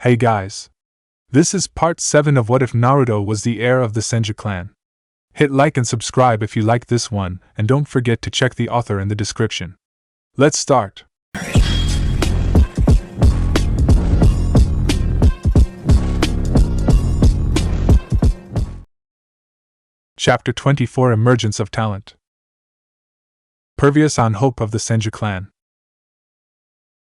Hey guys. This is part 7 of What If Naruto Was the Heir of the Senju clan. Hit like and subscribe if you like this one, and don't forget to check the author in the description. Let's start. Chapter 24 Emergence of Talent. Pervious on hope of the Senju clan.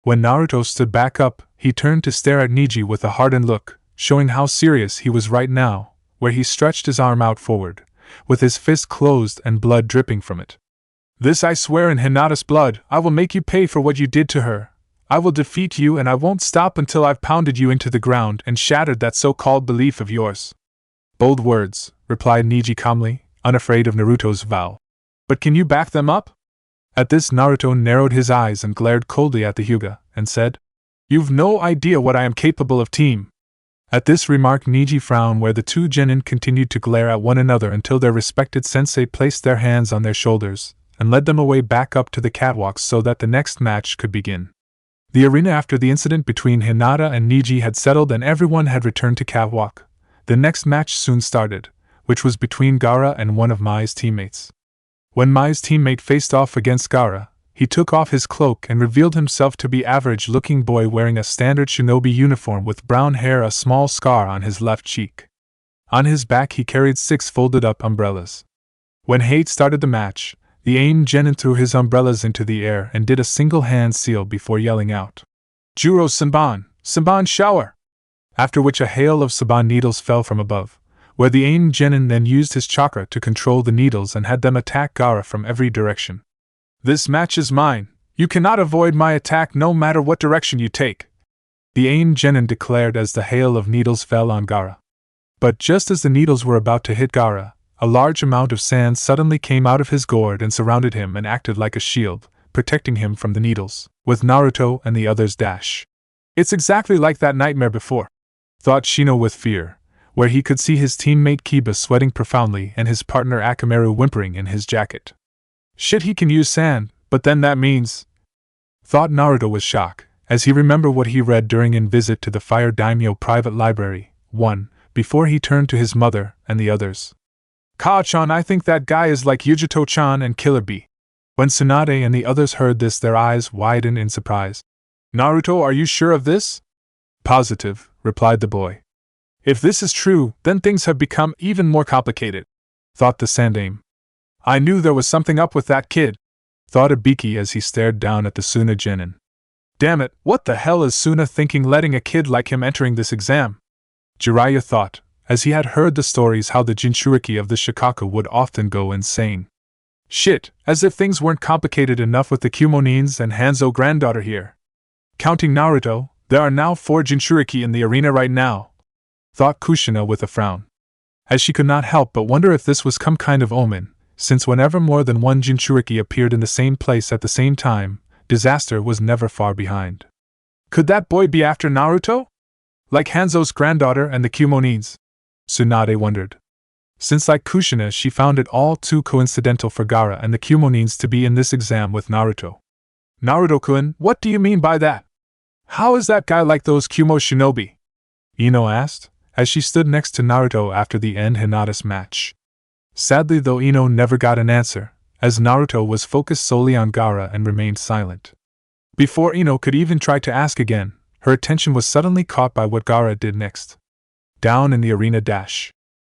When Naruto stood back up, he turned to stare at Neji with a hardened look, showing how serious he was right now, where he stretched his arm out forward, with his fist closed and blood dripping from it. This I swear in Hinata's blood, I will make you pay for what you did to her. I will defeat you and I won't stop until I've pounded you into the ground and shattered that so-called belief of yours. Bold words, replied Neji calmly, unafraid of Naruto's vow. But can you back them up? At this Naruto narrowed his eyes and glared coldly at the Hyuga, and said, You've no idea what I am capable of, team. At this remark Neji frowned, where the two genin continued to glare at one another until their respected sensei placed their hands on their shoulders, and led them away back up to the catwalks so that the next match could begin. The arena after the incident between Hinata and Neji had settled and everyone had returned to catwalk. The next match soon started, which was between Gaara and one of Mai's teammates. When Mai's teammate faced off against Gaara, he took off his cloak and revealed himself to be average-looking boy wearing a standard shinobi uniform with brown hair, a small scar on his left cheek. On his back he carried 6 folded-up umbrellas. When Heir started the match, the AIM genin threw his umbrellas into the air and did a single-hand seal before yelling out, Juro Senban shower! After which a hail of Senban needles fell from above, where the AIM genin then used his chakra to control the needles and had them attack Gaara from every direction. This match is mine. You cannot avoid my attack no matter what direction you take, the AIM genin declared as the hail of needles fell on Gaara. But just as the needles were about to hit Gaara, a large amount of sand suddenly came out of his gourd and surrounded him and acted like a shield, protecting him from the needles, with Naruto and the others dash. It's exactly like that nightmare before, thought Shino with fear, where he could see his teammate Kiba sweating profoundly and his partner Akamaru whimpering in his jacket. Shit, he can use sand, but then that means, thought Naruto with shock, as he remembered what he read during a visit to the Fire Daimyo private library, 1, before he turned to his mother and the others. Ka-chan, I think that guy is like Yujito-chan and Killer Bee. When Tsunade and the others heard this, their eyes widened in surprise. Naruto, are you sure of this? Positive, replied the boy. If this is true, then things have become even more complicated, thought the Sandaime. I knew there was something up with that kid, thought Ibiki as he stared down at the Suna genin. Damn it, what the hell is Suna thinking letting a kid like him entering this exam? Jiraiya thought, as he had heard the stories how the Jinchuriki of the Shikaku would often go insane. Shit, as if things weren't complicated enough with the Kumonins and Hanzo granddaughter here. Counting Naruto, there are now 4 Jinchuriki in the arena right now, thought Kushina with a frown. As she could not help but wonder if this was some kind of omen, since whenever more than one Jinchuriki appeared in the same place at the same time, disaster was never far behind. Could that boy be after Naruto? Like Hanzo's granddaughter and the Kumonins? Tsunade wondered. Since like Kushina she found it all too coincidental for Gaara and the Kumonins to be in this exam with Naruto. Naruto-kun, what do you mean by that? How is that guy like those Kumo shinobi? Ino asked, as she stood next to Naruto after the end Hinata's match. Sadly though, Ino never got an answer, as Naruto was focused solely on Gaara and remained silent. Before Ino could even try to ask again, her attention was suddenly caught by what Gaara did next. Down in the arena dash.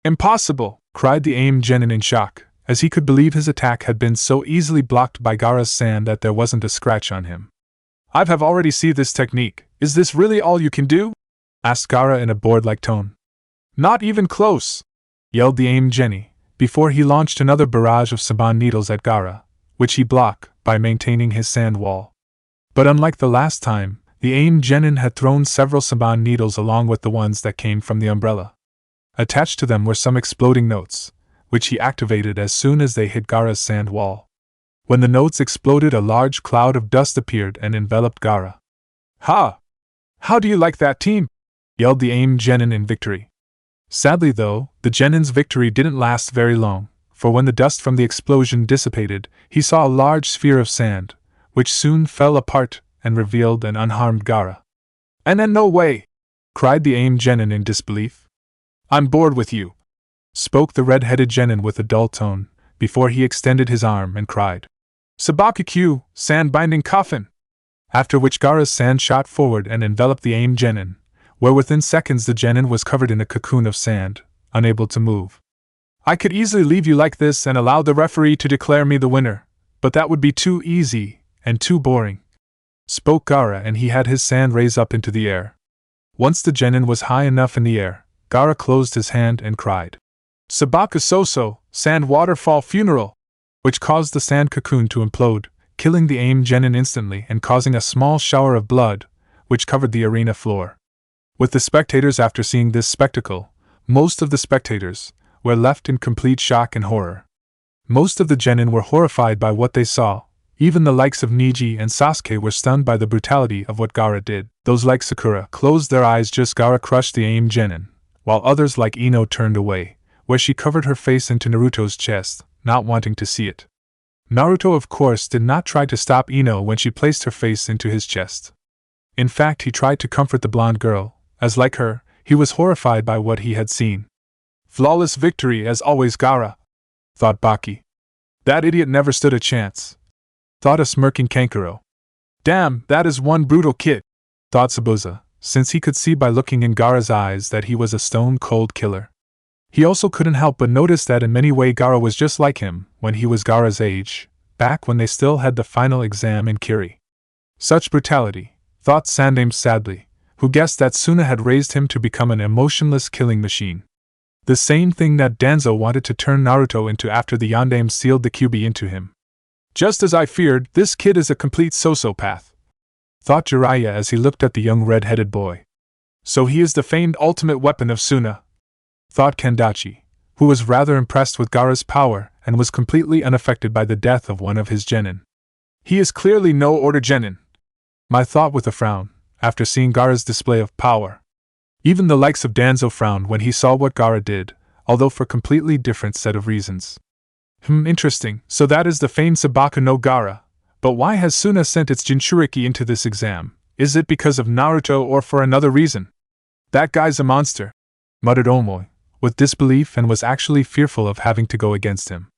Impossible! Cried the AIM genin in shock, as he could believe his attack had been so easily blocked by Gaara's sand that there wasn't a scratch on him. I've already seen this technique. Is this really all you can do? Asked Gaara in a bored-like tone. Not even close! Yelled the AIM genin, before he launched another barrage of Senban needles at Gaara, which he blocked by maintaining his sand wall. But unlike the last time, the AIM genin had thrown several Senban needles along with the ones that came from the umbrella. Attached to them were some exploding notes, which he activated as soon as they hit Gaara's sand wall. When the notes exploded, a large cloud of dust appeared and enveloped Gaara. Ha! How do you like that, team? Yelled the AIM genin in victory. Sadly though, the genin's victory didn't last very long, for when the dust from the explosion dissipated, he saw a large sphere of sand, which soon fell apart and revealed an unharmed Gaara. And then no way! cried the AIM genin in disbelief. I'm bored with you, spoke the red-headed genin with a dull tone, before he extended his arm and cried. Sabakakyu, sand binding coffin! After which Gaara's sand shot forward and enveloped the AIM genin, where within seconds the genin was covered in a cocoon of sand, unable to move. I could easily leave you like this and allow the referee to declare me the winner, but that would be too easy and too boring, spoke Gaara, and he had his sand raise up into the air. Once the genin was high enough in the air, Gaara closed his hand and cried, Sabaka Soso, sand waterfall funeral, which caused the sand cocoon to implode, killing the AIM genin instantly and causing a small shower of blood, which covered the arena floor. With the spectators after seeing this spectacle, most of the spectators were left in complete shock and horror. Most of the genin were horrified by what they saw. Even the likes of Neji and Sasuke were stunned by the brutality of what Gaara did. Those like Sakura closed their eyes just Gaara crushed the AIM genin, while others like Ino turned away, where she covered her face into Naruto's chest, not wanting to see it. Naruto, of course, did not try to stop Ino when she placed her face into his chest. In fact, he tried to comfort the blonde girl, as like her, he was horrified by what he had seen. Flawless victory as always, Gaara, thought Baki. That idiot never stood a chance, thought a smirking Kankuro. Damn, that is one brutal kid, thought Sabuza, since he could see by looking in Gaara's eyes that he was a stone-cold killer. He also couldn't help but notice that in many ways Gaara was just like him when he was Gaara's age, back when they still had the final exam in Kiri. Such brutality, thought Sandame sadly, who guessed that Suna had raised him to become an emotionless killing machine. The same thing that Danzo wanted to turn Naruto into after the Yondaime sealed the Kyuubi into him. Just as I feared, this kid is a complete sociopath, thought Jiraiya as he looked at the young red-headed boy. So he is the famed ultimate weapon of Suna, thought Kendachi, who was rather impressed with Gaara's power and was completely unaffected by the death of one of his genin. He is clearly no order genin, my thought with a frown, after seeing Gaara's display of power. Even the likes of Danzo frowned when he saw what Gaara did, although for completely different set of reasons. Interesting, so that is the famed Sabaka no Gaara, but why has Suna sent its Jinchuriki into this exam? Is it because of Naruto or for another reason? That guy's a monster, muttered Omoi, with disbelief, and was actually fearful of having to go against him.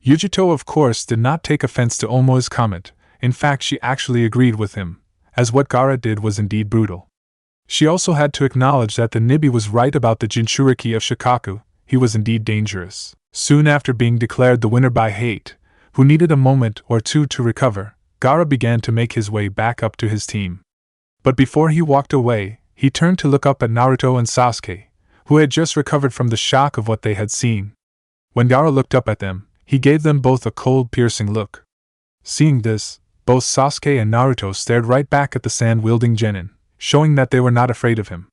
Yujito, of course, did not take offense to Omoi's comment. In fact, she actually agreed with him, as what Gaara did was indeed brutal. She also had to acknowledge that the Nibi was right about the Jinchuriki of Shikaku. He was indeed dangerous. Soon after being declared the winner by Hate, who needed a moment or two to recover, Gaara began to make his way back up to his team. But before he walked away, he turned to look up at Naruto and Sasuke, who had just recovered from the shock of what they had seen. When Gaara looked up at them, he gave them both a cold, piercing look. Seeing this, both Sasuke and Naruto stared right back at the sand-wielding genin, showing that they were not afraid of him.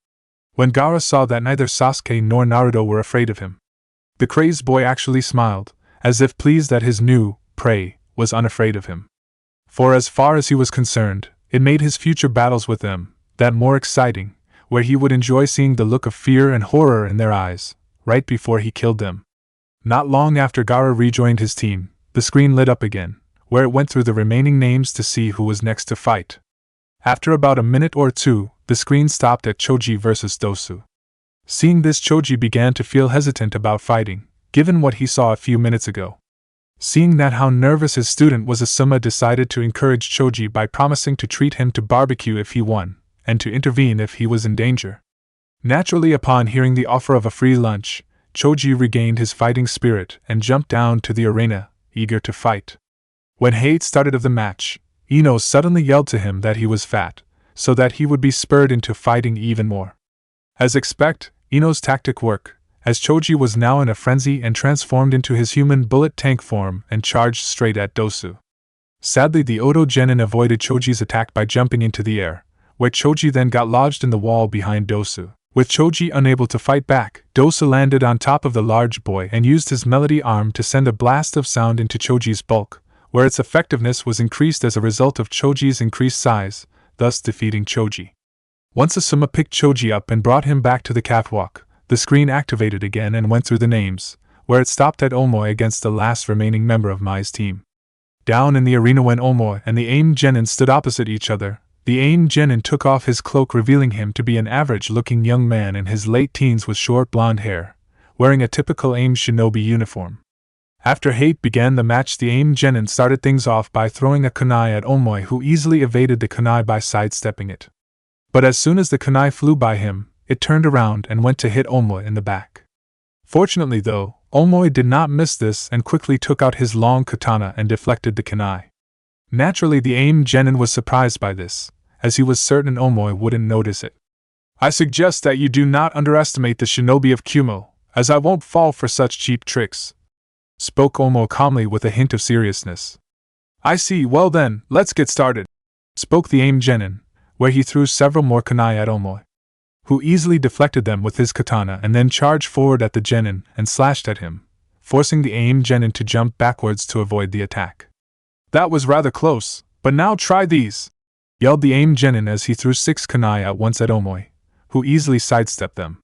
When Gaara saw that neither Sasuke nor Naruto were afraid of him, the crazed boy actually smiled, as if pleased that his new prey was unafraid of him. For as far as he was concerned, it made his future battles with them that more exciting, where he would enjoy seeing the look of fear and horror in their eyes, right before he killed them. Not long after Gaara rejoined his team, the screen lit up again, where it went through the remaining names to see who was next to fight. After about a minute or two, the screen stopped at Choji versus Dosu. Seeing this, Choji began to feel hesitant about fighting, given what he saw a few minutes ago. Seeing that how nervous his student was, Asuma decided to encourage Choji by promising to treat him to barbecue if he won, and to intervene if he was in danger. Naturally, upon hearing the offer of a free lunch, Choji regained his fighting spirit and jumped down to the arena, eager to fight. When Hate started of the match, Ino suddenly yelled to him that he was fat, so that he would be spurred into fighting even more. As expected, Ino's tactic worked, as Choji was now in a frenzy and transformed into his human bullet tank form and charged straight at Dosu. Sadly, the Oto genin avoided Choji's attack by jumping into the air, where Choji then got lodged in the wall behind Dosu. With Choji unable to fight back, Dosu landed on top of the large boy and used his melody arm to send a blast of sound into Choji's bulk, where its effectiveness was increased as a result of Choji's increased size, thus defeating Choji. Once Asuma picked Choji up and brought him back to the catwalk, the screen activated again and went through the names, where it stopped at Omoi against the last remaining member of Mai's team. Down in the arena when Omoi and the AIM genin stood opposite each other, The Aim Genin took off his cloak, revealing him to be an average-looking young man in his late teens with short blonde hair, wearing a typical Aim shinobi uniform. After Hate began the match, the Aim Genin started things off by throwing a kunai at Omoi, who easily evaded the kunai by sidestepping it. But as soon as the kunai flew by him, it turned around and went to hit Omoi in the back. Fortunately though, Omoi did not miss this and quickly took out his long katana and deflected the kunai. Naturally, the Aim Genin was surprised by this, as he was certain Omoi wouldn't notice it. "I suggest that you do not underestimate the shinobi of Kumo, as I won't fall for such cheap tricks," spoke Omoi calmly with a hint of seriousness. "I see, well then, let's get started," spoke the Aim Genin, where he threw several more kunai at Omoi, who easily deflected them with his katana and then charged forward at the Genin and slashed at him, forcing the Aim Genin to jump backwards to avoid the attack. "That was rather close, but now try these," yelled the Aim Genin as he threw 6 kunai at once at Omoi, who easily sidestepped them.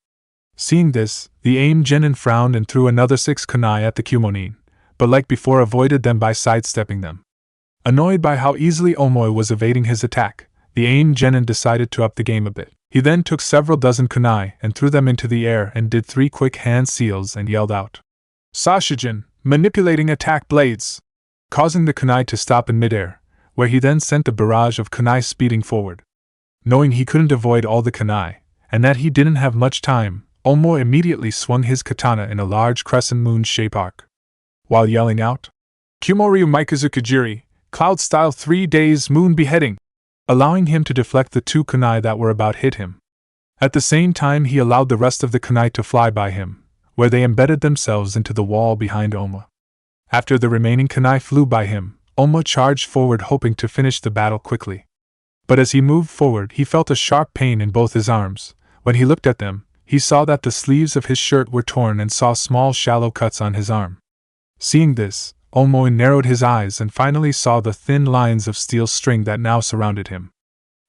Seeing this, the Aim Genin frowned and threw another 6 kunai at the Kumonin, but like before avoided them by sidestepping them. Annoyed by how easily Omoi was evading his attack, the Aim Genin decided to up the game a bit. He then took several dozen kunai and threw them into the air and did 3 quick hand seals and yelled out, "Sashijin, manipulating attack blades," causing the kunai to stop in midair, where he then sent the barrage of kunai speeding forward. Knowing he couldn't avoid all the kunai, and that he didn't have much time, Omoi immediately swung his katana in a large crescent moon-shape arc, while yelling out, "Kumoryu Maikazukujiri, Cloud Style 3 days moon beheading," allowing him to deflect the 2 kunai that were about hit him. At the same time, he allowed the rest of the kunai to fly by him, where they embedded themselves into the wall behind Omoi. After the remaining kunai flew by him, Omoi charged forward hoping to finish the battle quickly. But as he moved forward, he felt a sharp pain in both his arms. When he looked at them, he saw that the sleeves of his shirt were torn and saw small shallow cuts on his arm. Seeing this, Omoi narrowed his eyes and finally saw the thin lines of steel string that now surrounded him.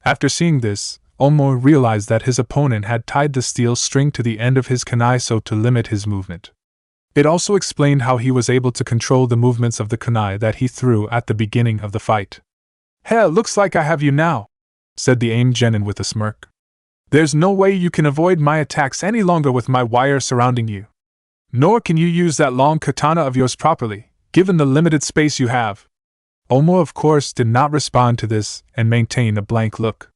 After seeing this, Omoi realized that his opponent had tied the steel string to the end of his kunai so to limit his movement. It also explained how he was able to control the movements of the kunai that he threw at the beginning of the fight. "Heh, looks like I have you now," said the Aim Genin with a smirk. "There's no way you can avoid my attacks any longer with my wire surrounding you. Nor can you use that long katana of yours properly, given the limited space you have." Omoi, of course, did not respond to this and maintained a blank look.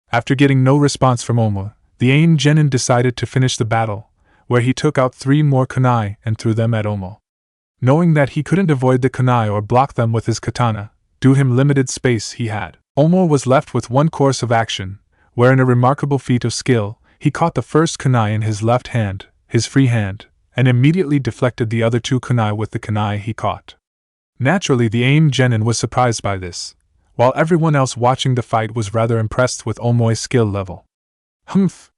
After getting no response from Omoi, the Aim Genin decided to finish the battle, where he took out 3 more kunai and threw them at Omoi. Knowing that he couldn't avoid the kunai or block them with his katana, due to him limited space he had, Omoi was left with one course of action, where in a remarkable feat of skill, he caught the first kunai in his left hand, his free hand, and immediately deflected the other 2 kunai with the kunai he caught. Naturally, the Aim Genin was surprised by this, while everyone else watching the fight was rather impressed with Omoi's skill level. "Humph.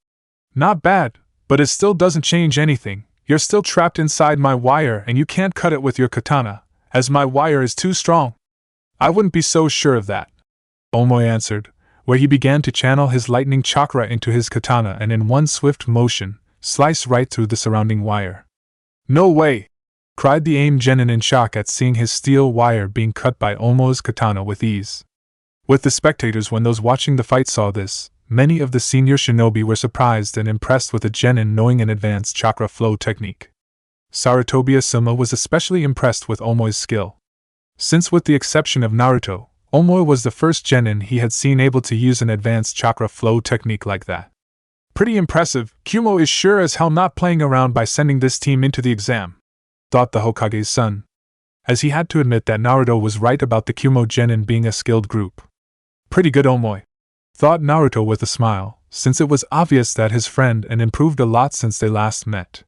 Not bad, but it still doesn't change anything. You're still trapped inside my wire and you can't cut it with your katana, as my wire is too strong." "I wouldn't be so sure of that," Omoi answered, where he began to channel his lightning chakra into his katana and in one swift motion, slice right through the surrounding wire. "No way!" cried the Aim Genin in shock at seeing his steel wire being cut by Omoi's katana with ease. With the spectators, when those watching the fight saw this, many of the senior shinobi were surprised and impressed with the Genin knowing an advanced chakra flow technique. Sarutobi Asuma was especially impressed with Omoi's skill, since with the exception of Naruto, Omoi was the first Genin he had seen able to use an advanced chakra flow technique like that. "Pretty impressive. Kumo is sure as hell not playing around by sending this team into the exam," thought the Hokage's son, as he had to admit that Naruto was right about the Kumo Genin being a skilled group. "Pretty good, Omoi," thought Naruto with a smile, since it was obvious that his friend had improved a lot since they last met.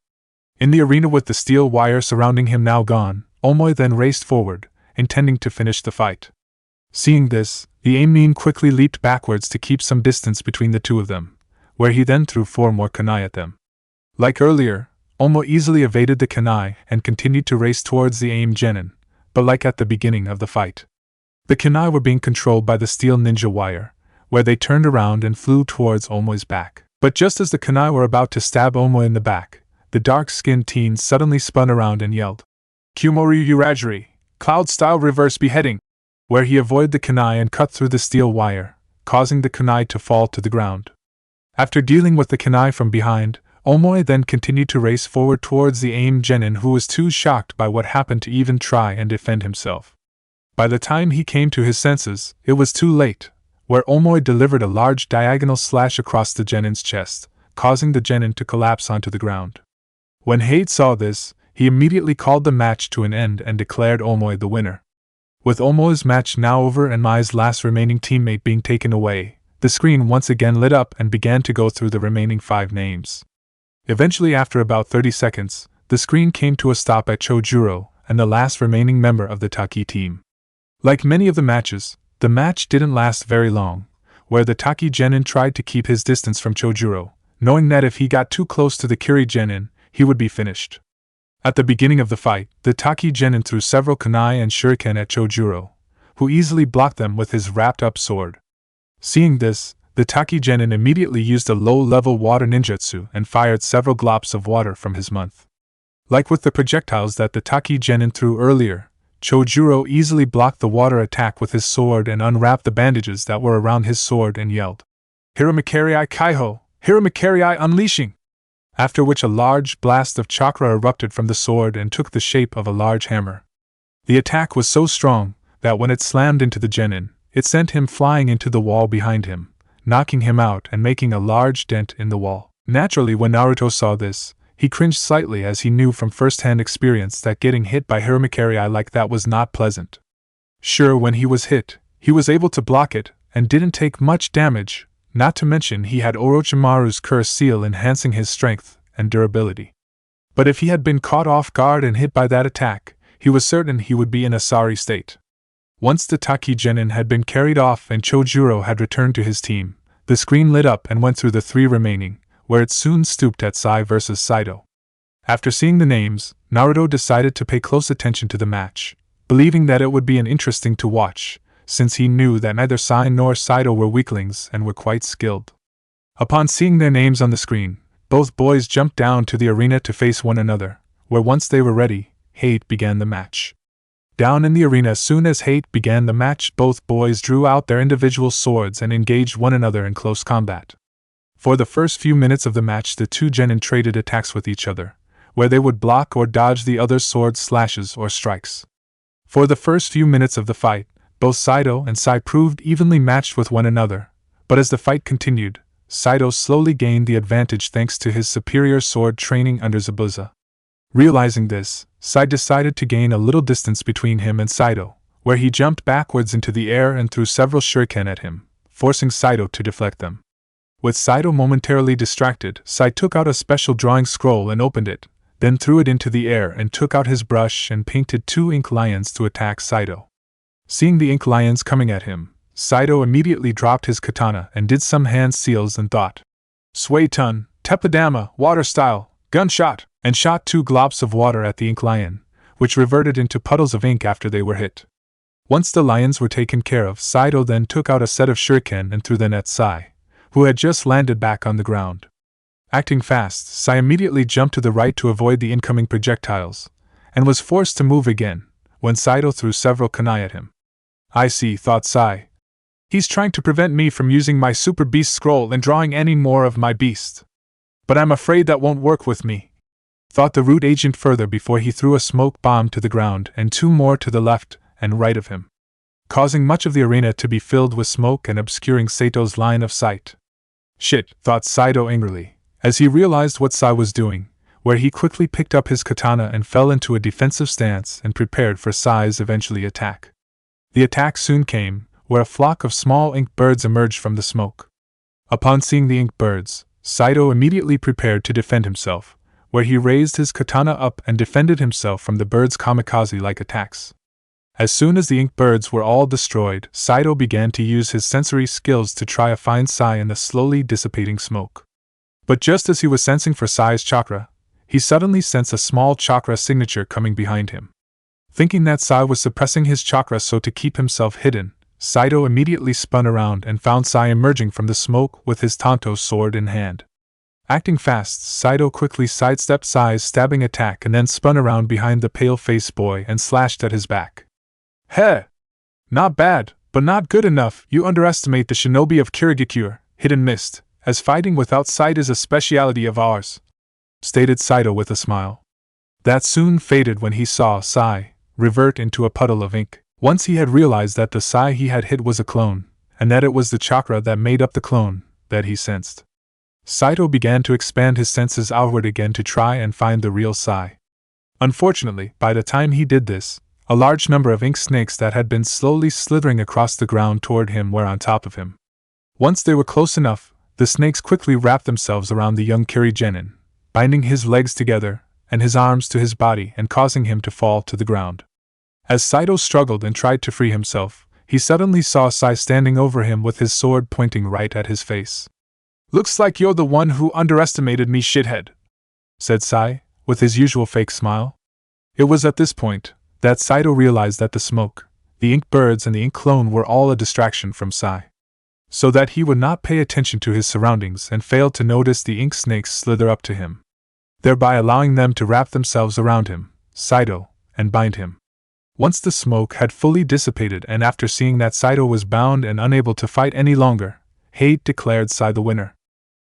In the arena with the steel wire surrounding him now gone, Omoi then raced forward, intending to finish the fight. Seeing this, the Aimnin quickly leaped backwards to keep some distance between the 2 of them, where he then threw 4 more kunai at them. Like earlier, Omoi easily evaded the kunai and continued to race towards the Aim Genin, but like at the beginning of the fight, the kunai were being controlled by the steel ninja wire, where they turned around and flew towards Omoi's back. But just as the kunai were about to stab Omoi in the back, the dark-skinned teen suddenly spun around and yelled, "Kumoryu Uragiri, Cloud Style Reverse Beheading," where he avoided the kunai and cut through the steel wire, causing the kunai to fall to the ground. After dealing with the kunai from behind, Omoi then continued to race forward towards the aimed genin, who was too shocked by what happened to even try and defend himself. By the time he came to his senses, it was too late, where Omoi delivered a large diagonal slash across the genin's chest, causing the genin to collapse onto the ground. When Heir saw this, he immediately called the match to an end and declared Omoi the winner. With Omoi's match now over and Mai's last remaining teammate being taken away, the screen once again lit up and began to go through the remaining 5 names. Eventually, after about 30 seconds, the screen came to a stop at Chojuro and the last remaining member of the Taki team. Like many of the matches, the match didn't last very long, where the Taki genin tried to keep his distance from Chojuro, knowing that if he got too close to the Kiri genin, he would be finished. At the beginning of the fight, the Taki genin threw several kunai and shuriken at Chojuro, who easily blocked them with his wrapped-up sword. Seeing this, the Taki genin immediately used a low-level water ninjutsu and fired several globs of water from his mouth. Like with the projectiles that the Taki genin threw earlier, Chojuro easily blocked the water attack with his sword and unwrapped the bandages that were around his sword and yelled, "Hiramakari Kaiho! Hiramakari Unleashing!" After which a large blast of chakra erupted from the sword and took the shape of a large hammer. The attack was so strong that when it slammed into the genin, it sent him flying into the wall behind him, knocking him out and making a large dent in the wall. Naturally, when Naruto saw this, he cringed slightly, as he knew from first-hand experience that getting hit by Hiramakari like that was not pleasant. Sure, when he was hit, he was able to block it and didn't take much damage, not to mention he had Orochimaru's curse seal enhancing his strength and durability. But if he had been caught off guard and hit by that attack, he was certain he would be in a sorry state. Once the Taki genin had been carried off and Chojuro had returned to his team, the screen lit up and went through the 3 remaining, where it soon stooped at Sai vs Sido. After seeing the names, Naruto decided to pay close attention to the match, believing that it would be interesting to watch, since he knew that neither Sai nor Sido were weaklings and were quite skilled. Upon seeing their names on the screen, both boys jumped down to the arena to face one another, where once they were ready, Heir began the match. Down in the arena, as soon as Heir began the match, both boys drew out their individual swords and engaged one another in close combat. For the first few minutes of the match, the 2 genin traded attacks with each other, where they would block or dodge the other's sword slashes or strikes. For the first few minutes of the fight, both Sido and Sai proved evenly matched with one another, but as the fight continued, Sido slowly gained the advantage thanks to his superior sword training under Zabuza. Realizing this, Sai decided to gain a little distance between him and Sido, where he jumped backwards into the air and threw several shuriken at him, forcing Sido to deflect them. With Sido momentarily distracted, Sai took out a special drawing scroll and opened it, then threw it into the air and took out his brush and painted 2 ink lions to attack Sido. Seeing the ink lions coming at him, Sido immediately dropped his katana and did some hand seals and thought, "Sway-tun, Teppadama, water style, gunshot," and shot 2 globs of water at the ink lion, which reverted into puddles of ink after they were hit. Once the lions were taken care of, Sido then took out a set of shuriken and threw them at Sai, who had just landed back on the ground. Acting fast, Sai immediately jumped to the right to avoid the incoming projectiles, and was forced to move again, when Sido threw several kunai at him. "I see," thought Sai. "He's trying to prevent me from using my Super Beast scroll and drawing any more of my beast. But I'm afraid that won't work with me," thought the root agent further before he threw a smoke bomb to the ground and 2 more to the left and right of him, causing much of the arena to be filled with smoke and obscuring Sato's line of sight. "Shit," thought Sido angrily, as he realized what Sai was doing, where he quickly picked up his katana and fell into a defensive stance and prepared for Sai's eventually attack. The attack soon came, where a flock of small ink birds emerged from the smoke. Upon seeing the ink birds, Sido immediately prepared to defend himself, where he raised his katana up and defended himself from the birds' kamikaze-like attacks. As soon as the ink birds were all destroyed, Sido began to use his sensory skills to try to find Sai in the slowly dissipating smoke. But just as he was sensing for Sai's chakra, he suddenly sensed a small chakra signature coming behind him. Thinking that Sai was suppressing his chakra so to keep himself hidden, Sido immediately spun around and found Sai emerging from the smoke with his Tanto sword in hand. Acting fast, Sido quickly sidestepped Sai's stabbing attack and then spun around behind the pale-faced boy and slashed at his back. "Heh! Not bad," But not good enough, you underestimate the shinobi of Kirigakure, Hidden Mist, as fighting without sight is a speciality of ours, stated Sido with a smile. That soon faded when he saw Sai revert into a puddle of ink. Once he had realized that the Sai he had hit was a clone, and that it was the chakra that made up the clone that he sensed. Saito began to expand his senses outward again to try and find the real Sai. Unfortunately, by the time he did this, a large number of ink snakes that had been slowly slithering across the ground toward him were on top of him. Once they were close enough, the snakes quickly wrapped themselves around the young Kirigenin, binding his legs together and his arms to his body and causing him to fall to the ground. As Saito struggled and tried to free himself, he suddenly saw Sai standing over him with his sword pointing right at his face. "Looks like you're the one who underestimated me, shithead," said Sai, with his usual fake smile. It was at this point that Saito realized that the smoke, the ink birds and the ink clone were all a distraction from Sai, so that he would not pay attention to his surroundings and failed to notice the ink snakes slither up to him, thereby allowing them to wrap themselves around him, Saito, and bind him. Once the smoke had fully dissipated and after seeing that Saito was bound and unable to fight any longer, Hate declared Sai the winner.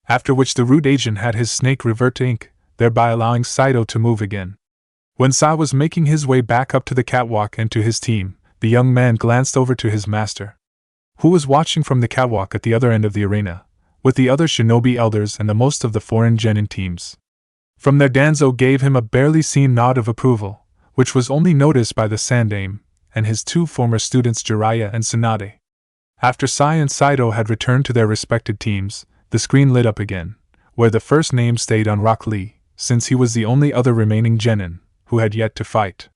After which the root agent had his snake revert to ink, thereby allowing Saito to move again. When Sai was making his way back up to the catwalk and to his team, the young man glanced over to his master, who was watching from the catwalk at the other end of the arena, with the other shinobi elders and the most of the foreign genin teams. From there Danzo gave him a barely seen nod of approval, which was only noticed by the Sandaime and his two former students Jiraiya and Tsunade. After Sai and Saito had returned to their respected teams, the screen lit up again, where the first name stayed on Rock Lee, since he was the only other remaining genin who had yet to fight.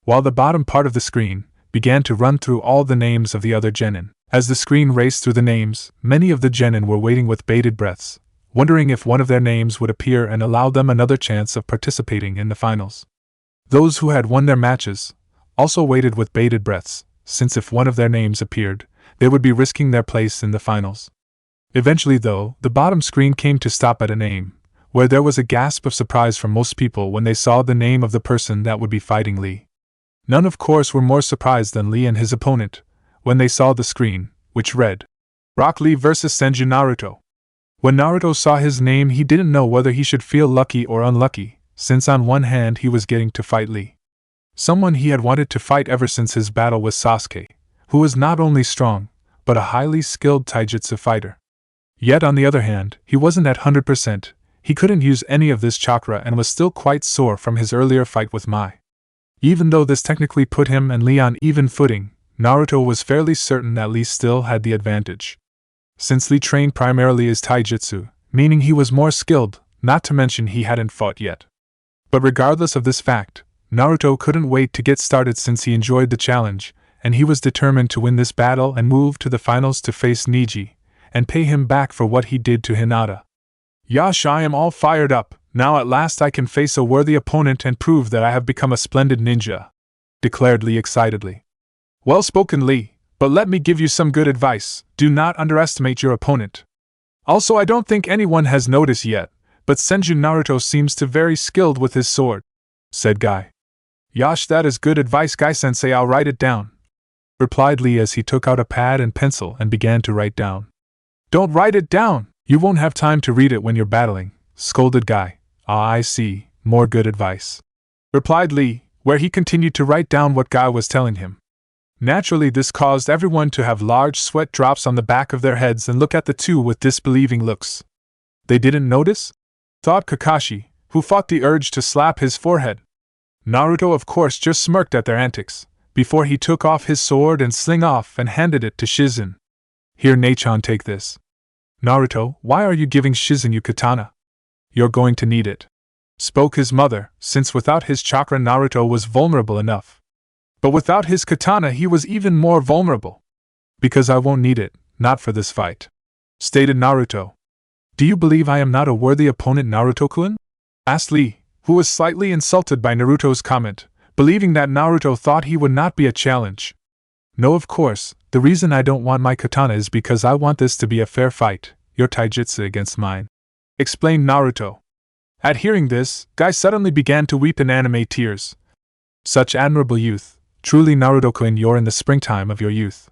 While the bottom part of the screen began to run through all the names of the other genin. As the screen raced through the names, many of the genin were waiting with bated breaths, wondering if one of their names would appear and allow them another chance of participating in the finals. Those who had won their matches also waited with bated breaths, since if one of their names appeared, they would be risking their place in the finals. Eventually, though, the bottom screen came to stop at a name, where there was a gasp of surprise from most people when they saw the name of the person that would be fighting Lee. None, of course, were more surprised than Lee and his opponent when they saw the screen, which read, Rock Lee vs. Senju Naruto. When Naruto saw his name, he didn't know whether he should feel lucky or unlucky, since on one hand he was getting to fight Lee, someone he had wanted to fight ever since his battle with Sasuke, who was not only strong, but a highly skilled taijutsu fighter. Yet on the other hand, he wasn't at 100%, he couldn't use any of this chakra and was still quite sore from his earlier fight with Mai. Even though this technically put him and Lee on even footing, Naruto was fairly certain that Lee still had the advantage, since Lee trained primarily as taijutsu, meaning he was more skilled, not to mention he hadn't fought yet. But regardless of this fact, Naruto couldn't wait to get started since he enjoyed the challenge, and he was determined to win this battle and move to the finals to face Neji, and pay him back for what he did to Hinata. Yash, I am all fired up, now at last I can face a worthy opponent and prove that I have become a splendid ninja, declared Lee excitedly. Well spoken, Lee, but let me give you some good advice, do not underestimate your opponent. Also, I don't think anyone has noticed yet, but Senju Naruto seems to very skilled with his sword, said Guy. Yash, that is good advice, Guy-sensei, I'll write it down, replied Lee as he took out a pad and pencil and began to write down. Don't write it down, you won't have time to read it when you're battling, scolded Guy. Ah, I see, more good advice, replied Lee, where he continued to write down what Guy was telling him. Naturally, this caused everyone to have large sweat drops on the back of their heads and look at the two with disbelieving looks. They didn't notice? Thought Kakashi, who fought the urge to slap his forehead. Naruto, of course, just smirked at their antics, before he took off his sword and sling off and handed it to Shizen. Here, Neichan, take this. Naruto, why are you giving Shizen your katana? You're going to need it, spoke his mother, since without his chakra Naruto was vulnerable enough. But without his katana he was even more vulnerable. Because I won't need it, not for this fight, stated Naruto. Do you believe I am not a worthy opponent, Naruto-kun? Asked Lee, who was slightly insulted by Naruto's comment, believing that Naruto thought he would not be a challenge. No, of course, the reason I don't want my katana is because I want this to be a fair fight, your taijutsu against mine, explained Naruto. At hearing this, Guy suddenly began to weep in anime tears. Such admirable youth, truly Naruto-kun, you're in the springtime of your youth.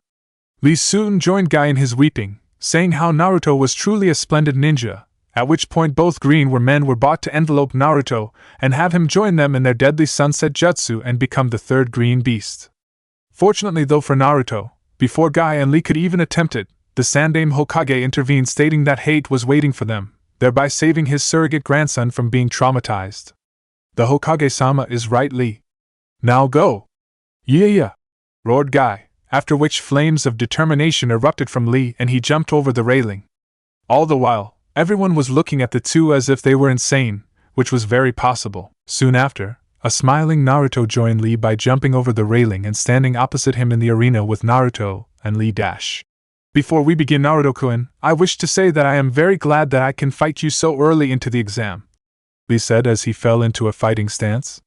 Lee soon joined Guy in his weeping, saying how Naruto was truly a splendid ninja, at which point both green men were bought to envelope Naruto and have him join them in their deadly sunset jutsu and become the third green beast. Fortunately though for Naruto, before Guy and Lee could even attempt it, the Sandaime Hokage intervened stating that hate was waiting for them, thereby saving his surrogate grandson from being traumatized. The Hokage-sama is right, Lee. Now go! Yeah! Roared Guy, after which flames of determination erupted from Lee and he jumped over the railing. All the while, everyone was looking at the two as if they were insane, which was very possible. Soon after, a smiling Naruto joined Lee by jumping over the railing and standing opposite him in the arena with Naruto and Lee. Before we begin, Naruto-kun, I wish to say that I am very glad that I can fight you so early into the exam, Lee said as he fell into a fighting stance.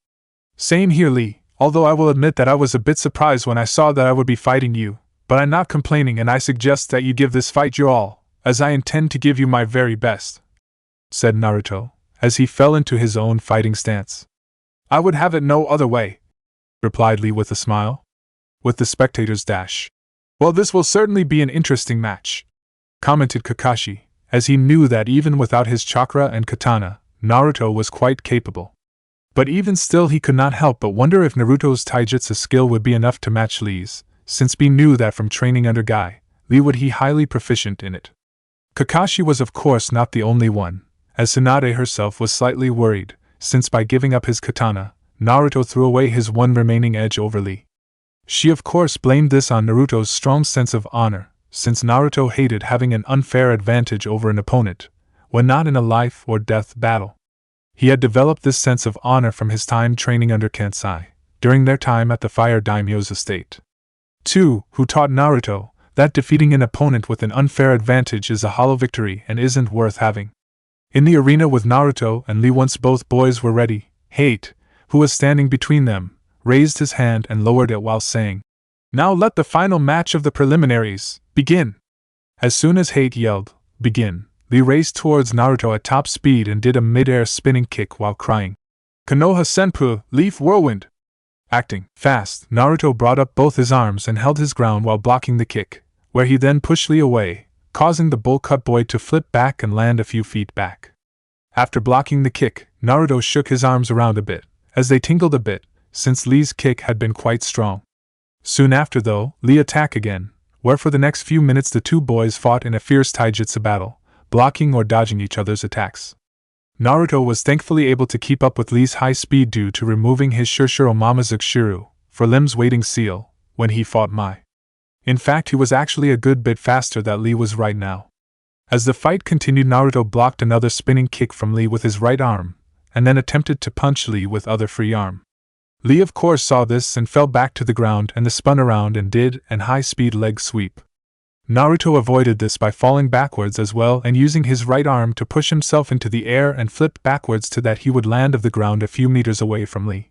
Same here, Lee, although I will admit that I was a bit surprised when I saw that I would be fighting you, but I'm not complaining and I suggest that you give this fight your all, as I intend to give you my very best, said Naruto, as he fell into his own fighting stance. I would have it no other way, replied Lee with a smile. With the spectators. Well, this will certainly be an interesting match, commented Kakashi, as he knew that even without his chakra and katana, Naruto was quite capable. But even still he could not help but wonder if Naruto's taijutsu skill would be enough to match Lee's, since he knew that from training under Guy, Lee would be highly proficient in it. Kakashi was of course not the only one, as Tsunade herself was slightly worried, since by giving up his katana, Naruto threw away his one remaining edge over Lee. She of course blamed this on Naruto's strong sense of honor, since Naruto hated having an unfair advantage over an opponent, when not in a life-or-death battle. He had developed this sense of honor from his time training under Kansai, during their time at the Fire Daimyo's estate. 2. Who taught Naruto that defeating an opponent with an unfair advantage is a hollow victory and isn't worth having. In the arena with Naruto and Lee, once both boys were ready, Hate, who was standing between them, raised his hand and lowered it while saying, "Now let the final match of the preliminaries begin." As soon as Hate yelled, "Begin," Lee raced towards Naruto at top speed and did a mid-air spinning kick while crying, "Konoha Senpu, Leaf Whirlwind!" Acting fast, Naruto brought up both his arms and held his ground while blocking the kick, where he then pushed Lee away, causing the bowl-cut boy to flip back and land a few feet back. After blocking the kick, Naruto shook his arms around a bit, as they tingled a bit, since Lee's kick had been quite strong. Soon after though, Lee attacked again, where for the next few minutes the two boys fought in a fierce taijutsu battle, blocking or dodging each other's attacks. Naruto was thankfully able to keep up with Lee's high speed due to removing his Shurshuro Mamazukshiru, for limbs waiting seal, when he fought Mai. In fact, he was actually a good bit faster than Lee was right now. As the fight continued, Naruto blocked another spinning kick from Lee with his right arm, and then attempted to punch Lee with other free arm. Lee of course saw this and fell back to the ground and spun around and did an high-speed leg sweep. Naruto avoided this by falling backwards as well and using his right arm to push himself into the air and flipped backwards so that he would land of the ground a few meters away from Lee.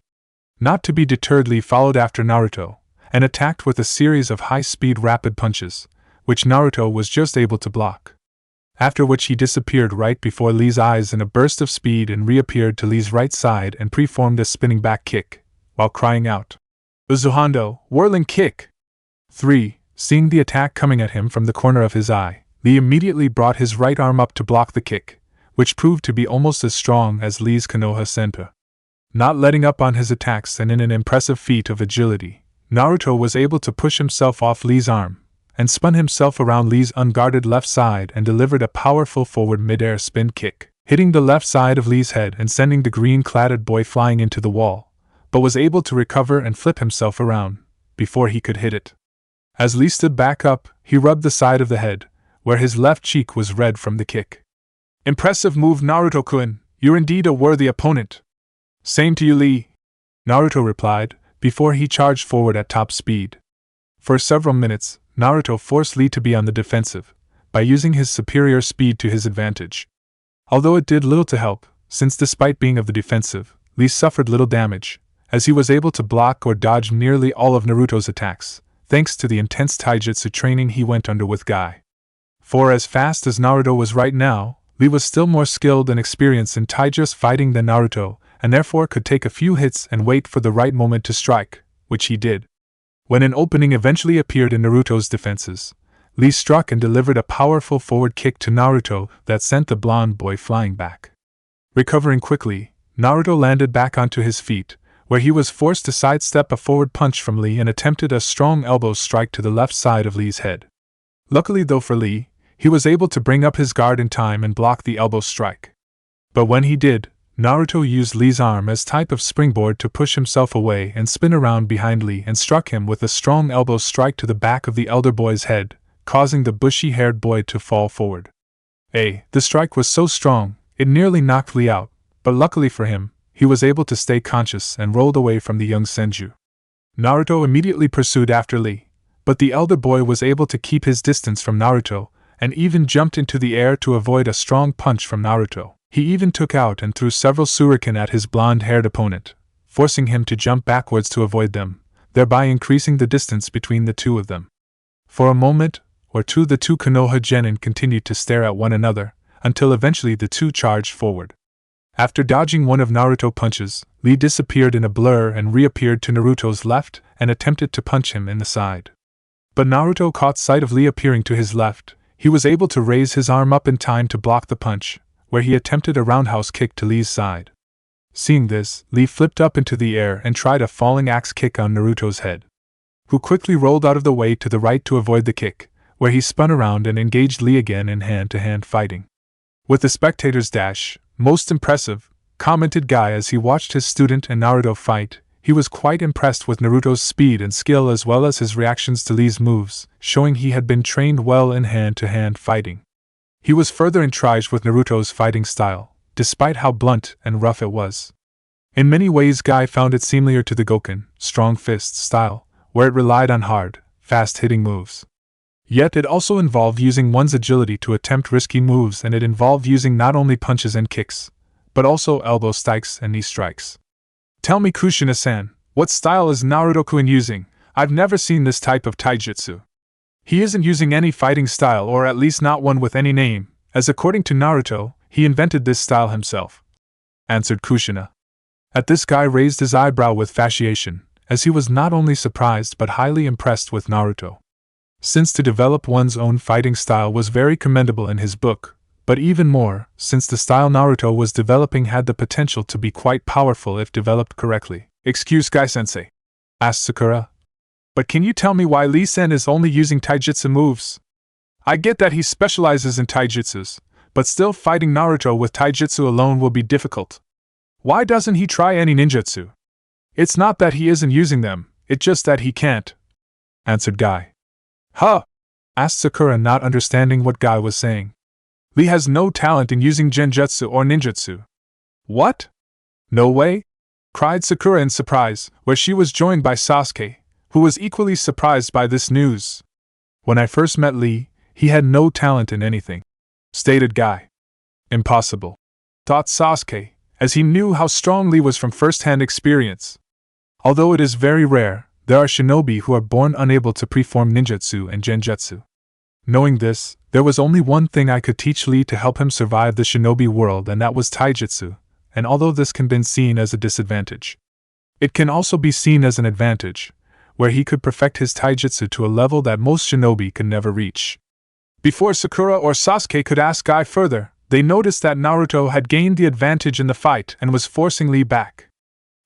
Not to be deterred, Lee followed after Naruto, and attacked with a series of high-speed rapid punches, which Naruto was just able to block. After which he disappeared right before Lee's eyes in a burst of speed and reappeared to Lee's right side and performed a spinning back kick, while crying out, "Uzuhando, whirling kick!" 3. Seeing the attack coming at him from the corner of his eye, Lee immediately brought his right arm up to block the kick, which proved to be almost as strong as Lee's Konoha Senpu. Not letting up on his attacks and in an impressive feat of agility, Naruto was able to push himself off Lee's arm, and spun himself around Lee's unguarded left side and delivered a powerful forward mid-air spin kick, hitting the left side of Lee's head and sending the green-cladded boy flying into the wall, but was able to recover and flip himself around, before he could hit it. As Lee stood back up, he rubbed the side of the head, where his left cheek was red from the kick. "Impressive move, Naruto-kun, you're indeed a worthy opponent." "Same to you, Lee," Naruto replied, before he charged forward at top speed. For several minutes, Naruto forced Lee to be on the defensive, by using his superior speed to his advantage. Although it did little to help, since despite being of the defensive, Lee suffered little damage, as he was able to block or dodge nearly all of Naruto's attacks, thanks to the intense taijutsu training he went under with Guy. For as fast as Naruto was right now, Lee was still more skilled and experienced in taijutsu fighting than Naruto, and therefore could take a few hits and wait for the right moment to strike, which he did. When an opening eventually appeared in Naruto's defenses, Lee struck and delivered a powerful forward kick to Naruto that sent the blonde boy flying back. Recovering quickly, Naruto landed back onto his feet, where he was forced to sidestep a forward punch from Lee and attempted a strong elbow strike to the left side of Lee's head. Luckily though for Lee, he was able to bring up his guard in time and block the elbow strike. But when he did, Naruto used Lee's arm as type of springboard to push himself away and spin around behind Lee and struck him with a strong elbow strike to the back of the elder boy's head, causing the bushy-haired boy to fall forward. The strike was so strong, it nearly knocked Lee out, but luckily for him, he was able to stay conscious and rolled away from the young Senju. Naruto immediately pursued after Lee, but the elder boy was able to keep his distance from Naruto, and even jumped into the air to avoid a strong punch from Naruto. He even took out and threw several shuriken at his blonde-haired opponent, forcing him to jump backwards to avoid them, thereby increasing the distance between the two of them. For a moment or two the two Konoha genin continued to stare at one another, until eventually the two charged forward. After dodging one of Naruto's punches, Lee disappeared in a blur and reappeared to Naruto's left and attempted to punch him in the side. But Naruto caught sight of Lee appearing to his left. He was able to raise his arm up in time to block the punch, where he attempted a roundhouse kick to Lee's side. Seeing this, Lee flipped up into the air and tried a falling axe kick on Naruto's head, who quickly rolled out of the way to the right to avoid the kick, where he spun around and engaged Lee again in hand-to-hand fighting. With the spectator's dash, most impressive, commented Guy as he watched his student and Naruto fight. He was quite impressed with Naruto's speed and skill as well as his reactions to Lee's moves, showing he had been trained well in hand-to-hand fighting. He was further intrigued with Naruto's fighting style, despite how blunt and rough it was. In many ways Guy found it similar to the Goken, strong fist style, where it relied on hard, fast-hitting moves. Yet it also involved using one's agility to attempt risky moves, and it involved using not only punches and kicks, but also elbow strikes and knee strikes. Tell me, Kushina-san, what style is Naruto-kun using? I've never seen this type of taijutsu. He isn't using any fighting style, or at least not one with any name, as according to Naruto, he invented this style himself, answered Kushina. At this, Guy raised his eyebrow with fascination, as he was not only surprised but highly impressed with Naruto. Since to develop one's own fighting style was very commendable in his book, but even more, since the style Naruto was developing had the potential to be quite powerful if developed correctly. Excuse Guy-sensei, asked Sakura. But can you tell me why Lee-sen is only using taijutsu moves? I get that he specializes in taijutsus, but still fighting Naruto with taijutsu alone will be difficult. Why doesn't he try any ninjutsu? It's not that he isn't using them, it's just that he can't, answered Guy. Huh? Asked Sakura, not understanding what Guy was saying. Lee has no talent in using genjutsu or ninjutsu. What? No way? Cried Sakura in surprise, where she was joined by Sasuke, who was equally surprised by this news. When I first met Lee, he had no talent in anything, stated Guy. Impossible, thought Sasuke, as he knew how strong Lee was from first-hand experience. Although it is very rare, there are shinobi who are born unable to perform ninjutsu and genjutsu. Knowing this, there was only one thing I could teach Lee to help him survive the shinobi world, and that was taijutsu, and although this can be seen as a disadvantage, it can also be seen as an advantage, where he could perfect his taijutsu to a level that most shinobi could never reach. Before Sakura or Sasuke could ask Guy further, they noticed that Naruto had gained the advantage in the fight and was forcing Lee back.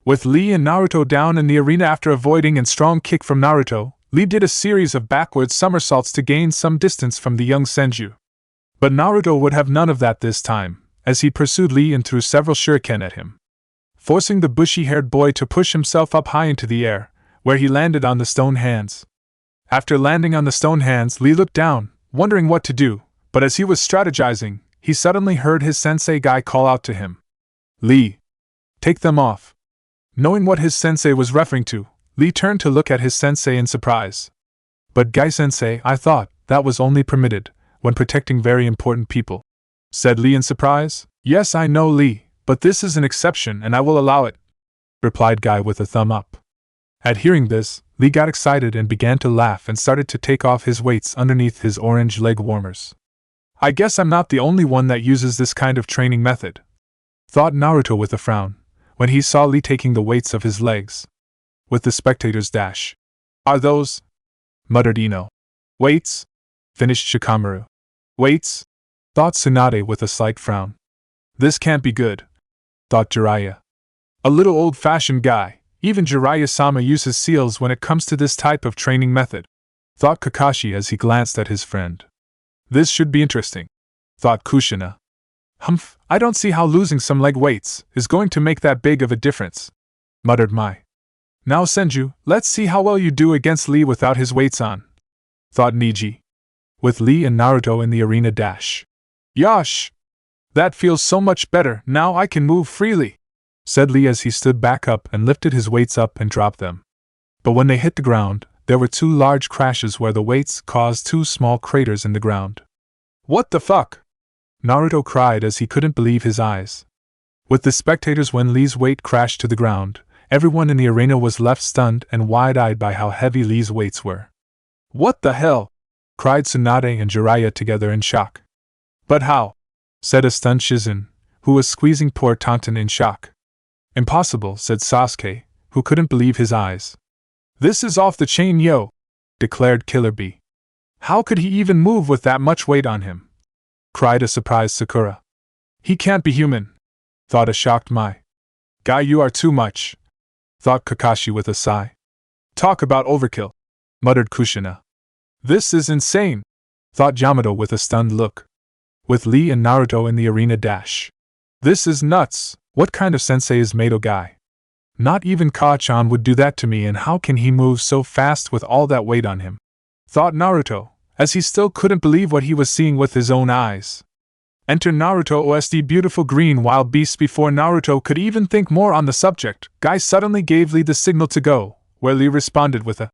With Lee and Naruto down in the arena after avoiding a strong kick from Naruto, Lee did a series of backward somersaults to gain some distance from the young Senju. But Naruto would have none of that this time, as he pursued Lee and threw several shuriken at him, forcing the bushy-haired boy to push himself up high into the air, where he landed on the stone hands. After landing on the stone hands, Lee looked down, wondering what to do, but as he was strategizing, he suddenly heard his sensei Guy call out to him. Lee, take them off. Knowing what his sensei was referring to, Lee turned to look at his sensei in surprise. But Guy-sensei, I thought, that was only permitted when protecting very important people, said Lee in surprise. Yes, I know, Lee, but this is an exception and I will allow it, replied Guy with a thumb up. At hearing this, Lee got excited and began to laugh and started to take off his weights underneath his orange leg warmers. I guess I'm not the only one that uses this kind of training method, thought Naruto with a frown, when he saw Lee taking the weights of his legs. With the spectator's dash. Are those? Muttered Ino. Weights? Finished Shikamaru. Weights? Thought Tsunade with a slight frown. This can't be good, thought Jiraiya. A little old-fashioned guy, even Jiraiya-sama uses seals when it comes to this type of training method, thought Kakashi as he glanced at his friend. This should be interesting, thought Kushina. Humph, I don't see how losing some leg weights is going to make that big of a difference, muttered Mai. Now Senju, let's see how well you do against Lee without his weights on, thought Niji. With Lee and Naruto in the arena dash. Yosh! That feels so much better, now I can move freely, said Lee as he stood back up and lifted his weights up and dropped them. But when they hit the ground, there were two large crashes where the weights caused two small craters in the ground. What the fuck? Naruto cried as he couldn't believe his eyes. With the spectators when Lee's weight crashed to the ground, everyone in the arena was left stunned and wide-eyed by how heavy Lee's weights were. What the hell? Cried Tsunade and Jiraiya together in shock. But how? Said a stunned Shizen, who was squeezing poor Tonton in shock. Impossible, said Sasuke, who couldn't believe his eyes. This is off the chain, yo, declared Killer Bee. How could he even move with that much weight on him? Cried a surprised Sakura. He can't be human, thought a shocked Mai. Guy, you are too much, thought Kakashi with a sigh. Talk about overkill, muttered Kushina. This is insane, thought Yamato with a stunned look. With Lee and Naruto in the arena dash. This is nuts, what kind of sensei is Mato guy? Not even Ka-chan would do that to me, and how can he move so fast with all that weight on him? Thought Naruto, as he still couldn't believe what he was seeing with his own eyes. Enter Naruto OSD beautiful green wild beasts. Before Naruto could even think more on the subject, Guy suddenly gave Lee the signal to go, where Lee responded with a,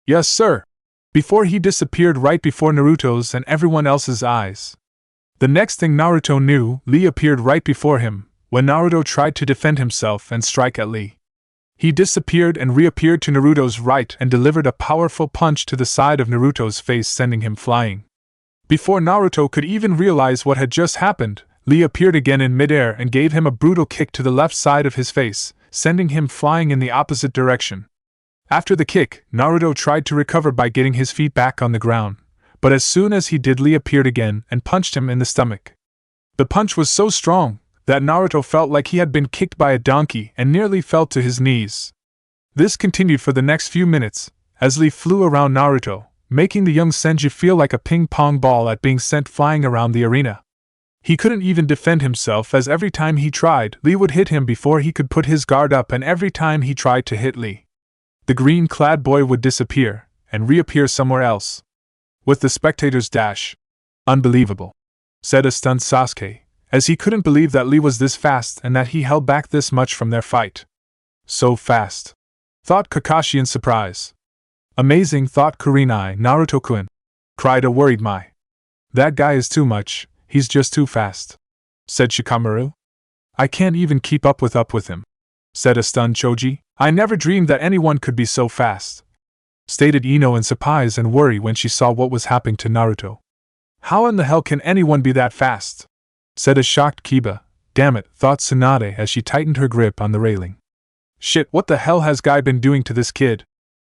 yes sir, before he disappeared right before Naruto's and everyone else's eyes. The next thing Naruto knew, Lee appeared right before him, when Naruto tried to defend himself and strike at Lee. He disappeared and reappeared to Naruto's right and delivered a powerful punch to the side of Naruto's face, sending him flying. Before Naruto could even realize what had just happened, Lee appeared again in midair and gave him a brutal kick to the left side of his face, sending him flying in the opposite direction. After the kick, Naruto tried to recover by getting his feet back on the ground, but as soon as he did, Lee appeared again and punched him in the stomach. The punch was so strong that Naruto felt like he had been kicked by a donkey and nearly fell to his knees. This continued for the next few minutes, as Lee flew around Naruto, making the young Senju feel like a ping-pong ball at being sent flying around the arena. He couldn't even defend himself, as every time he tried, Lee would hit him before he could put his guard up, and every time he tried to hit Lee, the green-clad boy would disappear and reappear somewhere else. With the spectators dash. Unbelievable, said a stunned Sasuke, as he couldn't believe that Lee was this fast and that he held back this much from their fight. So fast, thought Kakashi in surprise. Amazing, thought Kurinai. Naruto-kun, cried a worried Mai. That guy is too much, he's just too fast, said Shikamaru. I can't even keep up with him, said a stunned Choji. I never dreamed that anyone could be so fast, stated Ino in surprise and worry when she saw what was happening to Naruto. How in the hell can anyone be that fast? Said a shocked Kiba. Damn it, thought Tsunade as she tightened her grip on the railing. Shit, what the hell has Guy been doing to this kid?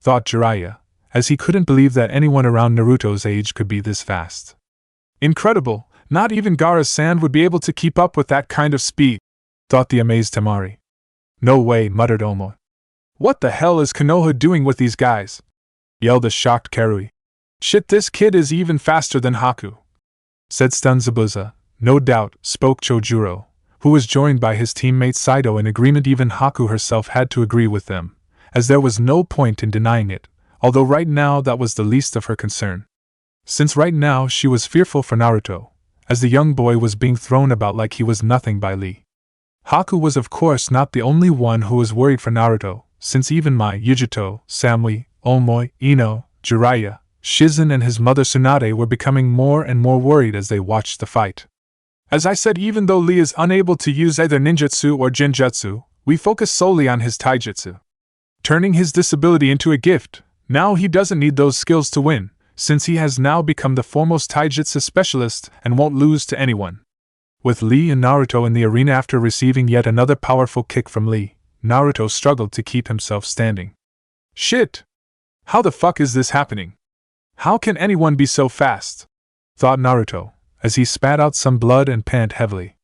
Thought Jiraiya, as he couldn't believe that anyone around Naruto's age could be this fast. Incredible, not even Gaara-san would be able to keep up with that kind of speed, thought the amazed Temari. No way, muttered Omoi. What the hell is Konoha doing with these guys? Yelled a shocked Karui. Shit, this kid is even faster than Haku, said stunned Zabuza. No doubt, spoke Chojuro, who was joined by his teammate Sido in agreement. Even Haku herself had to agree with them, as there was no point in denying it, although right now that was the least of her concern. Since right now she was fearful for Naruto, as the young boy was being thrown about like he was nothing by Lee. Haku was of course not the only one who was worried for Naruto, since even Mai, Yujito, Samui, Omoi, Ino, Jiraiya, Shizen and his mother Tsunade were becoming more and more worried as they watched the fight. As I said, even though Lee is unable to use either ninjutsu or jinjutsu, we focus solely on his taijutsu, turning his disability into a gift. Now he doesn't need those skills to win, since he has now become the foremost taijutsu specialist and won't lose to anyone. With Lee and Naruto in the arena after receiving yet another powerful kick from Lee, Naruto struggled to keep himself standing. Shit! How the fuck is this happening? How can anyone be so fast? Thought Naruto, as he spat out some blood and pant heavily.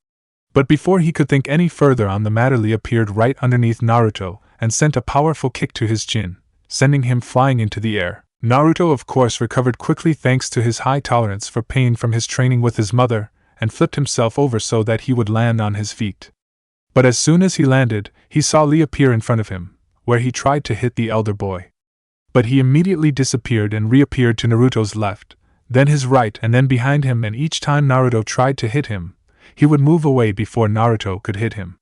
But before he could think any further on the matter, Lee appeared right underneath Naruto and sent a powerful kick to his chin, sending him flying into the air. Naruto of course recovered quickly thanks to his high tolerance for pain from his training with his mother, and flipped himself over so that he would land on his feet. But as soon as he landed, he saw Lee appear in front of him, where he tried to hit the elder boy. But he immediately disappeared and reappeared to Naruto's left, then his right and then behind him, and each time Naruto tried to hit him, he would move away before Naruto could hit him.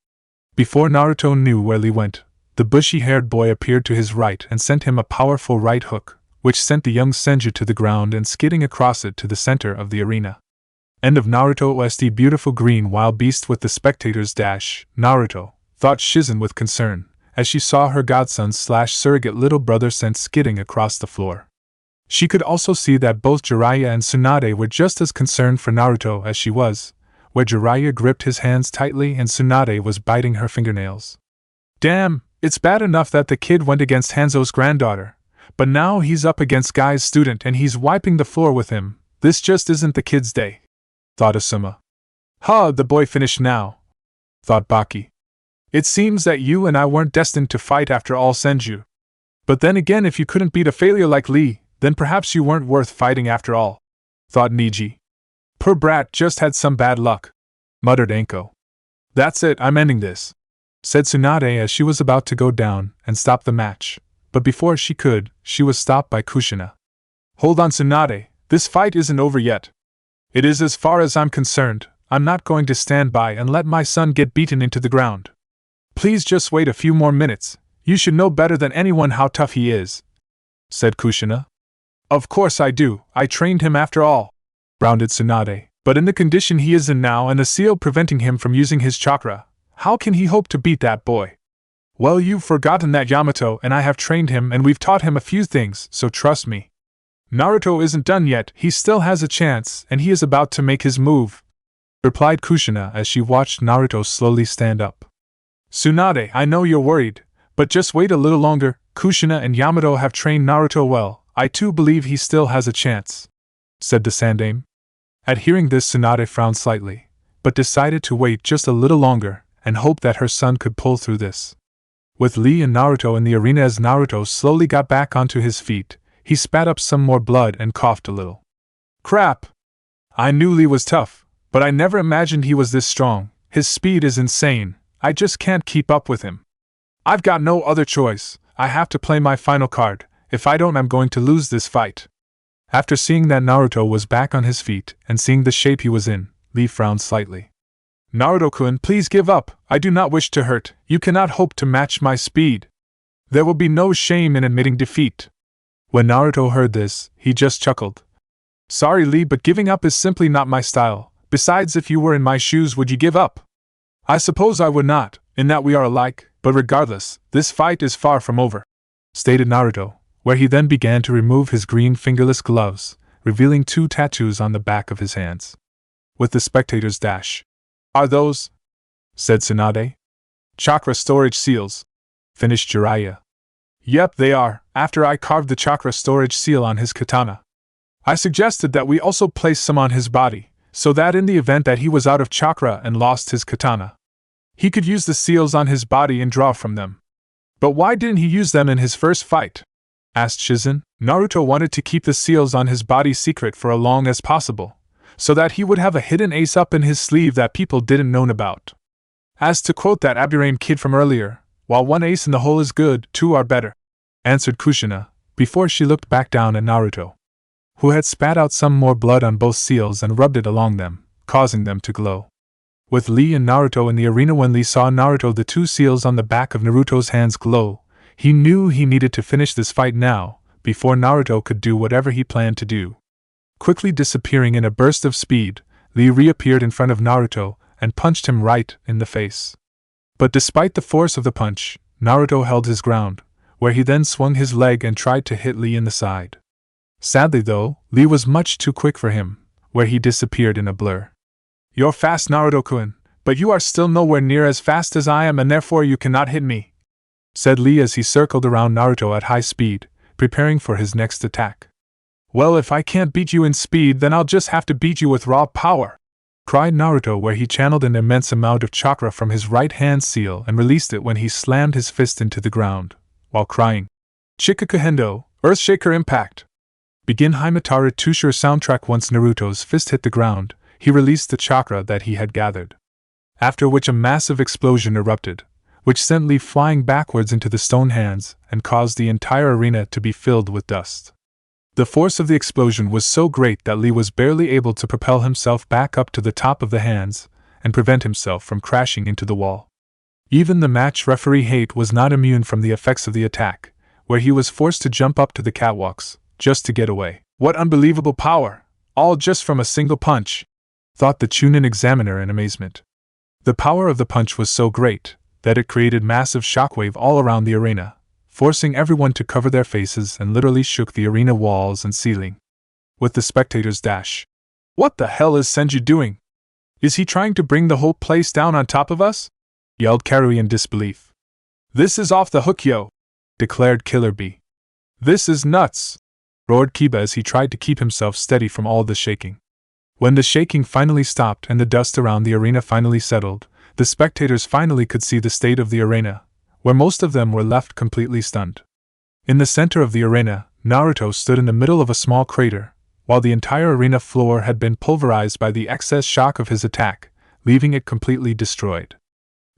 Before Naruto knew where Lee went, the bushy-haired boy appeared to his right and sent him a powerful right hook, which sent the young Senju to the ground and skidding across it to the center of the arena. End of Naruto OST. Beautiful green wild beast with the spectators dash, Naruto, thought Shizen with concern, as she saw her godson/surrogate little brother sent skidding across the floor. She could also see that both Jiraiya and Tsunade were just as concerned for Naruto as she was, where Jiraiya gripped his hands tightly and Tsunade was biting her fingernails. Damn, it's bad enough that the kid went against Hanzo's granddaughter, but now he's up against Guy's student and he's wiping the floor with him. This just isn't the kid's day, thought Asuma. The boy finished now, thought Baki. It seems that you and I weren't destined to fight after all, Senju. But then again, if you couldn't beat a failure like Lee, then perhaps you weren't worth fighting after all, thought Niji. Poor brat just had some bad luck, muttered Anko. That's it, I'm ending this, said Tsunade as she was about to go down and stop the match, but before she could, she was stopped by Kushina. Hold on, Tsunade, this fight isn't over yet. It is as far as I'm concerned. I'm not going to stand by and let my son get beaten into the ground. Please just wait a few more minutes, you should know better than anyone how tough he is, said Kushina. Of course I do, I trained him after all, rounded Tsunade, but in the condition he is in now and the seal preventing him from using his chakra, how can he hope to beat that boy? Well, you've forgotten that Yamato and I have trained him and we've taught him a few things, so trust me. Naruto isn't done yet, he still has a chance and he is about to make his move, replied Kushina as she watched Naruto slowly stand up. Tsunade, I know you're worried, but just wait a little longer. Kushina and Yamato have trained Naruto well. I too believe he still has a chance, said the Sandaime. At hearing this, Tsunade frowned slightly, but decided to wait just a little longer and hope that her son could pull through this. With Lee and Naruto in the arena, as Naruto slowly got back onto his feet, he spat up some more blood and coughed a little. Crap! I knew Lee was tough, but I never imagined he was this strong. His speed is insane. I just can't keep up with him. I've got no other choice. I have to play my final card. If I don't, I'm going to lose this fight. After seeing that Naruto was back on his feet and seeing the shape he was in, Lee frowned slightly. Naruto-kun, please give up. I do not wish to hurt. You cannot hope to match my speed. There will be no shame in admitting defeat. When Naruto heard this, he just chuckled. Sorry, Lee, but giving up is simply not my style. Besides, if you were in my shoes, would you give up? I suppose I would not, in that we are alike, but regardless, this fight is far from over, stated Naruto, where he then began to remove his green fingerless gloves, revealing 2 tattoos on the back of his hands. With the spectators dash. Are those? Said Tsunade. Chakra storage seals, finished Jiraiya. Yep, they are, after I carved the chakra storage seal on his katana. I suggested that we also place some on his body, so that in the event that he was out of chakra and lost his katana, he could use the seals on his body and draw from them. But why didn't he use them in his first fight? Asked Shizen. Naruto wanted to keep the seals on his body secret for as long as possible, so that he would have a hidden ace up in his sleeve that people didn't know about. As to quote that Aburain kid from earlier, while 1 ace in the hole is good, 2 are better, answered Kushina, before she looked back down at Naruto, who had spat out some more blood on both seals and rubbed it along them, causing them to glow. With Lee and Naruto in the arena, when Lee saw Naruto the 2 seals on the back of Naruto's hands glow, he knew he needed to finish this fight now, before Naruto could do whatever he planned to do. Quickly disappearing in a burst of speed, Lee reappeared in front of Naruto and punched him right in the face. But despite the force of the punch, Naruto held his ground, where he then swung his leg and tried to hit Lee in the side. Sadly though, Lee was much too quick for him, where he disappeared in a blur. You're fast, Naruto-kun, but you are still nowhere near as fast as I am and therefore you cannot hit me, said Lee as he circled around Naruto at high speed, preparing for his next attack. "Well, if I can't beat you in speed, then I'll just have to beat you with raw power," cried Naruto, where he channeled an immense amount of chakra from his right hand seal and released it when he slammed his fist into the ground, while crying, "Chikakuhendo, Earthshaker Impact!" Begin Haimatara Tushur soundtrack. Once Naruto's fist hit the ground, he released the chakra that he had gathered. After which a massive explosion erupted, which sent Lee flying backwards into the stone hands and caused the entire arena to be filled with dust. The force of the explosion was so great that Lee was barely able to propel himself back up to the top of the hands and prevent himself from crashing into the wall. Even the match referee Hate was not immune from the effects of the attack, where he was forced to jump up to the catwalks just to get away. "What unbelievable power! All just from a single punch!" thought the Chunin examiner in amazement. The power of the punch was so great that it created massive shockwave all around the arena, forcing everyone to cover their faces and literally shook the arena walls and ceiling. With the spectators dash. "What the hell is Senju doing? Is he trying to bring the whole place down on top of us?" yelled Karui in disbelief. "This is off the hook, yo!" declared Killer Bee. "This is nuts!" roared Kiba as he tried to keep himself steady from all the shaking. When the shaking finally stopped and the dust around the arena finally settled, the spectators finally could see the state of the arena, where most of them were left completely stunned. In the center of the arena, Naruto stood in the middle of a small crater, while the entire arena floor had been pulverized by the excess shock of his attack, leaving it completely destroyed.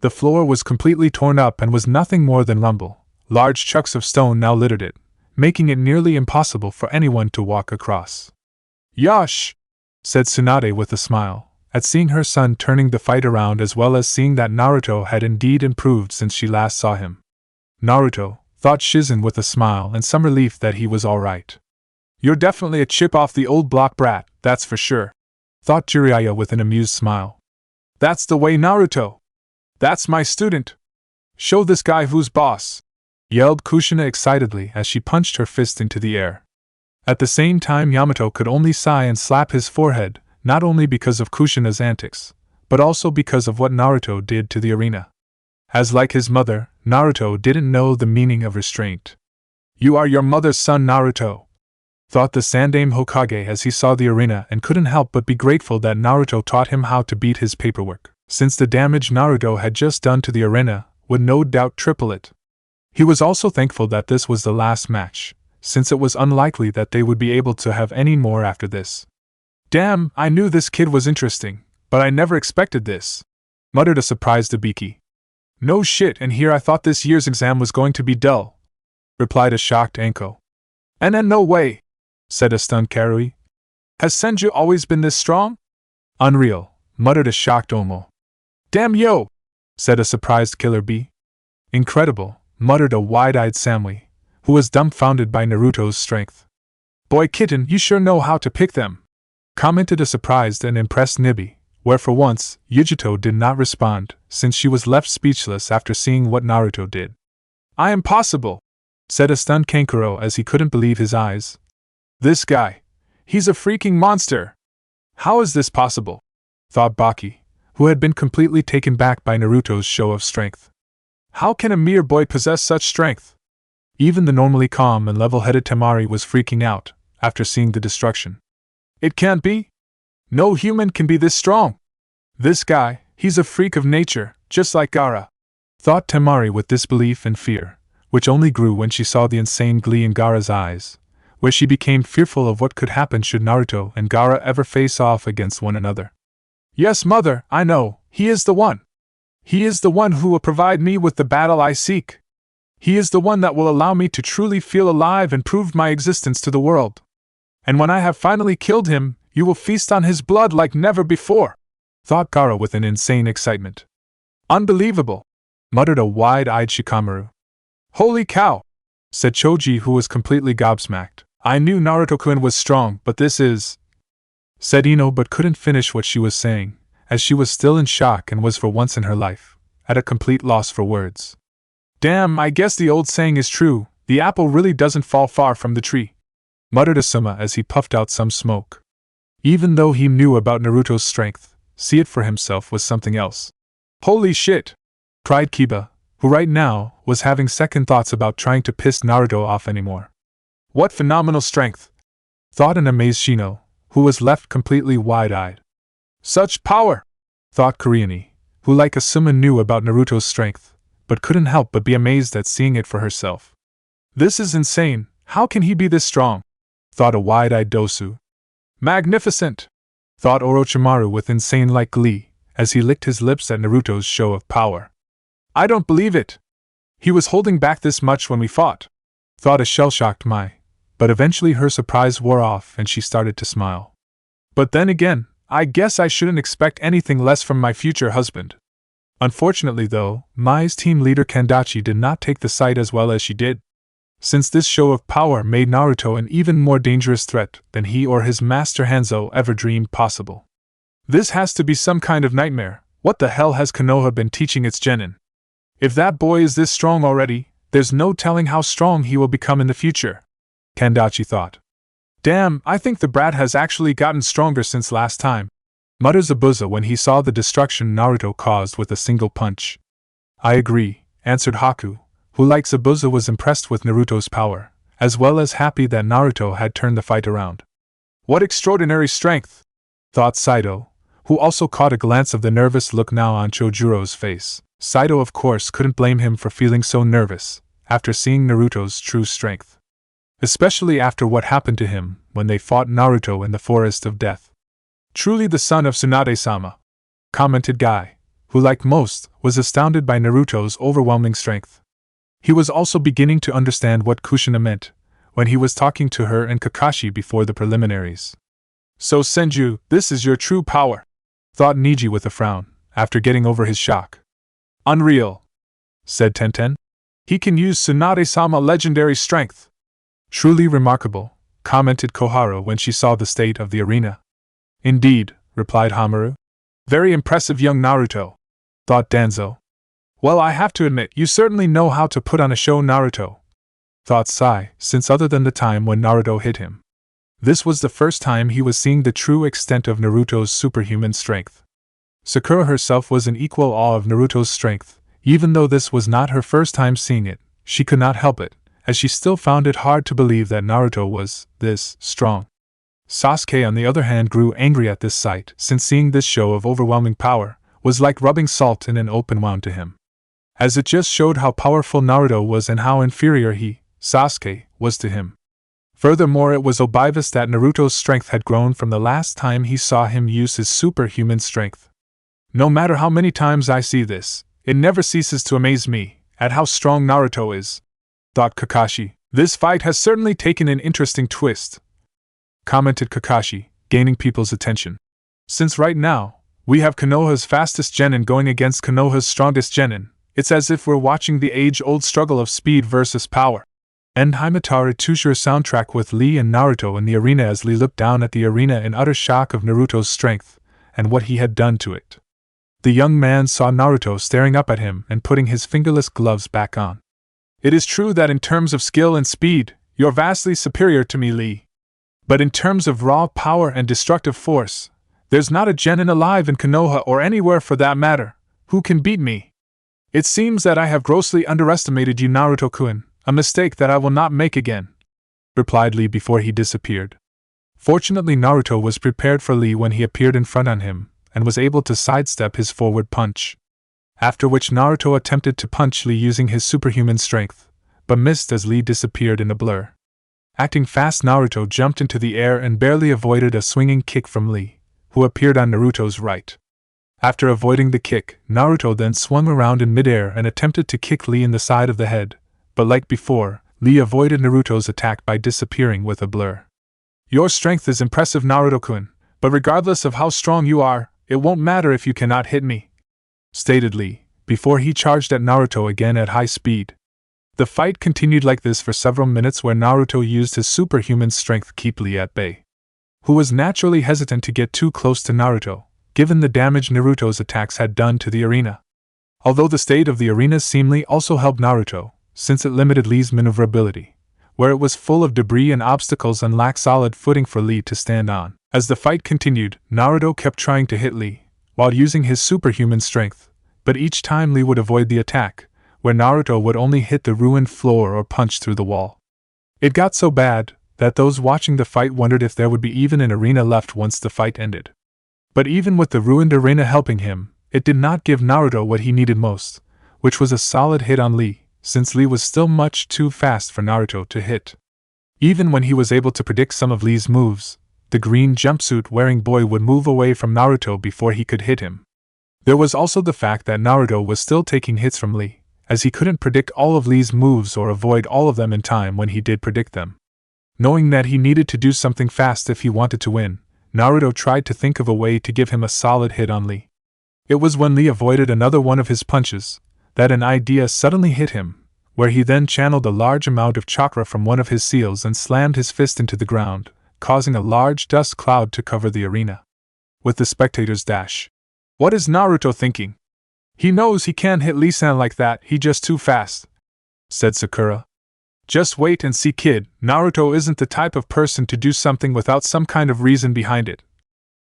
The floor was completely torn up and was nothing more than rubble. Large chunks of stone now littered it, making it nearly impossible for anyone to walk across. "Yosh!" said Tsunade with a smile, at seeing her son turning the fight around as well as seeing that Naruto had indeed improved since she last saw him. "Naruto," thought Shizen with a smile and some relief that he was alright. "You're definitely a chip off the old block brat, that's for sure," thought Jiraiya with an amused smile. "That's the way, Naruto! That's my student! Show this guy who's boss!" yelled Kushina excitedly as she punched her fist into the air. At the same time, Yamato could only sigh and slap his forehead, not only because of Kushina's antics, but also because of what Naruto did to the arena. As like his mother, Naruto didn't know the meaning of restraint. "You are your mother's son, Naruto," thought the Sandaime Hokage as he saw the arena and couldn't help but be grateful that Naruto taught him how to beat his paperwork, since the damage Naruto had just done to the arena would no doubt triple it. He was also thankful that this was the last match, since it was unlikely that they would be able to have any more after this. "Damn, I knew this kid was interesting, but I never expected this," muttered a surprised Ibiki. "No shit, and here I thought this year's exam was going to be dull," replied a shocked Anko. "And no way," said a stunned Karui. "Has Senju always been this strong?" "Unreal," muttered a shocked Omo. "Damn yo," said a surprised Killer Bee. "Incredible," muttered a wide-eyed Samui, who was dumbfounded by Naruto's strength. "Boy Kitten, you sure know how to pick them," commented a surprised and impressed Nibi, where for once, Yujito did not respond, since she was left speechless after seeing what Naruto did. "I am possible," said a stunned Kankuro as he couldn't believe his eyes. "This guy, he's a freaking monster! How is this possible?" thought Baki, who had been completely taken back by Naruto's show of strength. "How can a mere boy possess such strength?" Even the normally calm and level-headed Temari was freaking out after seeing the destruction. "It can't be! No human can be this strong! This guy, he's a freak of nature, just like Gaara," thought Temari with disbelief and fear, which only grew when she saw the insane glee in Gaara's eyes, where she became fearful of what could happen should Naruto and Gaara ever face off against one another. "Yes, mother, I know, he is the one! He is the one who will provide me with the battle I seek! He is the one that will allow me to truly feel alive and prove my existence to the world! And when I have finally killed him, you will feast on his blood like never before!" thought Gaara with an insane excitement. "Unbelievable!" muttered a wide-eyed Shikamaru. "Holy cow!" said Choji, who was completely gobsmacked. "I knew Naruto-kun was strong, but this is..." said Ino, but couldn't finish what she was saying, as she was still in shock and was for once in her life at a complete loss for words. "Damn, I guess the old saying is true, the apple really doesn't fall far from the tree," muttered Asuma as he puffed out some smoke. Even though he knew about Naruto's strength, see it for himself was something else. "Holy shit!" cried Kiba, who right now was having second thoughts about trying to piss Naruto off anymore. What phenomenal strength! Thought an amazed Shino, who was left completely wide-eyed. Such power! Thought Koreani, who like Asuma knew about Naruto's strength, but couldn't help but be amazed at seeing it for herself. This is insane, how can he be this strong? Thought a wide-eyed Dosu. Magnificent! Thought Orochimaru with insane-like glee, as he licked his lips at Naruto's show of power. I don't believe it! He was holding back this much when we fought. Thought a shell-shocked Mai, but eventually her surprise wore off and she started to smile. But then again, I guess I shouldn't expect anything less from my future husband. Unfortunately though, Mai's team leader Kandachi did not take the sight as well as she did. Since this show of power made Naruto an even more dangerous threat than he or his master Hanzo ever dreamed possible. This has to be some kind of nightmare. What the hell has Konoha been teaching its genin? If that boy is this strong already, there's no telling how strong he will become in the future, Kandachi thought. Damn, I think the brat has actually gotten stronger since last time, muttered Zabuza when he saw the destruction Naruto caused with a single punch. I agree, answered Haku, who like Zabuza was impressed with Naruto's power, as well as happy that Naruto had turned the fight around. What extraordinary strength! Thought Sido, who also caught a glance of the nervous look now on Chojuro's face. Sido of course couldn't blame him for feeling so nervous, after seeing Naruto's true strength. Especially after what happened to him when they fought Naruto in the Forest of Death. Truly the son of Tsunade-sama, commented Guy, who like most, was astounded by Naruto's overwhelming strength. He was also beginning to understand what Kushina meant, when he was talking to her and Kakashi before the preliminaries. So Senju, this is your true power, thought Niji with a frown, after getting over his shock. Unreal, said Tenten. He can use Tsunade-sama legendary strength. Truly remarkable, commented Koharu when she saw the state of the arena. Indeed, replied Hamaru. Very impressive young Naruto, thought Danzo. Well, I have to admit, you certainly know how to put on a show, Naruto, thought Sai, since other than the time when Naruto hit him, this was the first time he was seeing the true extent of Naruto's superhuman strength. Sakura herself was in equal awe of Naruto's strength, even though this was not her first time seeing it. She could not help it, as she still found it hard to believe that Naruto was this strong. Sasuke on the other hand grew angry at this sight, since seeing this show of overwhelming power was like rubbing salt in an open wound to him, as it just showed how powerful Naruto was and how inferior he, Sasuke, was to him. Furthermore, it was obvious that Naruto's strength had grown from the last time he saw him use his superhuman strength. No matter how many times I see this, it never ceases to amaze me at how strong Naruto is, thought Kakashi. This fight has certainly taken an interesting twist, commented Kakashi, gaining people's attention. Since right now, we have Konoha's fastest genin going against Konoha's strongest genin, it's as if we're watching the age-old struggle of speed versus power. End Haimatare Tushura soundtrack with Lee and Naruto in the arena as Lee looked down at the arena in utter shock of Naruto's strength and what he had done to it. The young man saw Naruto staring up at him and putting his fingerless gloves back on. It is true that in terms of skill and speed, you're vastly superior to me, Lee. But in terms of raw power and destructive force, there's not a genin alive in Konoha or anywhere for that matter who can beat me. It seems that I have grossly underestimated you, Naruto-kun, a mistake that I will not make again, replied Lee before he disappeared. Fortunately, Naruto was prepared for Lee when he appeared in front on him, and was able to sidestep his forward punch. After which Naruto attempted to punch Lee using his superhuman strength, but missed as Lee disappeared in a blur. Acting fast, Naruto jumped into the air and barely avoided a swinging kick from Lee, who appeared on Naruto's right. After avoiding the kick, Naruto then swung around in midair and attempted to kick Lee in the side of the head, but like before, Lee avoided Naruto's attack by disappearing with a blur. Your strength is impressive, Naruto-kun, but regardless of how strong you are, it won't matter if you cannot hit me, stated Lee, before he charged at Naruto again at high speed. The fight continued like this for several minutes, where Naruto used his superhuman strength to keep Lee at bay, who was naturally hesitant to get too close to Naruto, given the damage Naruto's attacks had done to the arena. Although the state of the arena seemingly also helped Naruto, since it limited Lee's maneuverability, where it was full of debris and obstacles and lacked solid footing for Lee to stand on. As the fight continued, Naruto kept trying to hit Lee, while using his superhuman strength, but each time Lee would avoid the attack, where Naruto would only hit the ruined floor or punch through the wall. It got so bad that those watching the fight wondered if there would be even an arena left once the fight ended. But even with the ruined arena helping him, it did not give Naruto what he needed most, which was a solid hit on Lee, since Lee was still much too fast for Naruto to hit. Even when he was able to predict some of Lee's moves, the green jumpsuit-wearing boy would move away from Naruto before he could hit him. There was also the fact that Naruto was still taking hits from Lee, as he couldn't predict all of Lee's moves or avoid all of them in time when he did predict them. Knowing that he needed to do something fast if he wanted to win, Naruto tried to think of a way to give him a solid hit on Lee. It was when Lee avoided another one of his punches that an idea suddenly hit him, where he then channeled a large amount of chakra from one of his seals and slammed his fist into the ground, causing a large dust cloud to cover the arena. With the spectators dash. What is Naruto thinking? He knows he can't hit Lee-san like that, he's just too fast, said Sakura. Just wait and see, kid, Naruto isn't the type of person to do something without some kind of reason behind it,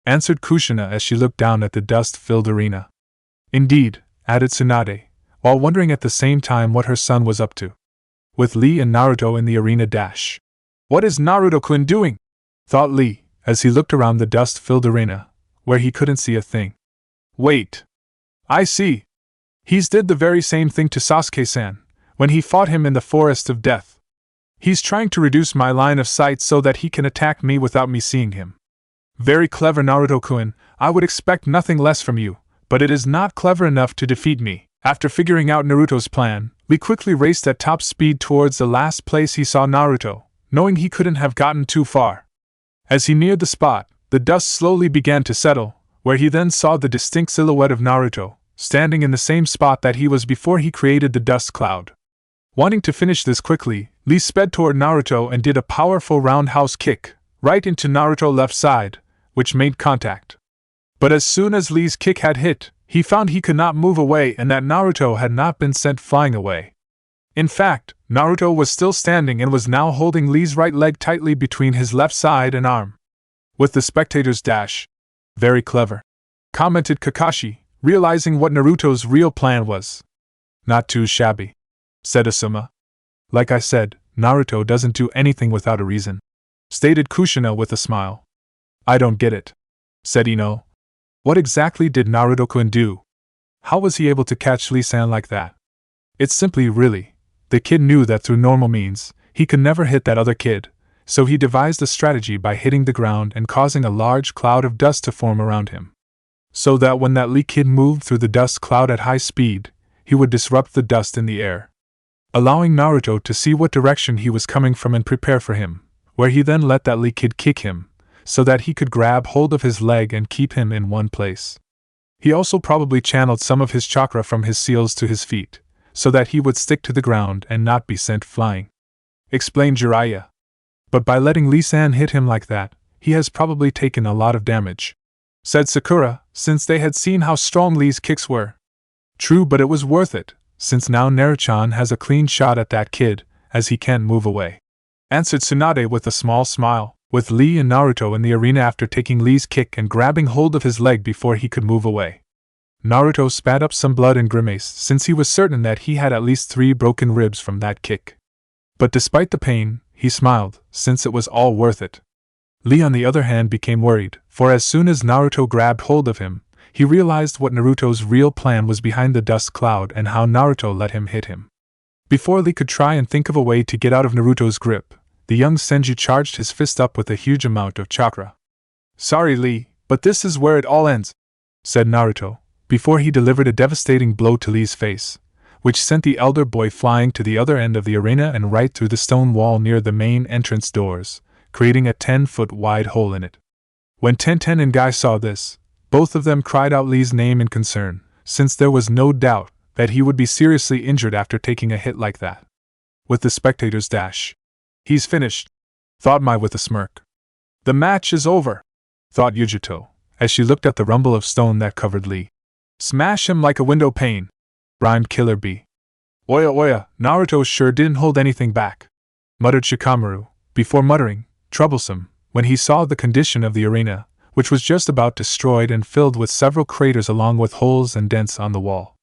answered Kushina as she looked down at the dust-filled arena. Indeed, added Tsunade, while wondering at the same time what her son was up to. With Lee and Naruto in the arena dash. What is Naruto-kun doing? Thought Lee, as he looked around the dust-filled arena, where he couldn't see a thing. Wait. I see. He's did the very same thing to Sasuke-san, when he fought him in the Forest of Death. He's trying to reduce my line of sight so that he can attack me without me seeing him. Very clever, Naruto-kun, I would expect nothing less from you, but it is not clever enough to defeat me. After figuring out Naruto's plan, Lee quickly raced at top speed towards the last place he saw Naruto, knowing he couldn't have gotten too far. As he neared the spot, the dust slowly began to settle, where he then saw the distinct silhouette of Naruto, standing in the same spot that he was before he created the dust cloud. Wanting to finish this quickly, Lee sped toward Naruto and did a powerful roundhouse kick, right into Naruto's left side, which made contact. But as soon as Lee's kick had hit, he found he could not move away and that Naruto had not been sent flying away. In fact, Naruto was still standing and was now holding Lee's right leg tightly between his left side and arm. With the spectators dash. Very clever, commented Kakashi, realizing what Naruto's real plan was. Not too shabby, said Asuma. Like I said, Naruto doesn't do anything without a reason, stated Kushina with a smile. I don't get it, said Ino. What exactly did Naruto-kun do? How was he able to catch Lee-san like that? It's simply really. The kid knew that through normal means, he could never hit that other kid, so he devised a strategy by hitting the ground and causing a large cloud of dust to form around him. So that when that Lee kid moved through the dust cloud at high speed, he would disrupt the dust in the air, allowing Naruto to see what direction he was coming from and prepare for him, where he then let that Lee kid kick him, so that he could grab hold of his leg and keep him in one place. He also probably channeled some of his chakra from his seals to his feet, so that he would stick to the ground and not be sent flying, explained Jiraiya. But by letting Lee-san hit him like that, he has probably taken a lot of damage, said Sakura, since they had seen how strong Lee's kicks were. True, but it was worth it, since now Naruto-chan has a clean shot at that kid, as he can't move away, answered Tsunade with a small smile. With Lee and Naruto in the arena after taking Lee's kick and grabbing hold of his leg before he could move away, Naruto spat up some blood and grimaced since he was certain that he had at least 3 broken ribs from that kick. But despite the pain, he smiled, since it was all worth it. Lee on the other hand became worried, for as soon as Naruto grabbed hold of him, he realized what Naruto's real plan was behind the dust cloud and how Naruto let him hit him. Before Lee could try and think of a way to get out of Naruto's grip, the young Senju charged his fist up with a huge amount of chakra. Sorry, Lee, but this is where it all ends, said Naruto, before he delivered a devastating blow to Lee's face, which sent the elder boy flying to the other end of the arena and right through the stone wall near the main entrance doors, creating a 10-foot wide hole in it. When Tenten and Guy saw this, both of them cried out Lee's name in concern, since there was no doubt that he would be seriously injured after taking a hit like that. With the spectators dash. He's finished, thought Mai with a smirk. The match is over, thought Yujito, as she looked at the rumble of stone that covered Lee. Smash him like a window pane, rhymed Killer Bee. Oya oya, Naruto sure didn't hold anything back, muttered Shikamaru, before muttering, troublesome, when he saw the condition of the arena, which was just about destroyed and filled with several craters along with holes and dents on the wall.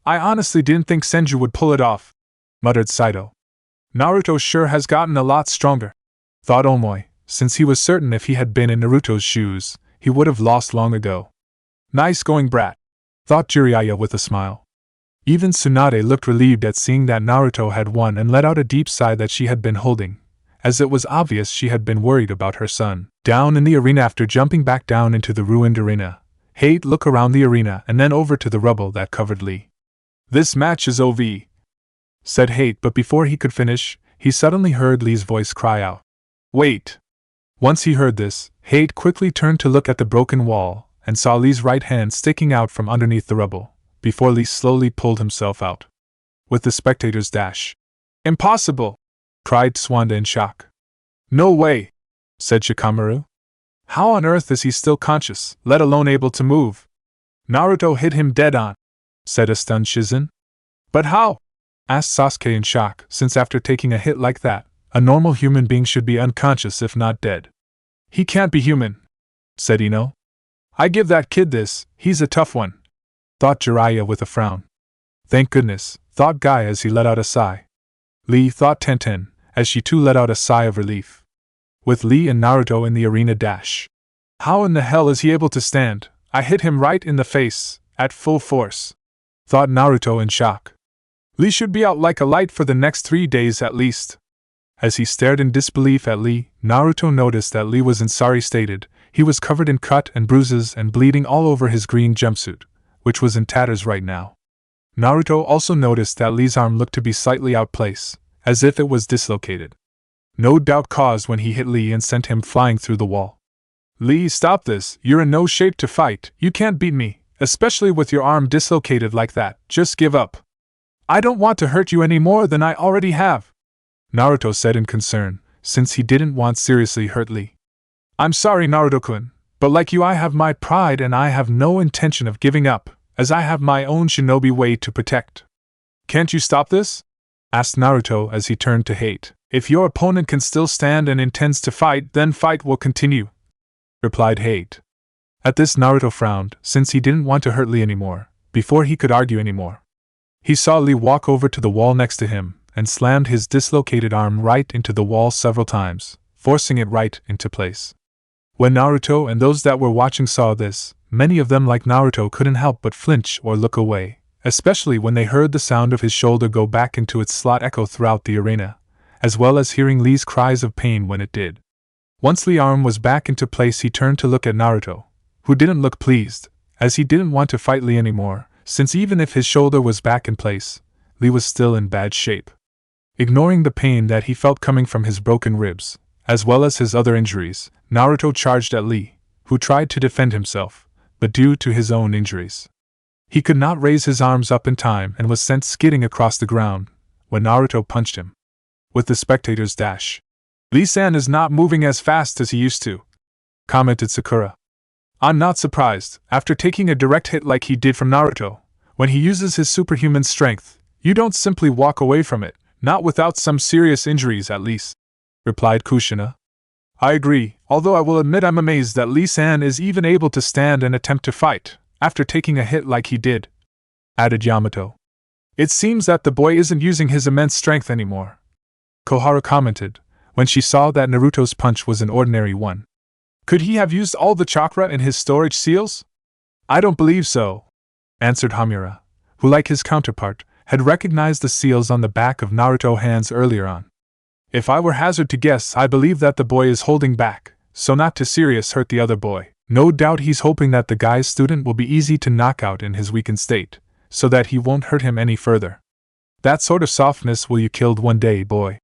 I honestly didn't think Senju would pull it off, muttered Sido. Naruto sure has gotten a lot stronger, thought Omoi, since he was certain if he had been in Naruto's shoes, he would have lost long ago. Nice going, brat, thought Jiraiya with a smile. Even Tsunade looked relieved at seeing that Naruto had won and let out a deep sigh that she had been holding, as it was obvious she had been worried about her son. Down in the arena after jumping back down into the ruined arena, Heir looked around the arena and then over to the rubble that covered Lee. This match is OV, said Heir, but before he could finish, he suddenly heard Lee's voice cry out. Wait! Once he heard this, Heir quickly turned to look at the broken wall and saw Lee's right hand sticking out from underneath the rubble, before Lee slowly pulled himself out. With the spectators dash. Impossible! Cried Tsunade in shock. No way! Said Shikamaru. How on earth is he still conscious, let alone able to move? Naruto hit him dead on, said a stunned Shizen. But how? Asked Sasuke in shock, since after taking a hit like that, a normal human being should be unconscious if not dead. He can't be human, said Ino. I give that kid this, he's a tough one, thought Jiraiya with a frown. Thank goodness, thought Guy as he let out a sigh. Lee, thought Tenten, as she too let out a sigh of relief. With Lee and Naruto in the arena dash. How in the hell is he able to stand? I hit him right in the face, at full force, thought Naruto in shock. Lee should be out like a light for the next 3 days at least. As he stared in disbelief at Lee, Naruto noticed that Lee was in sorry state. He was covered in cut and bruises and bleeding all over his green jumpsuit, which was in tatters right now. Naruto also noticed that Lee's arm looked to be slightly out of place, as if it was dislocated. No doubt caused when he hit Lee and sent him flying through the wall. Lee, stop this, you're in no shape to fight, you can't beat me, especially with your arm dislocated like that, just give up. I don't want to hurt you any more than I already have, Naruto said in concern, since he didn't want seriously hurt Lee. I'm sorry, Naruto-kun, but like you I have my pride and I have no intention of giving up, as I have my own shinobi way to protect. Can't you stop this? Asked Naruto as he turned to Heir. If your opponent can still stand and intends to fight, then fight will continue, replied Heir. At this Naruto frowned, since he didn't want to hurt Lee anymore, before he could argue anymore. He saw Lee walk over to the wall next to him, and slammed his dislocated arm right into the wall several times, forcing it right into place. When Naruto and those that were watching saw this, many of them like Naruto couldn't help but flinch or look away, especially when they heard the sound of his shoulder go back into its slot echo throughout the arena, as well as hearing Lee's cries of pain when it did. Once Lee's arm was back into place, he turned to look at Naruto, who didn't look pleased, as he didn't want to fight Lee anymore, since even if his shoulder was back in place, Lee was still in bad shape. Ignoring the pain that he felt coming from his broken ribs, as well as his other injuries, Naruto charged at Lee, who tried to defend himself, but due to his own injuries, he could not raise his arms up in time and was sent skidding across the ground when Naruto punched him. With the spectators dash. Lee-san is not moving as fast as he used to, commented Sakura. I'm not surprised, after taking a direct hit like he did from Naruto. When he uses his superhuman strength, you don't simply walk away from it, not without some serious injuries at least, replied Kushina. I agree, although I will admit I'm amazed that Lee-san is even able to stand and attempt to fight, after taking a hit like he did, added Yamato. It seems that the boy isn't using his immense strength anymore, Koharu commented, when she saw that Naruto's punch was an ordinary one. Could he have used all the chakra in his storage seals? I don't believe so, answered Hamura, who, like his counterpart, had recognized the seals on the back of Naruto's hands earlier on. If I were hazard to guess, I believe that the boy is holding back, so not to serious hurt the other boy. No doubt he's hoping that the guy's student will be easy to knock out in his weakened state, so that he won't hurt him any further. That sort of softness will you killed one day, boy,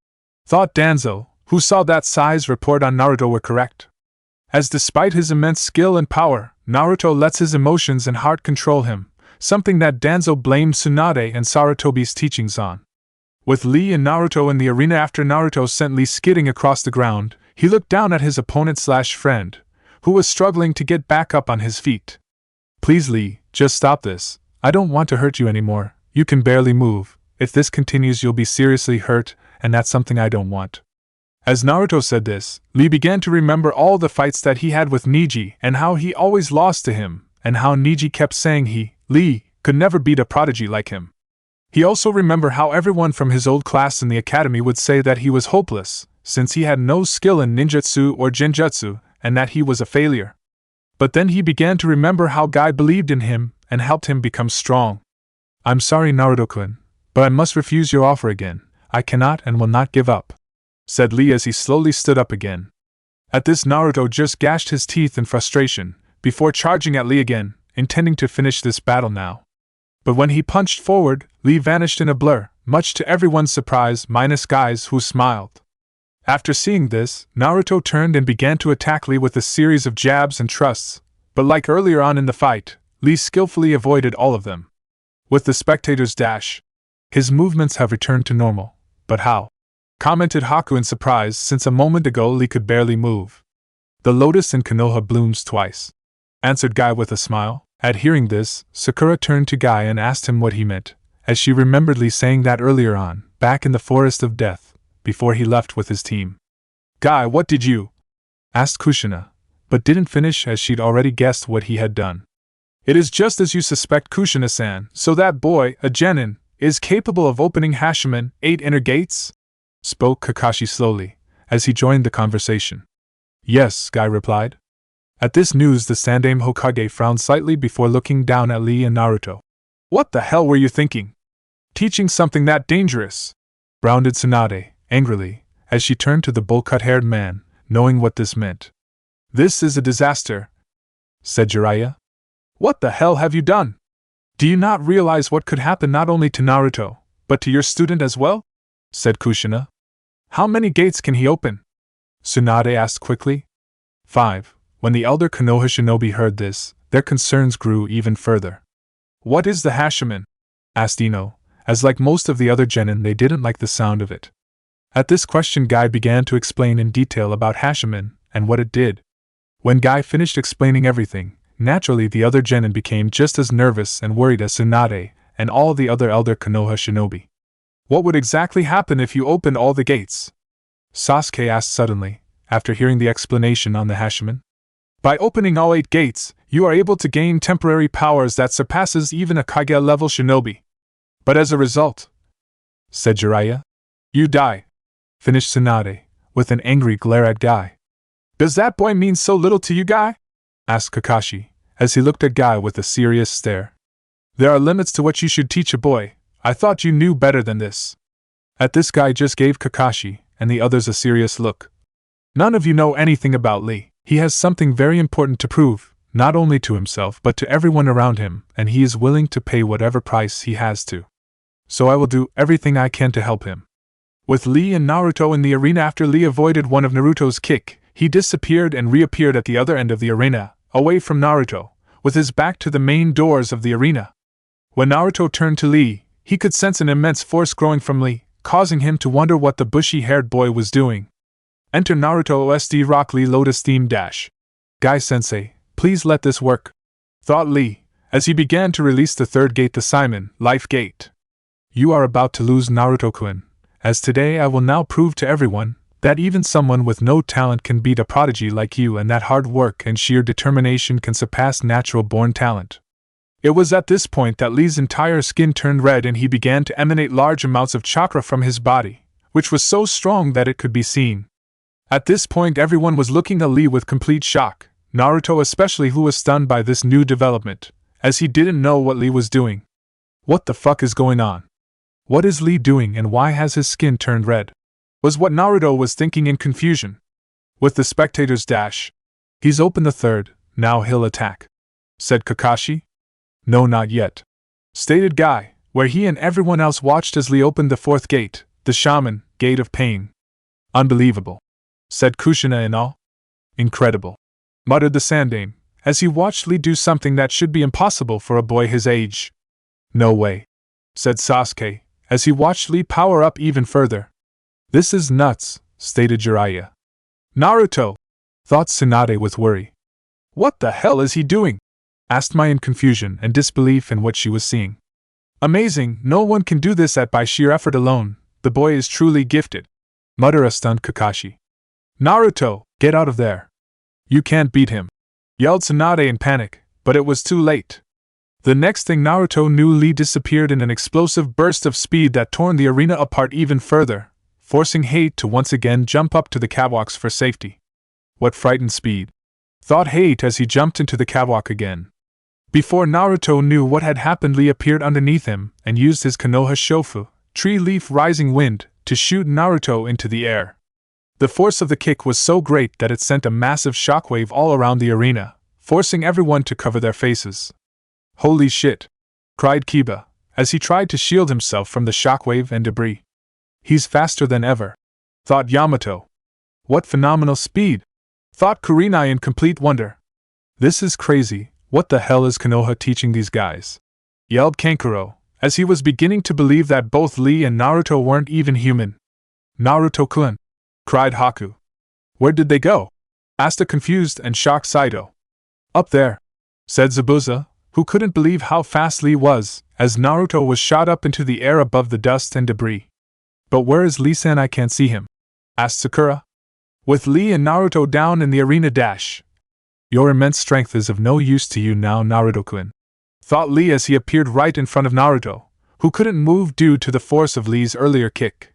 thought Danzo, who saw that Sai's report on Naruto were correct. As despite his immense skill and power, Naruto lets his emotions and heart control him, something that Danzo blamed Tsunade and Sarutobi's teachings on. With Lee and Naruto in the arena after Naruto sent Lee skidding across the ground, he looked down at his opponent/friend, who was struggling to get back up on his feet. Please Lee, just stop this. I don't want to hurt you anymore. You can barely move. If this continues you'll be seriously hurt, and that's something I don't want. As Naruto said this, Lee began to remember all the fights that he had with Neji and how he always lost to him, and how Neji kept saying Lee, could never beat a prodigy like him. He also remembered how everyone from his old class in the academy would say that he was hopeless, since he had no skill in ninjutsu or genjutsu, and that he was a failure. But then he began to remember how Guy believed in him and helped him become strong. "I'm sorry, Naruto-kun, but I must refuse your offer again. I cannot and will not give up," said Lee as he slowly stood up again. At this, Naruto just gashed his teeth in frustration, before charging at Lee again, intending to finish this battle now. But when he punched forward, Lee vanished in a blur, much to everyone's surprise minus Guy's, who smiled. After seeing this, Naruto turned and began to attack Lee with a series of jabs and thrusts, but like earlier on in the fight, Lee skillfully avoided all of them. With the spectator's dash, his movements have returned to normal. "But how?" commented Haku in surprise, since a moment ago Lee could barely move. "The lotus in Konoha blooms twice," answered Guy with a smile. At hearing this, Sakura turned to Guy and asked him what he meant, as she remembered Lee saying that earlier on, back in the Forest of Death, before he left with his team. "Guy, what did you?" asked Kushina, but didn't finish as she'd already guessed what he had done. "It is just as you suspect, Kushina-san, so that boy, a genin, is capable of opening Hashirama 8 inner gates?" spoke Kakashi slowly, as he joined the conversation. "Yes," Guy replied. At this news, the Sandaime Hokage frowned slightly before looking down at Lee and Naruto. "What the hell were you thinking? Teaching something that dangerous?" grounded Tsunade, angrily, as she turned to the bowl-cut-haired man, knowing what this meant. "This is a disaster," said Jiraiya. "What the hell have you done? Do you not realize what could happen not only to Naruto, but to your student as well?" said Kushina. "How many gates can he open?" Tsunade asked quickly. 5. When the elder Konoha shinobi heard this, their concerns grew even further. "What is the Hashirama?" asked Ino, as like most of the other genin they didn't like the sound of it. At this question, Guy began to explain in detail about Hashirama and what it did. When Guy finished explaining everything, naturally the other genin became just as nervous and worried as Tsunade and all the other elder Konoha shinobi. "What would exactly happen if you opened all the gates?" Sasuke asked suddenly, after hearing the explanation on the Hashirama. "By opening all 8 gates, you are able to gain temporary powers that surpasses even a Kage-level shinobi. But as a result," said Jiraiya, "you die," finished Tsunade, with an angry glare at Guy. "Does that boy mean so little to you, Guy?" asked Kakashi, as he looked at Guy with a serious stare. "There are limits to what you should teach a boy. I thought you knew better than this." At this, Guy just gave Kakashi and the others a serious look. "None of you know anything about Lee. He has something very important to prove, not only to himself but to everyone around him, and he is willing to pay whatever price he has to. So I will do everything I can to help him." With Lee and Naruto in the arena, after Lee avoided one of Naruto's kick, he disappeared and reappeared at the other end of the arena, away from Naruto, with his back to the main doors of the arena. When Naruto turned to Lee, he could sense an immense force growing from Lee, causing him to wonder what the bushy-haired boy was doing. Enter Naruto OSD Rock Lee Lotus Theme Dash. "Guy-sensei, please let this work," thought Lee, as he began to release the third gate, the Simon, Life Gate. "You are about to lose, Naruto-kun, as today I will now prove to everyone that even someone with no talent can beat a prodigy like you, and that hard work and sheer determination can surpass natural-born talent." It was at this point that Lee's entire skin turned red and he began to emanate large amounts of chakra from his body, which was so strong that it could be seen. At this point everyone was looking at Lee with complete shock, Naruto especially, who was stunned by this new development, as he didn't know what Lee was doing. "What the fuck is going on? What is Lee doing and why has his skin turned red?" was what Naruto was thinking in confusion. With the spectator's dash, "He's opened the third, now he'll attack," said Kakashi. "No, not yet," stated Guy, where he and everyone else watched as Lee opened the fourth gate, the Shaman, Gate of Pain. "Unbelievable," said Kushina in awe. "Incredible," muttered the Sandaime, as he watched Lee do something that should be impossible for a boy his age. "No way," said Sasuke, as he watched Lee power up even further. "This is nuts," stated Jiraiya. "Naruto," thought Tsunade with worry. "What the hell is he doing?" asked Mai in confusion and disbelief in what she was seeing. "Amazing, no one can do this by sheer effort alone, the boy is truly gifted," muttered a stunned Kakashi. "Naruto, get out of there. You can't beat him," yelled Tsunade in panic, but it was too late. The next thing Naruto knew, Lee disappeared in an explosive burst of speed that torn the arena apart even further, forcing Hate to once again jump up to the catwalks for safety. What frightened speed, thought Hate as he jumped into the catwalk again. Before Naruto knew what had happened, Lee appeared underneath him and used his Konoha Shofu, tree leaf rising wind, to shoot Naruto into the air. The force of the kick was so great that it sent a massive shockwave all around the arena, forcing everyone to cover their faces. Holy shit! Cried Kiba, as he tried to shield himself from the shockwave and debris. He's faster than ever, thought Yamato. What phenomenal speed! Thought Kurenai in complete wonder. This is crazy, what the hell is Konoha teaching these guys? Yelled Kankuro, as he was beginning to believe that both Lee and Naruto weren't even human. Naruto-kun! Cried Haku. Where did they go? Asked a confused and shocked Sido. Up there, said Zabuza, who couldn't believe how fast Lee was, as Naruto was shot up into the air above the dust and debris. But where is Lee-san? I can't see him, asked Sakura. With Lee and Naruto down in the arena dash. Your immense strength is of no use to you now, Naruto-kun, thought Lee as he appeared right in front of Naruto, who couldn't move due to the force of Lee's earlier kick.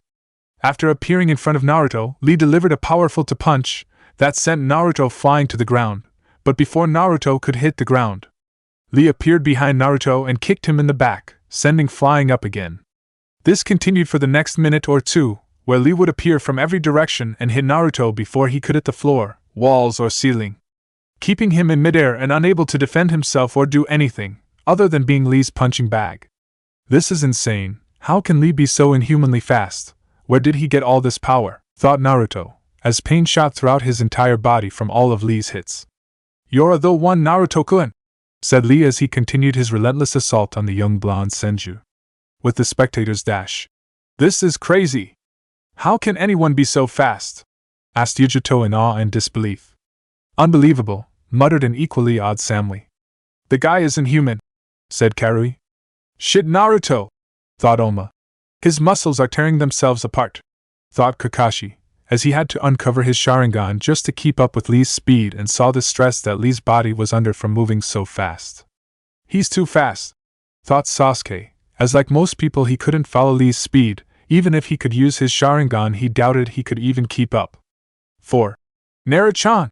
After appearing in front of Naruto, Lee delivered a powerful punch that sent Naruto flying to the ground, but before Naruto could hit the ground, Lee appeared behind Naruto and kicked him in the back, sending flying up again. This continued for the next minute or two, where Lee would appear from every direction and hit Naruto before he could hit the floor, walls or ceiling, keeping him in midair and unable to defend himself or do anything, other than being Lee's punching bag. This is insane, how can Lee be so inhumanly fast? Where did he get all this power? Thought Naruto, as pain shot throughout his entire body from all of Lee's hits. You're the one, Naruto-kun, said Lee as he continued his relentless assault on the young blonde Senju. With the spectators dash. This is crazy! How can anyone be so fast? Asked Yujito in awe and disbelief. Unbelievable, muttered an equally odd Samui. The guy isn't human, said Karui. Shit, Naruto, thought Oma. His muscles are tearing themselves apart, thought Kakashi, as he had to uncover his Sharingan just to keep up with Lee's speed and saw the stress that Lee's body was under from moving so fast. He's too fast, thought Sasuke, as like most people he couldn't follow Lee's speed. Even if he could use his Sharingan, he doubted he could even keep up. 4. Naru-chan!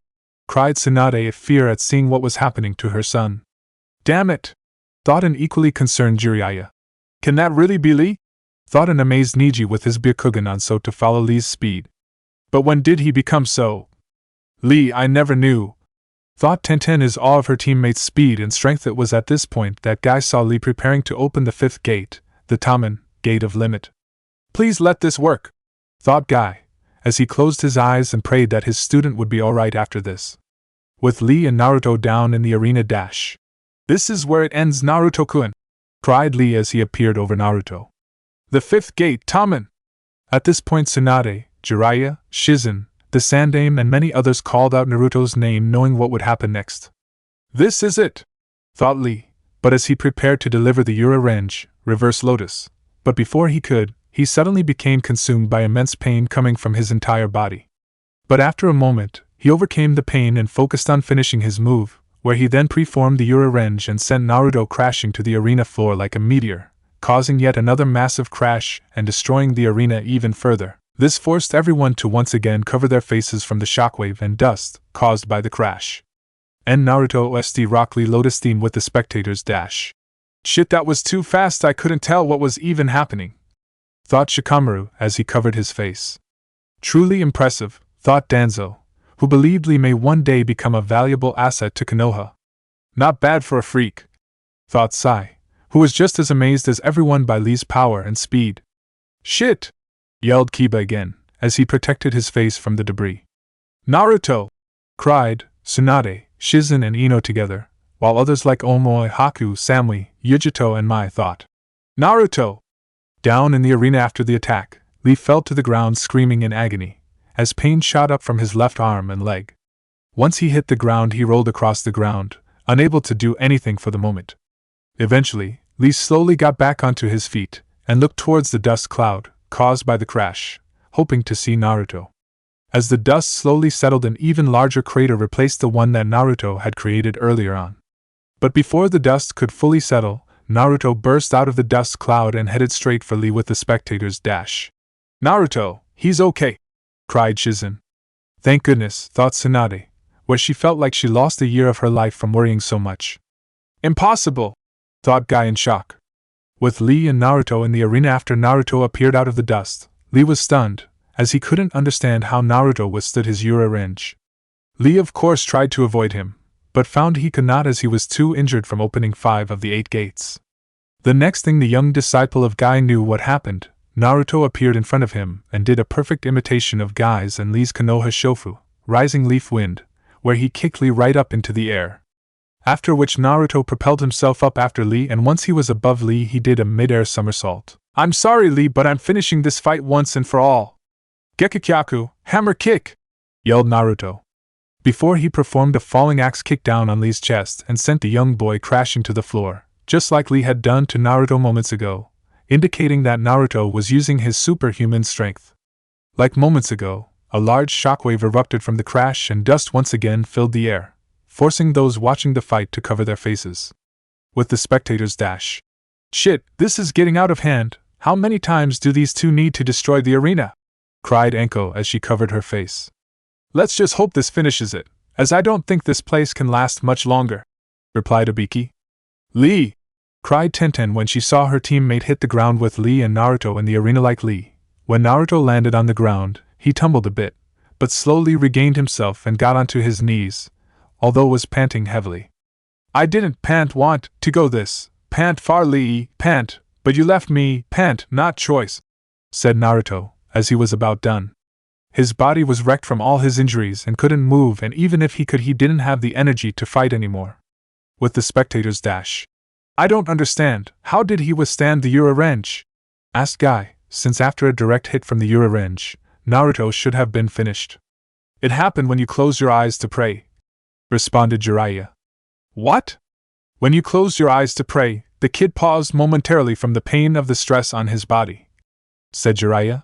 Cried Tsunade in fear at seeing what was happening to her son. Damn it! Thought an equally concerned Jiraiya. Can that really be Lee? Thought an amazed Neji with his Byakugan so to follow Lee's speed. But when did he become so? Lee, I never knew. Thought Tenten is awe of her teammates' speed and strength. It was at this point that Guy saw Lee preparing to open the 5th gate, the Tamen, Gate of Limit. Please let this work, thought Guy, as he closed his eyes and prayed that his student would be alright after this. With Lee and Naruto down in the arena dash. This is where it ends, Naruto-kun, cried Lee as he appeared over Naruto. The 5th gate, Tamen! At this point Tsunade, Jiraiya, Shizen, the Sandaime and many others called out Naruto's name, knowing what would happen next. This is it, thought Lee, but as he prepared to deliver the Ura-Renge, Reverse Lotus, but before he could, he suddenly became consumed by immense pain coming from his entire body. But after a moment, he overcame the pain and focused on finishing his move, where he then preformed the Ura-Renge and sent Naruto crashing to the arena floor like a meteor, causing yet another massive crash and destroying the arena even further. This forced everyone to once again cover their faces from the shockwave and dust caused by the crash. And Naruto OST Rock Lee Lotus theme with the spectators dash. Shit, that was too fast, I couldn't tell what was even happening, thought Shikamaru as he covered his face. Truly impressive, thought Danzo, who believed Lee may one day become a valuable asset to Konoha. Not bad for a freak, thought Sai, who was just as amazed as everyone by Lee's power and speed. Shit! Yelled Kiba again, as he protected his face from the debris. Naruto! Cried Tsunade, Shizen and Ino together, while others like Omoi, Haku, Samui, Yujito and Mai thought. Naruto! Down in the arena after the attack, Lee fell to the ground screaming in agony, as pain shot up from his left arm and leg. Once he hit the ground, he rolled across the ground, unable to do anything for the moment. Eventually, Lee slowly got back onto his feet, and looked towards the dust cloud caused by the crash, hoping to see Naruto. As the dust slowly settled, an even larger crater replaced the one that Naruto had created earlier on. But before the dust could fully settle, Naruto burst out of the dust cloud and headed straight for Lee with the spectators' dash. "Naruto, he's okay!" cried Shizen. Thank goodness, thought Tsunade, where she felt like she lost a year of her life from worrying so much. "Impossible!" thought Guy in shock. With Lee and Naruto in the arena after Naruto appeared out of the dust, Lee was stunned, as he couldn't understand how Naruto withstood his Ura-range. Lee of course tried to avoid him, but found he could not as he was too injured from opening 5 of the 8 gates. The next thing the young disciple of Guy knew what happened, Naruto appeared in front of him and did a perfect imitation of Guy's and Lee's Konoha Shofu, Rising Leaf Wind, where he kicked Lee right up into the air. After which Naruto propelled himself up after Lee, and once he was above Lee he did a mid-air somersault. "I'm sorry Lee, but I'm finishing this fight once and for all." "Gekikyaku, hammer kick!" yelled Naruto. Before he performed a falling axe kick down on Lee's chest and sent the young boy crashing to the floor, just like Lee had done to Naruto moments ago, indicating that Naruto was using his superhuman strength. Like moments ago, a large shockwave erupted from the crash and dust once again filled the air, forcing those watching the fight to cover their faces. With the spectators' dash. "Shit, this is getting out of hand. How many times do these two need to destroy the arena?" cried Anko as she covered her face. "Let's just hope this finishes it, as I don't think this place can last much longer," replied Obiki. "Lee!" cried Tenten when she saw her teammate hit the ground with Lee and Naruto in the arena like Lee. When Naruto landed on the ground, he tumbled a bit, but slowly regained himself and got onto his knees, although was panting heavily. "I didn't want to go this, far Lee, but you left me, not choice," said Naruto, as he was about done. His body was wrecked from all his injuries and couldn't move, and even if he could he didn't have the energy to fight anymore. With the spectators' dash. "I don't understand, how did he withstand the Ura-range?" asked Guy, since after a direct hit from the Ura-range, Naruto should have been finished. "It happened when you closed your eyes to pray," responded Jiraiya. "What?" "When you closed your eyes to pray, the kid paused momentarily from the pain of the stress on his body," said Jiraiya.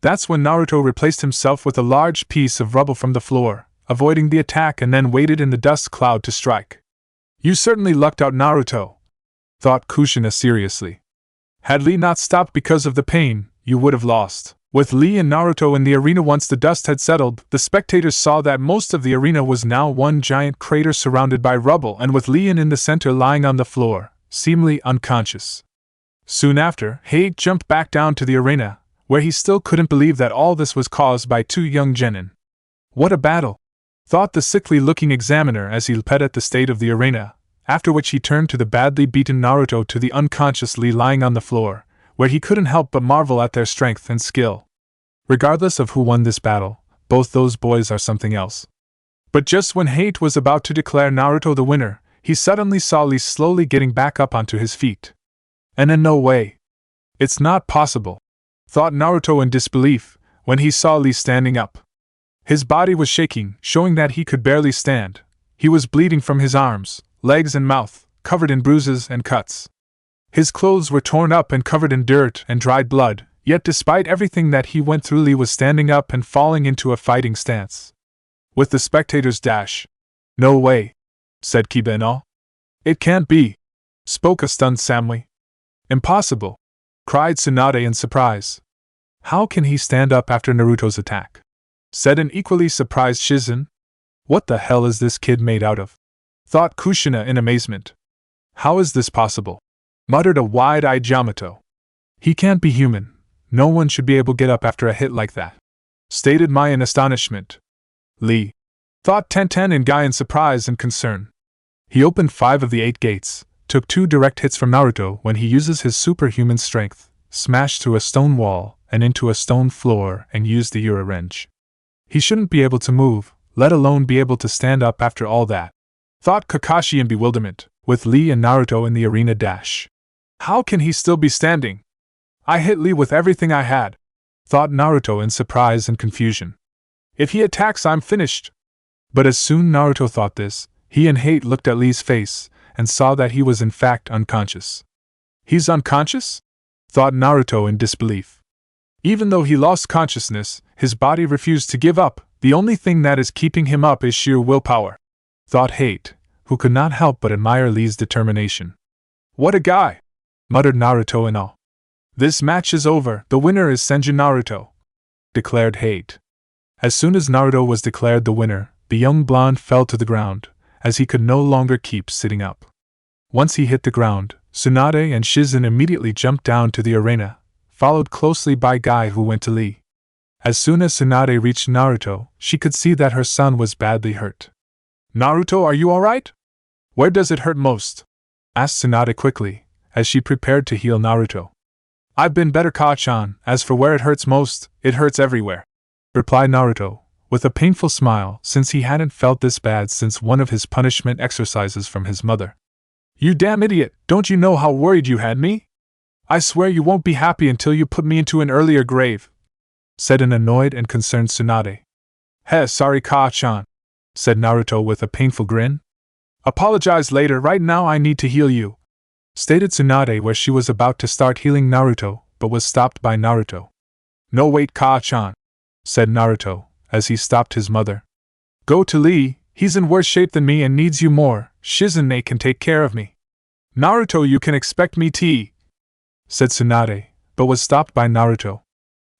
"That's when Naruto replaced himself with a large piece of rubble from the floor, avoiding the attack, and then waited in the dust cloud to strike." "You certainly lucked out, Naruto," thought Kushina seriously. "Had Lee not stopped because of the pain, you would have lost." With Lee and Naruto in the arena once the dust had settled, the spectators saw that most of the arena was now one giant crater surrounded by rubble, and with Lee in the center lying on the floor, seemingly unconscious. Soon after, Heir jumped back down to the arena, where he still couldn't believe that all this was caused by 2 young genin. "What a battle!" thought the sickly-looking examiner as he looked at the state of the arena, after which he turned to the badly beaten Naruto to the unconscious Lee lying on the floor, where he couldn't help but marvel at their strength and skill. Regardless of who won this battle, both those boys are something else. But just when Heir was about to declare Naruto the winner, he suddenly saw Lee slowly getting back up onto his feet. And in no way. "It's not possible," thought Naruto in disbelief, when he saw Lee standing up. His body was shaking, showing that he could barely stand. He was bleeding from his arms, legs and mouth, covered in bruises and cuts. His clothes were torn up and covered in dirt and dried blood, yet despite everything that he went through, Lee was standing up and falling into a fighting stance. With the spectators' dash. "No way," said Kiba in awe. "It can't be," spoke a stunned Samui. "Impossible," cried Tsunade in surprise. "How can he stand up after Naruto's attack?" said an equally surprised Shizen. "What the hell is this kid made out of?" thought Kushina in amazement. "How is this possible?" muttered a wide-eyed Yamato. "He can't be human. No one should be able to get up after a hit like that," stated Mai in astonishment. "Lee," thought Tenten and Guy in surprise and concern. He opened 5 of the 8 gates, took 2 direct hits from Naruto when he uses his superhuman strength, smashed through a stone wall and into a stone floor, and used the Ura-range. He shouldn't be able to move, let alone be able to stand up after all that, thought Kakashi in bewilderment, with Lee and Naruto in the arena dash. "How can he still be standing? I hit Lee with everything I had," thought Naruto in surprise and confusion. "If he attacks, I'm finished." But as soon Naruto thought this, he and Heir looked at Lee's face and saw that he was in fact unconscious. "He's unconscious?" thought Naruto in disbelief. Even though he lost consciousness, his body refused to give up. The only thing that is keeping him up is sheer willpower, thought Heir, who could not help but admire Lee's determination. "What a guy!" muttered Naruto in awe. "This match is over, the winner is Senju Naruto," declared Heir. As soon as Naruto was declared the winner, the young blonde fell to the ground, as he could no longer keep sitting up. Once he hit the ground, Tsunade and Shizen immediately jumped down to the arena, followed closely by Guy, who went to Lee. As soon as Tsunade reached Naruto, she could see that her son was badly hurt. "Naruto, are you alright? Where does it hurt most?" asked Tsunade quickly, as she prepared to heal Naruto. "I've been better, Ka-chan. As for where it hurts most, it hurts everywhere," replied Naruto, with a painful smile, since he hadn't felt this bad since one of his punishment exercises from his mother. "You damn idiot, don't you know how worried you had me? I swear you won't be happy until you put me into an earlier grave," said an annoyed and concerned Tsunade. "Heh, sorry Ka-chan," said Naruto with a painful grin. "Apologize later, right now I need to heal you," stated Tsunade, where she was about to start healing Naruto, but was stopped by Naruto. "No, wait, Ka-chan," said Naruto, as he stopped his mother. "Go to Lee, he's in worse shape than me and needs you more. Shizune can take care of me. Naruto, you can expect me to," said Tsunade, but was stopped by Naruto.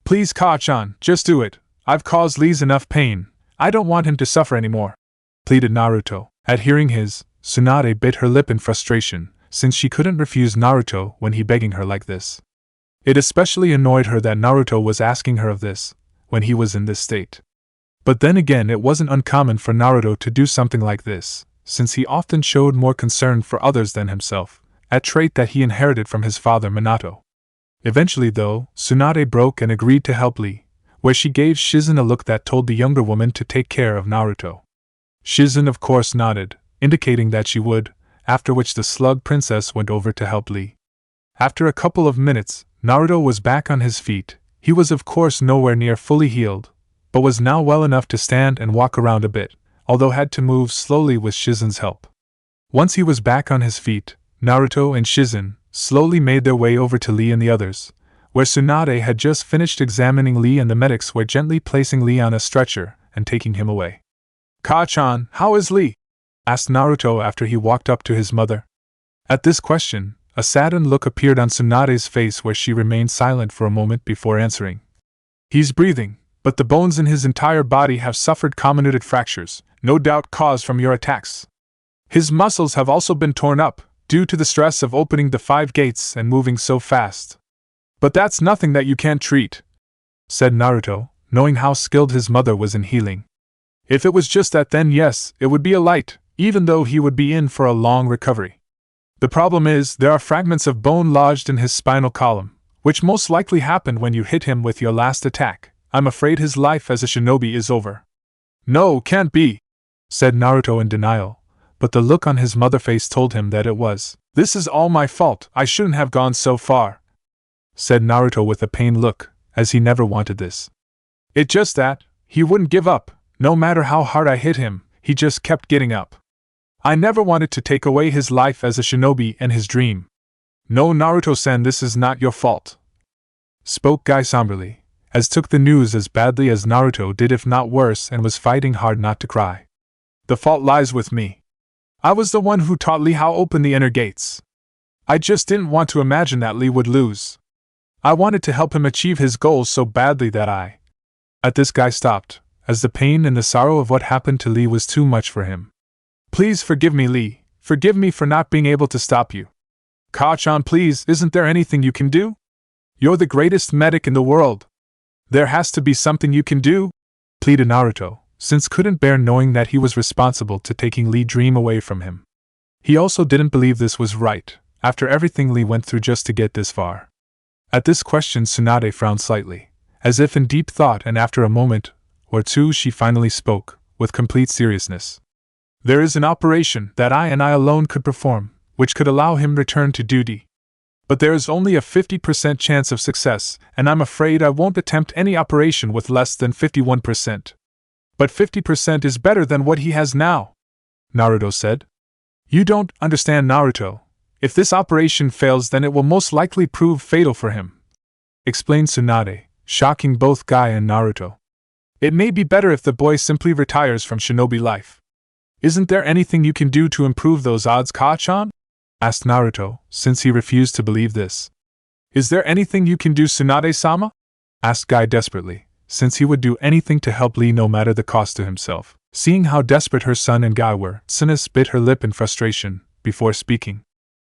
"Please, Ka-chan, just do it. I've caused Lee enough pain. I don't want him to suffer anymore," pleaded Naruto. At hearing his, Tsunade bit her lip in frustration, since she couldn't refuse Naruto when he begging her like this. It especially annoyed her that Naruto was asking her of this, when he was in this state. But then again, it wasn't uncommon for Naruto to do something like this, since he often showed more concern for others than himself, a trait that he inherited from his father Minato. Eventually though, Tsunade broke and agreed to help Lee, where she gave Shizen a look that told the younger woman to take care of Naruto. Shizen of course nodded, indicating that she would, after which the slug princess went over to help Lee. After a couple of minutes, Naruto was back on his feet. He was of course nowhere near fully healed, but was now well enough to stand and walk around a bit, although had to move slowly with Shizen's help. Once he was back on his feet, Naruto and Shizen slowly made their way over to Lee and the others, where Tsunade had just finished examining Lee and the medics were gently placing Lee on a stretcher and taking him away. "Ka-chan, how is Lee?" asked Naruto after he walked up to his mother. At this question, a saddened look appeared on Tsunade's face, where she remained silent for a moment before answering. "He's breathing, but the bones in his entire body have suffered comminuted fractures, no doubt caused from your attacks. His muscles have also been torn up, due to the stress of opening the 5 gates and moving so fast. But that's nothing that you can't treat," said Naruto, knowing how skilled his mother was in healing. "If it was just that, then yes, it would be a light, even though he would be in for a long recovery. The problem is, there are fragments of bone lodged in his spinal column, which most likely happened when you hit him with your last attack. I'm afraid his life as a shinobi is over." "No, can't be," said Naruto in denial, but the look on his mother's face told him that it was. "This is all my fault, I shouldn't have gone so far," said Naruto with a pained look, as he never wanted this. "It's just that, he wouldn't give up, no matter how hard I hit him, he just kept getting up. I never wanted to take away his life as a shinobi and his dream. No, Naruto-san, this is not your fault," spoke Guy somberly, as took the news as badly as Naruto did, if not worse, and was fighting hard not to cry. "The fault lies with me. I was the one who taught Lee how to open the inner gates. I just didn't want to imagine that Lee would lose. I wanted to help him achieve his goals so badly that I—" At this, Guy stopped, as the pain and the sorrow of what happened to Lee was too much for him. "Please forgive me, Lee. Forgive me for not being able to stop you. Ka-chan, please, isn't there anything you can do? You're the greatest medic in the world. There has to be something you can do," pleaded Naruto, since couldn't bear knowing that he was responsible to taking Lee's dream away from him. He also didn't believe this was right, after everything Lee went through just to get this far. At this question, Tsunade frowned slightly, as if in deep thought, and after a moment or two she finally spoke, with complete seriousness. "There is an operation that I alone could perform, which could allow him return to duty. But there is only a 50% chance of success, and I'm afraid I won't attempt any operation with less than 51%. But 50% is better than what he has now," Naruto said. "You don't understand, Naruto. If this operation fails, then it will most likely prove fatal for him," explained Tsunade, shocking both Guy and Naruto. "It may be better if the boy simply retires from shinobi life. Isn't there anything you can do to improve those odds, Ka-chan? Asked Naruto, since he refused to believe this. Is there anything you can do, Tsunade-sama? Asked Guy desperately, since he would do anything to help Lee no matter the cost to himself. Seeing how desperate her son and Guy were, Tsunade bit her lip in frustration, before speaking.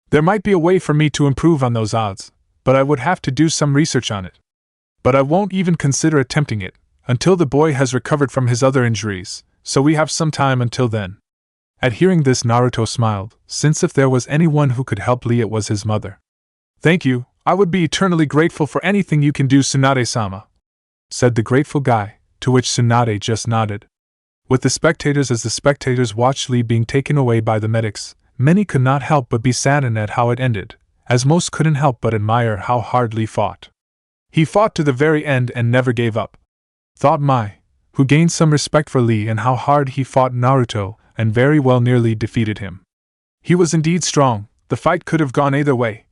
There might be a way for me to improve on those odds, but I would have to do some research on it. But I won't even consider attempting it, until the boy has recovered from his other injuries, so we have some time until then. At hearing this, Naruto smiled, since if there was anyone who could help Lee, it was his mother. Thank you, I would be eternally grateful for anything you can do, Tsunade-sama, said the grateful Guy, to which Tsunade just nodded. With the spectators, as the spectators watched Lee being taken away by the medics, many could not help but be saddened at how it ended, as most couldn't help but admire how hard Lee fought. He fought to the very end and never gave up. Thought Mai, who gained some respect for Lee and how hard he fought Naruto, and very well nearly defeated him. He was indeed strong, the fight could have gone either way,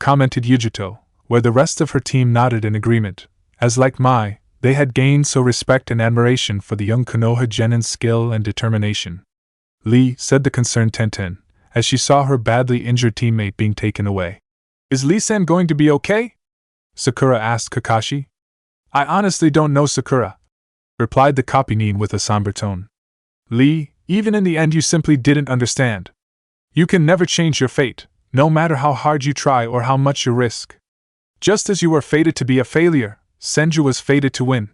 commented Yujito, where the rest of her team nodded in agreement, as like Mai, they had gained so respect and admiration for the young Konoha Genin's skill and determination. Lee, said the concerned Tenten, as she saw her badly injured teammate being taken away. Is Lee-san going to be okay? Sakura asked Kakashi. I honestly don't know, Sakura, replied the copy-nin with a somber tone. Lee, even in the end you simply didn't understand. You can never change your fate, no matter how hard you try or how much you risk. Just as you were fated to be a failure, Senju was fated to win.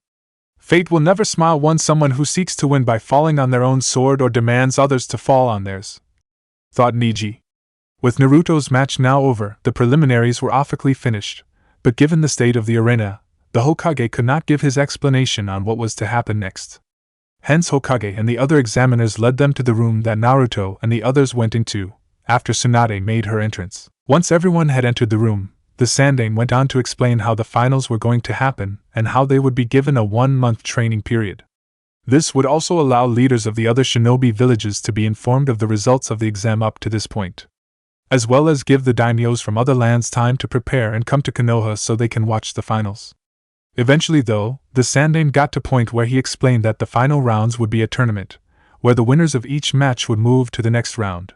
Fate will never smile on someone who seeks to win by falling on their own sword or demands others to fall on theirs, thought Niji. With Naruto's match now over, the preliminaries were officially finished, but given the state of the arena, the Hokage could not give his explanation on what was to happen next. Hence Hokage and the other examiners led them to the room that Naruto and the others went into, after Tsunade made her entrance. Once everyone had entered the room, the Sandaime went on to explain how the finals were going to happen and how they would be given a 1-month training period. This would also allow leaders of the other shinobi villages to be informed of the results of the exam up to this point, as well as give the daimyos from other lands time to prepare and come to Konoha so they can watch the finals. Eventually, though, the Sandaime got to a point where he explained that the final rounds would be a tournament, where the winners of each match would move to the next round.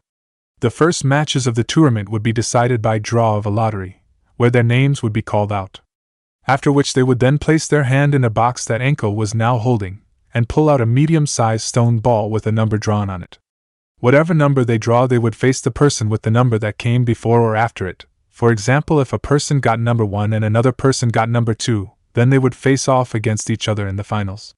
The first matches of the tournament would be decided by draw of a lottery, where their names would be called out. After which they would then place their hand in a box that Anko was now holding, and pull out a medium-sized stone ball with a number drawn on it. Whatever number they draw, they would face the person with the number that came before or after it. For example, if a person got number 1 and another person got number 2, then they would face off against each other in the finals.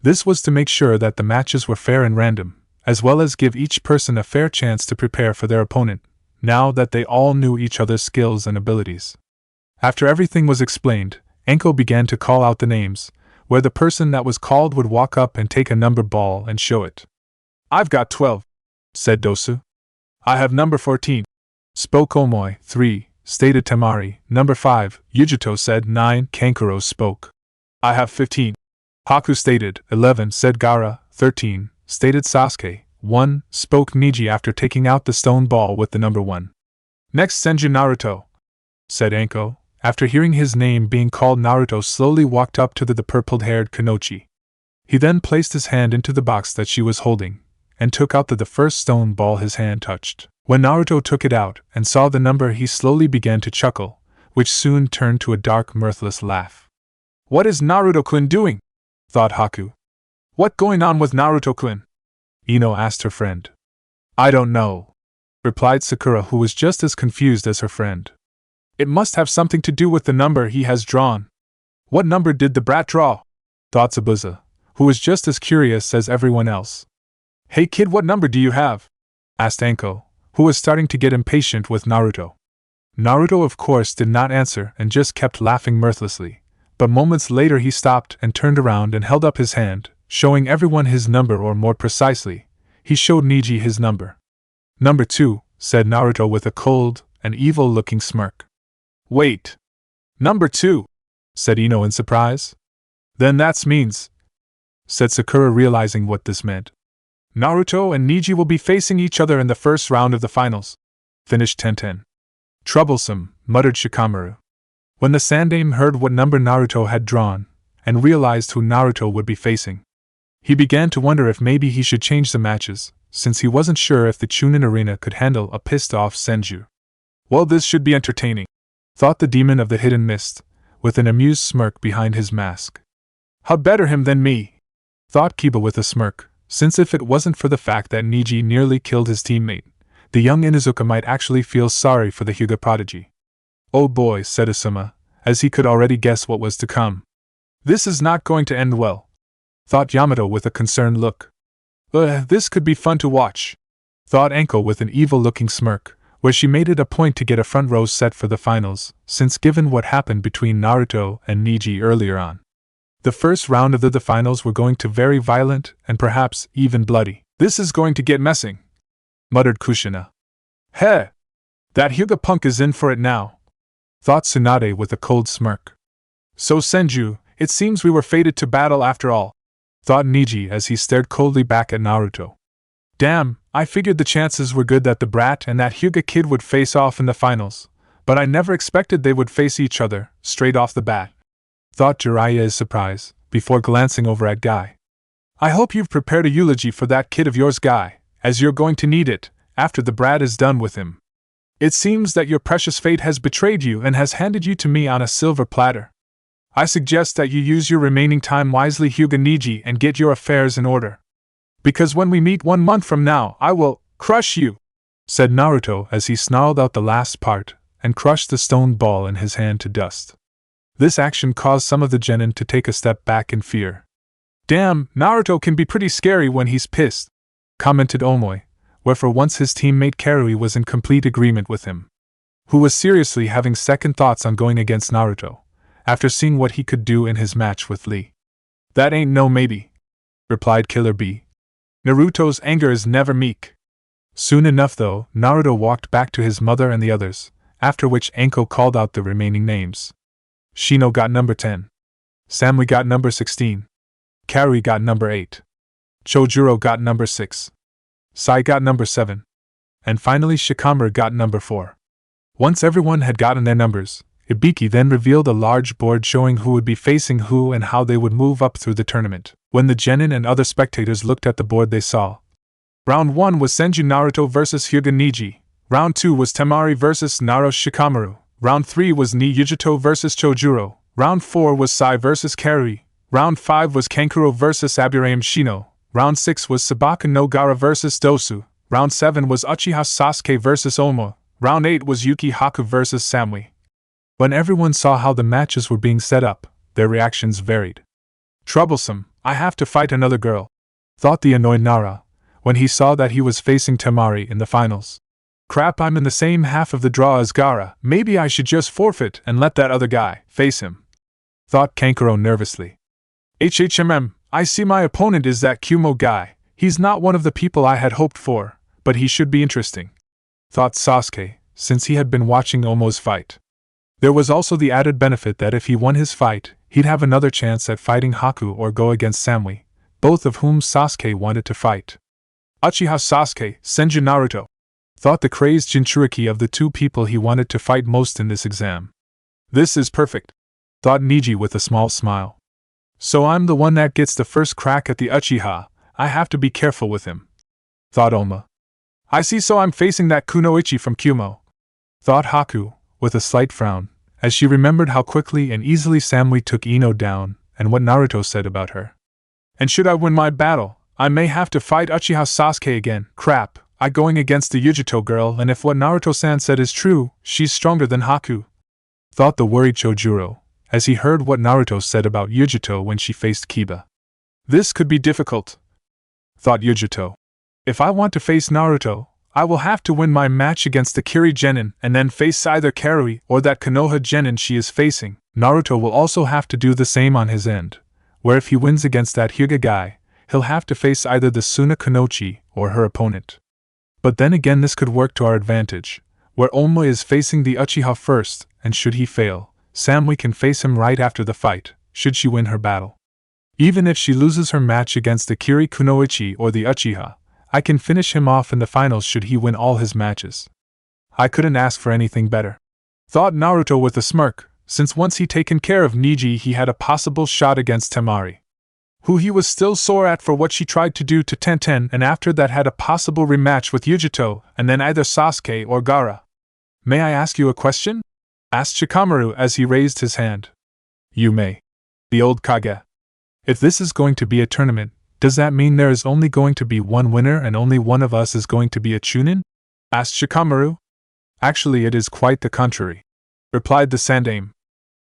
This was to make sure that the matches were fair and random, as well as give each person a fair chance to prepare for their opponent, now that they all knew each other's skills and abilities. After everything was explained, Anko began to call out the names, where the person that was called would walk up and take a number ball and show it. I've got 12, said Dosu. I have number 14, spoke Omoi. 3, stated Temari. Number 5, Yujito said. 9, Kankuro spoke. I have 15. Haku stated. 11, said Gaara. 13, stated Sasuke. 1, spoke Niji after taking out the stone ball with the number 1. Next, Senju Naruto, said Anko. After hearing his name being called, Naruto slowly walked up to the purple-haired Kunoichi. He then placed his hand into the box that she was holding, and took out the first stone ball his hand touched. When Naruto took it out and saw the number, he slowly began to chuckle, which soon turned to a dark, mirthless laugh. What is Naruto-kun doing? Thought Haku. What going on with Naruto-kun? Ino asked her friend. I don't know, replied Sakura, who was just as confused as her friend. It must have something to do with the number he has drawn. What number did the brat draw? Thought Zabuza, who was just as curious as everyone else. Hey kid, what number do you have? Asked Anko, who was starting to get impatient with Naruto. Naruto, of course, did not answer and just kept laughing mirthlessly, but moments later he stopped and turned around and held up his hand, showing everyone his number, or more precisely, he showed Niji his number. Number 2, said Naruto with a cold and evil-looking smirk. Wait. Number 2, said Ino in surprise. Then that means, said Sakura, realizing what this meant. Naruto and Niji will be facing each other in the first round of the finals, finished Tenten. Troublesome, muttered Shikamaru. When the Sandaime heard what number Naruto had drawn, and realized who Naruto would be facing, he began to wonder if maybe he should change the matches, since he wasn't sure if the Chunin arena could handle a pissed-off Senju. Well, this should be entertaining, thought the demon of the hidden mist, with an amused smirk behind his mask. How'd better him than me? Thought Kiba with a smirk, since if it wasn't for the fact that Niji nearly killed his teammate, the young Inuzuka might actually feel sorry for the Hyuga prodigy. Oh boy, said Asuma, as he could already guess what was to come. This is not going to end well, thought Yamato with a concerned look. This could be fun to watch, thought Anko with an evil-looking smirk, where she made it a point to get a front row set for the finals, since given what happened between Naruto and Niji earlier on. The first round of the finals were going to very violent and perhaps even bloody. This is going to get messing, muttered Kushina. Heh! That Hyuga punk is in for it now, thought Tsunade with a cold smirk. So Senju, it seems we were fated to battle after all, thought Niji as he stared coldly back at Naruto. Damn, I figured the chances were good that the brat and that Hyuga kid would face off in the finals, but I never expected they would face each other, straight off the bat, thought Jiraiya in surprise, before glancing over at Guy. I hope you've prepared a eulogy for that kid of yours, Guy, as you're going to need it, after the brat is done with him. It seems that your precious fate has betrayed you and has handed you to me on a silver platter. I suggest that you use your remaining time wisely, Hyuga Niji, and get your affairs in order. Because when we meet 1 month from now, I will crush you, said Naruto as he snarled out the last part, and crushed the stone ball in his hand to dust. This action caused some of the genin to take a step back in fear. Damn, Naruto can be pretty scary when he's pissed, commented Omoi, where for once his teammate Karui was in complete agreement with him, who was seriously having second thoughts on going against Naruto, after seeing what he could do in his match with Lee. That ain't no maybe, replied Killer B. Naruto's anger is never meek. Soon enough, though, Naruto walked back to his mother and the others, after which Anko called out the remaining names. Shino got number 10. Samui got number 16. Karui got number 8. Chojuro got number 6. Sai got number 7. And finally Shikamaru got number 4. Once everyone had gotten their numbers, Ibiki then revealed a large board showing who would be facing who and how they would move up through the tournament. When the genin and other spectators looked at the board, they saw Round 1 was Senju Naruto vs Hyuga Niji. Round 2 was Temari vs Naruto Shikamaru. Round 3 was Ni Yujito vs Chojuro. Round 4 was Sai vs Karui. Round 5 was Kankuro vs Aburame Shino. Round 6 was Sabaka no Gaara vs Dosu. Round 7 was Uchiha Sasuke vs Omoi. Round 8 was Yuki Haku vs Samui. When everyone saw how the matches were being set up, their reactions varied. Troublesome, I have to fight another girl, thought the annoyed Nara, when he saw that he was facing Temari in the finals. Crap, I'm in the same half of the draw as Gaara, maybe I should just forfeit and let that other guy face him, thought Kankuro nervously. I see my opponent is that Kumo guy. He's not one of the people I had hoped for, but he should be interesting, thought Sasuke, since he had been watching Omo's fight. There was also the added benefit that if he won his fight, he'd have another chance at fighting Haku or go against Samui, both of whom Sasuke wanted to fight. Uchiha Sasuke, Senju Naruto, thought the crazed Jinchuriki of the two people he wanted to fight most in this exam. This is perfect, thought Niji with a small smile. So I'm the one that gets the first crack at the Uchiha. I have to be careful with him, thought Oma. I see, so I'm facing that Kunoichi from Kumo, thought Haku, with a slight frown, as she remembered how quickly and easily Samui took Ino down, and what Naruto said about her. And should I win my battle, I may have to fight Uchiha Sasuke again. Crap, I going against the Yujito girl, and if what Naruto-san said is true, she's stronger than Haku, thought the worried Chojuro, as he heard what Naruto said about Yujito when she faced Kiba. This could be difficult, thought Yujito. If I want to face Naruto, I will have to win my match against the Kiri genin and then face either Karui or that Konoha genin she is facing. Naruto will also have to do the same on his end, where if he wins against that Hyuga guy, he'll have to face either the Suna Konochi or her opponent. But then again, this could work to our advantage, where Omoi is facing the Uchiha first, and should he fail, Samui can face him right after the fight, should she win her battle. Even if she loses her match against the Kiri Kunoichi or the Uchiha, I can finish him off in the finals should he win all his matches. I couldn't ask for anything better, thought Naruto with a smirk, since once he'd taken care of Niji he had a possible shot against Temari. who he was still sore at for what she tried to do to Tenten, and after that had a possible rematch with Yujito, and then either Sasuke or Gaara. May I ask you a question? Asked Shikamaru as he raised his hand. You may. The old Kage. If this is going to be a tournament, does that mean there is only going to be one winner and only one of us is going to be a Chunin? Asked Shikamaru. Actually, it is quite the contrary, replied the Sandaime.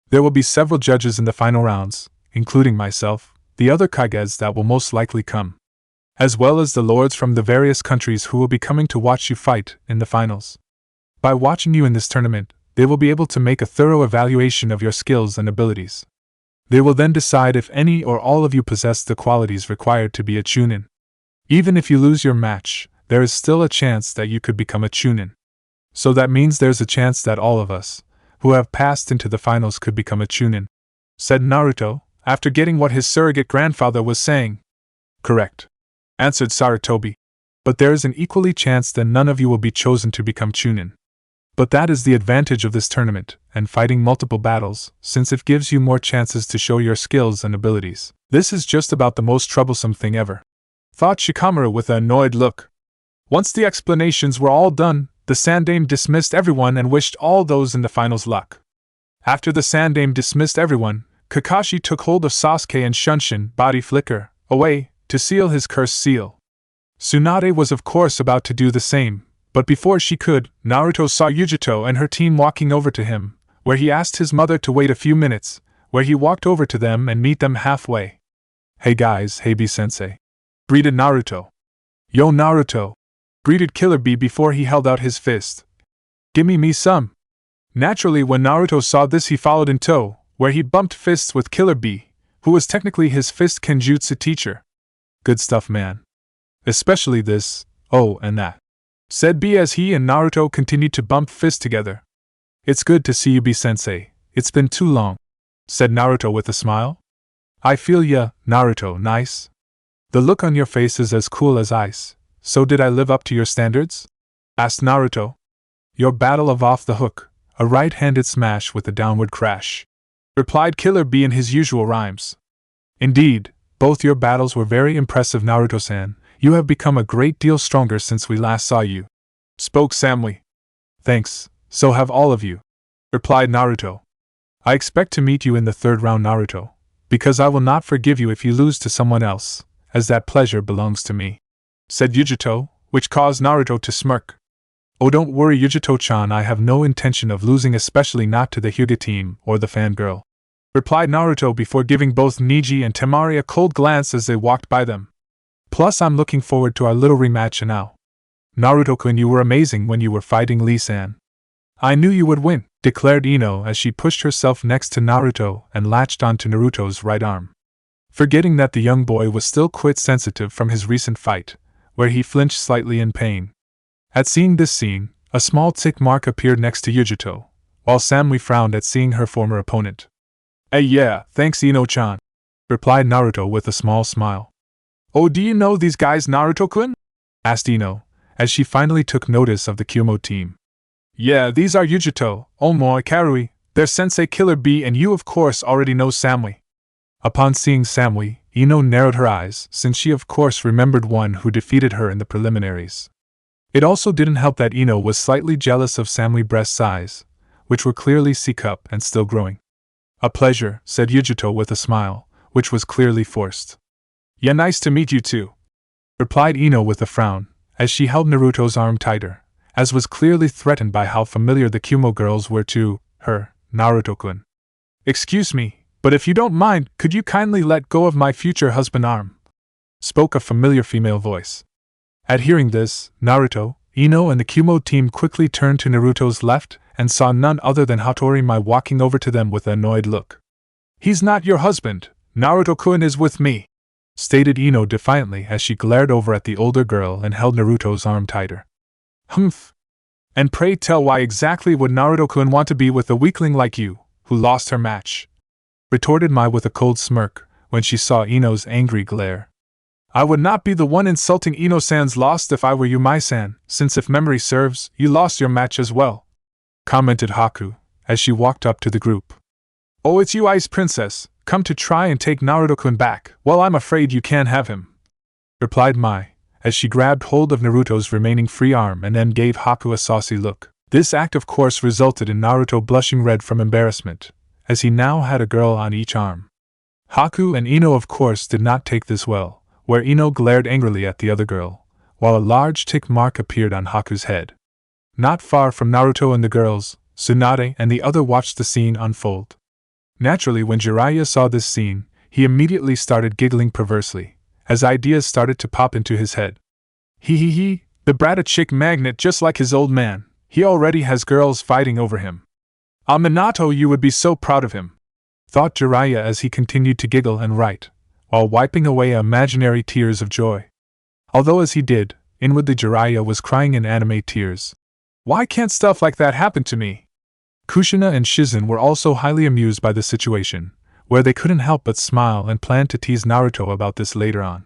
There will be several judges in the final rounds, including myself, the other Kages that will most likely come, as well as the lords from the various countries who will be coming to watch you fight in the finals. By watching you in this tournament, they will be able to make a thorough evaluation of your skills and abilities. They will then decide if any or all of you possess the qualities required to be a Chunin. Even if you lose your match, there is still a chance that you could become a Chunin. So that means there's a chance that all of us, who have passed into the finals, could become a Chunin, said Naruto, after getting what his surrogate grandfather was saying. Correct, answered Sarutobi. But there is an equally chance that none of you will be chosen to become Chunin. But that is the advantage of this tournament, and fighting multiple battles, since it gives you more chances to show your skills and abilities. This is just about the most troublesome thing ever, thought Shikamaru with an annoyed look. Once the explanations were all done, the Sandaime dismissed everyone and wished all those in the finals luck. After the Sandaime dismissed everyone, Kakashi took hold of Sasuke and Shunshin, body flicker, away, to seal his cursed seal. Tsunade was of course about to do the same, but before she could, Naruto saw Yujito and her team walking over to him, where he asked his mother to wait a few minutes, where he walked over to them and meet them halfway. Hey guys, hey B-sensei, greeted Naruto. Yo Naruto, greeted Killer Bee before he held out his fist. Gimme me some. Naturally, when Naruto saw this, he followed in tow, where he bumped fists with Killer Bee, who was technically his fist kenjutsu teacher. Good stuff, man. Especially this, oh, and that, said B as he and Naruto continued to bump fists together. It's good to see you, B-sensei. It's been too long, said Naruto with a smile. I feel ya, Naruto, nice. The look on your face is as cool as ice. So did I live up to your standards? Asked Naruto. Your battle of off the hook, a right-handed smash with a downward crash, replied Killer Bee in his usual rhymes. Indeed, both your battles were very impressive, Naruto-san. You have become a great deal stronger since we last saw you, spoke Samui. Thanks, so have all of you, replied Naruto. I expect to meet you in the third round, Naruto, because I will not forgive you if you lose to someone else, as that pleasure belongs to me, said Yujito, which caused Naruto to smirk. Oh, don't worry, Yujito-chan, I have no intention of losing, especially not to the Hyuga team or the fangirl, replied Naruto before giving both Neji and Temari a cold glance as they walked by them. Plus, I'm looking forward to our little rematch now. Naruto-kun, you were amazing when you were fighting Lee-san. I knew you would win, declared Ino as she pushed herself next to Naruto and latched onto Naruto's right arm, forgetting that the young boy was still quite sensitive from his recent fight, where he flinched slightly in pain. At seeing this scene, a small tick mark appeared next to Yujito, while Samui frowned at seeing her former opponent. Yeah, thanks Ino-chan, replied Naruto with a small smile. Oh, do you know these guys, Naruto-kun? Asked Ino, as she finally took notice of the Kumo team. Yeah, these are Yujito, Omoi, Karui, their sensei Killer Bee, and you of course already know Samui. Upon seeing Samui, Ino narrowed her eyes, since she of course remembered one who defeated her in the preliminaries. It also didn't help that Ino was slightly jealous of Samui's breast size, which were clearly C-cup and still growing. A pleasure, said Yujito with a smile, which was clearly forced. Yeah, nice to meet you too, replied Ino with a frown, as she held Naruto's arm tighter, as was clearly threatened by how familiar the Kumo girls were to her, Naruto-kun. Excuse me, but if you don't mind, could you kindly let go of my future husband arm? Spoke a familiar female voice. At hearing this, Naruto, Ino and the Kumo team quickly turned to Naruto's left and saw none other than Hattori Mai walking over to them with an annoyed look. He's not your husband, Naruto-kun is with me, stated Ino defiantly as she glared over at the older girl and held Naruto's arm tighter. Humph. And pray tell, why exactly would Naruto-kun want to be with a weakling like you, who lost her match? Retorted Mai with a cold smirk, when she saw Ino's angry glare. I would not be the one insulting Ino-san's loss if I were you, Mai-san, since if memory serves, you lost your match as well, commented Haku, as she walked up to the group. Oh, it's you, Ice Princess, come to try and take Naruto-kun back. Well, I'm afraid you can't have him," replied Mai, as she grabbed hold of Naruto's remaining free arm and then gave Haku a saucy look. This act of course resulted in Naruto blushing red from embarrassment, as he now had a girl on each arm. Haku and Ino of course did not take this well, where Ino glared angrily at the other girl, while a large tick mark appeared on Haku's head. Not far from Naruto and the girls, Tsunade and the other watched the scene unfold. Naturally, when Jiraiya saw this scene, he immediately started giggling perversely, as ideas started to pop into his head. He, the brat a chick magnet just like his old man, he already has girls fighting over him. Ah, Minato, you would be so proud of him, thought Jiraiya as he continued to giggle and write, while wiping away imaginary tears of joy. Although as he did, inwardly Jiraiya was crying in anime tears. Why can't stuff like that happen to me? Kushina and Shizen were also highly amused by the situation, where they couldn't help but smile and planned to tease Naruto about this later on.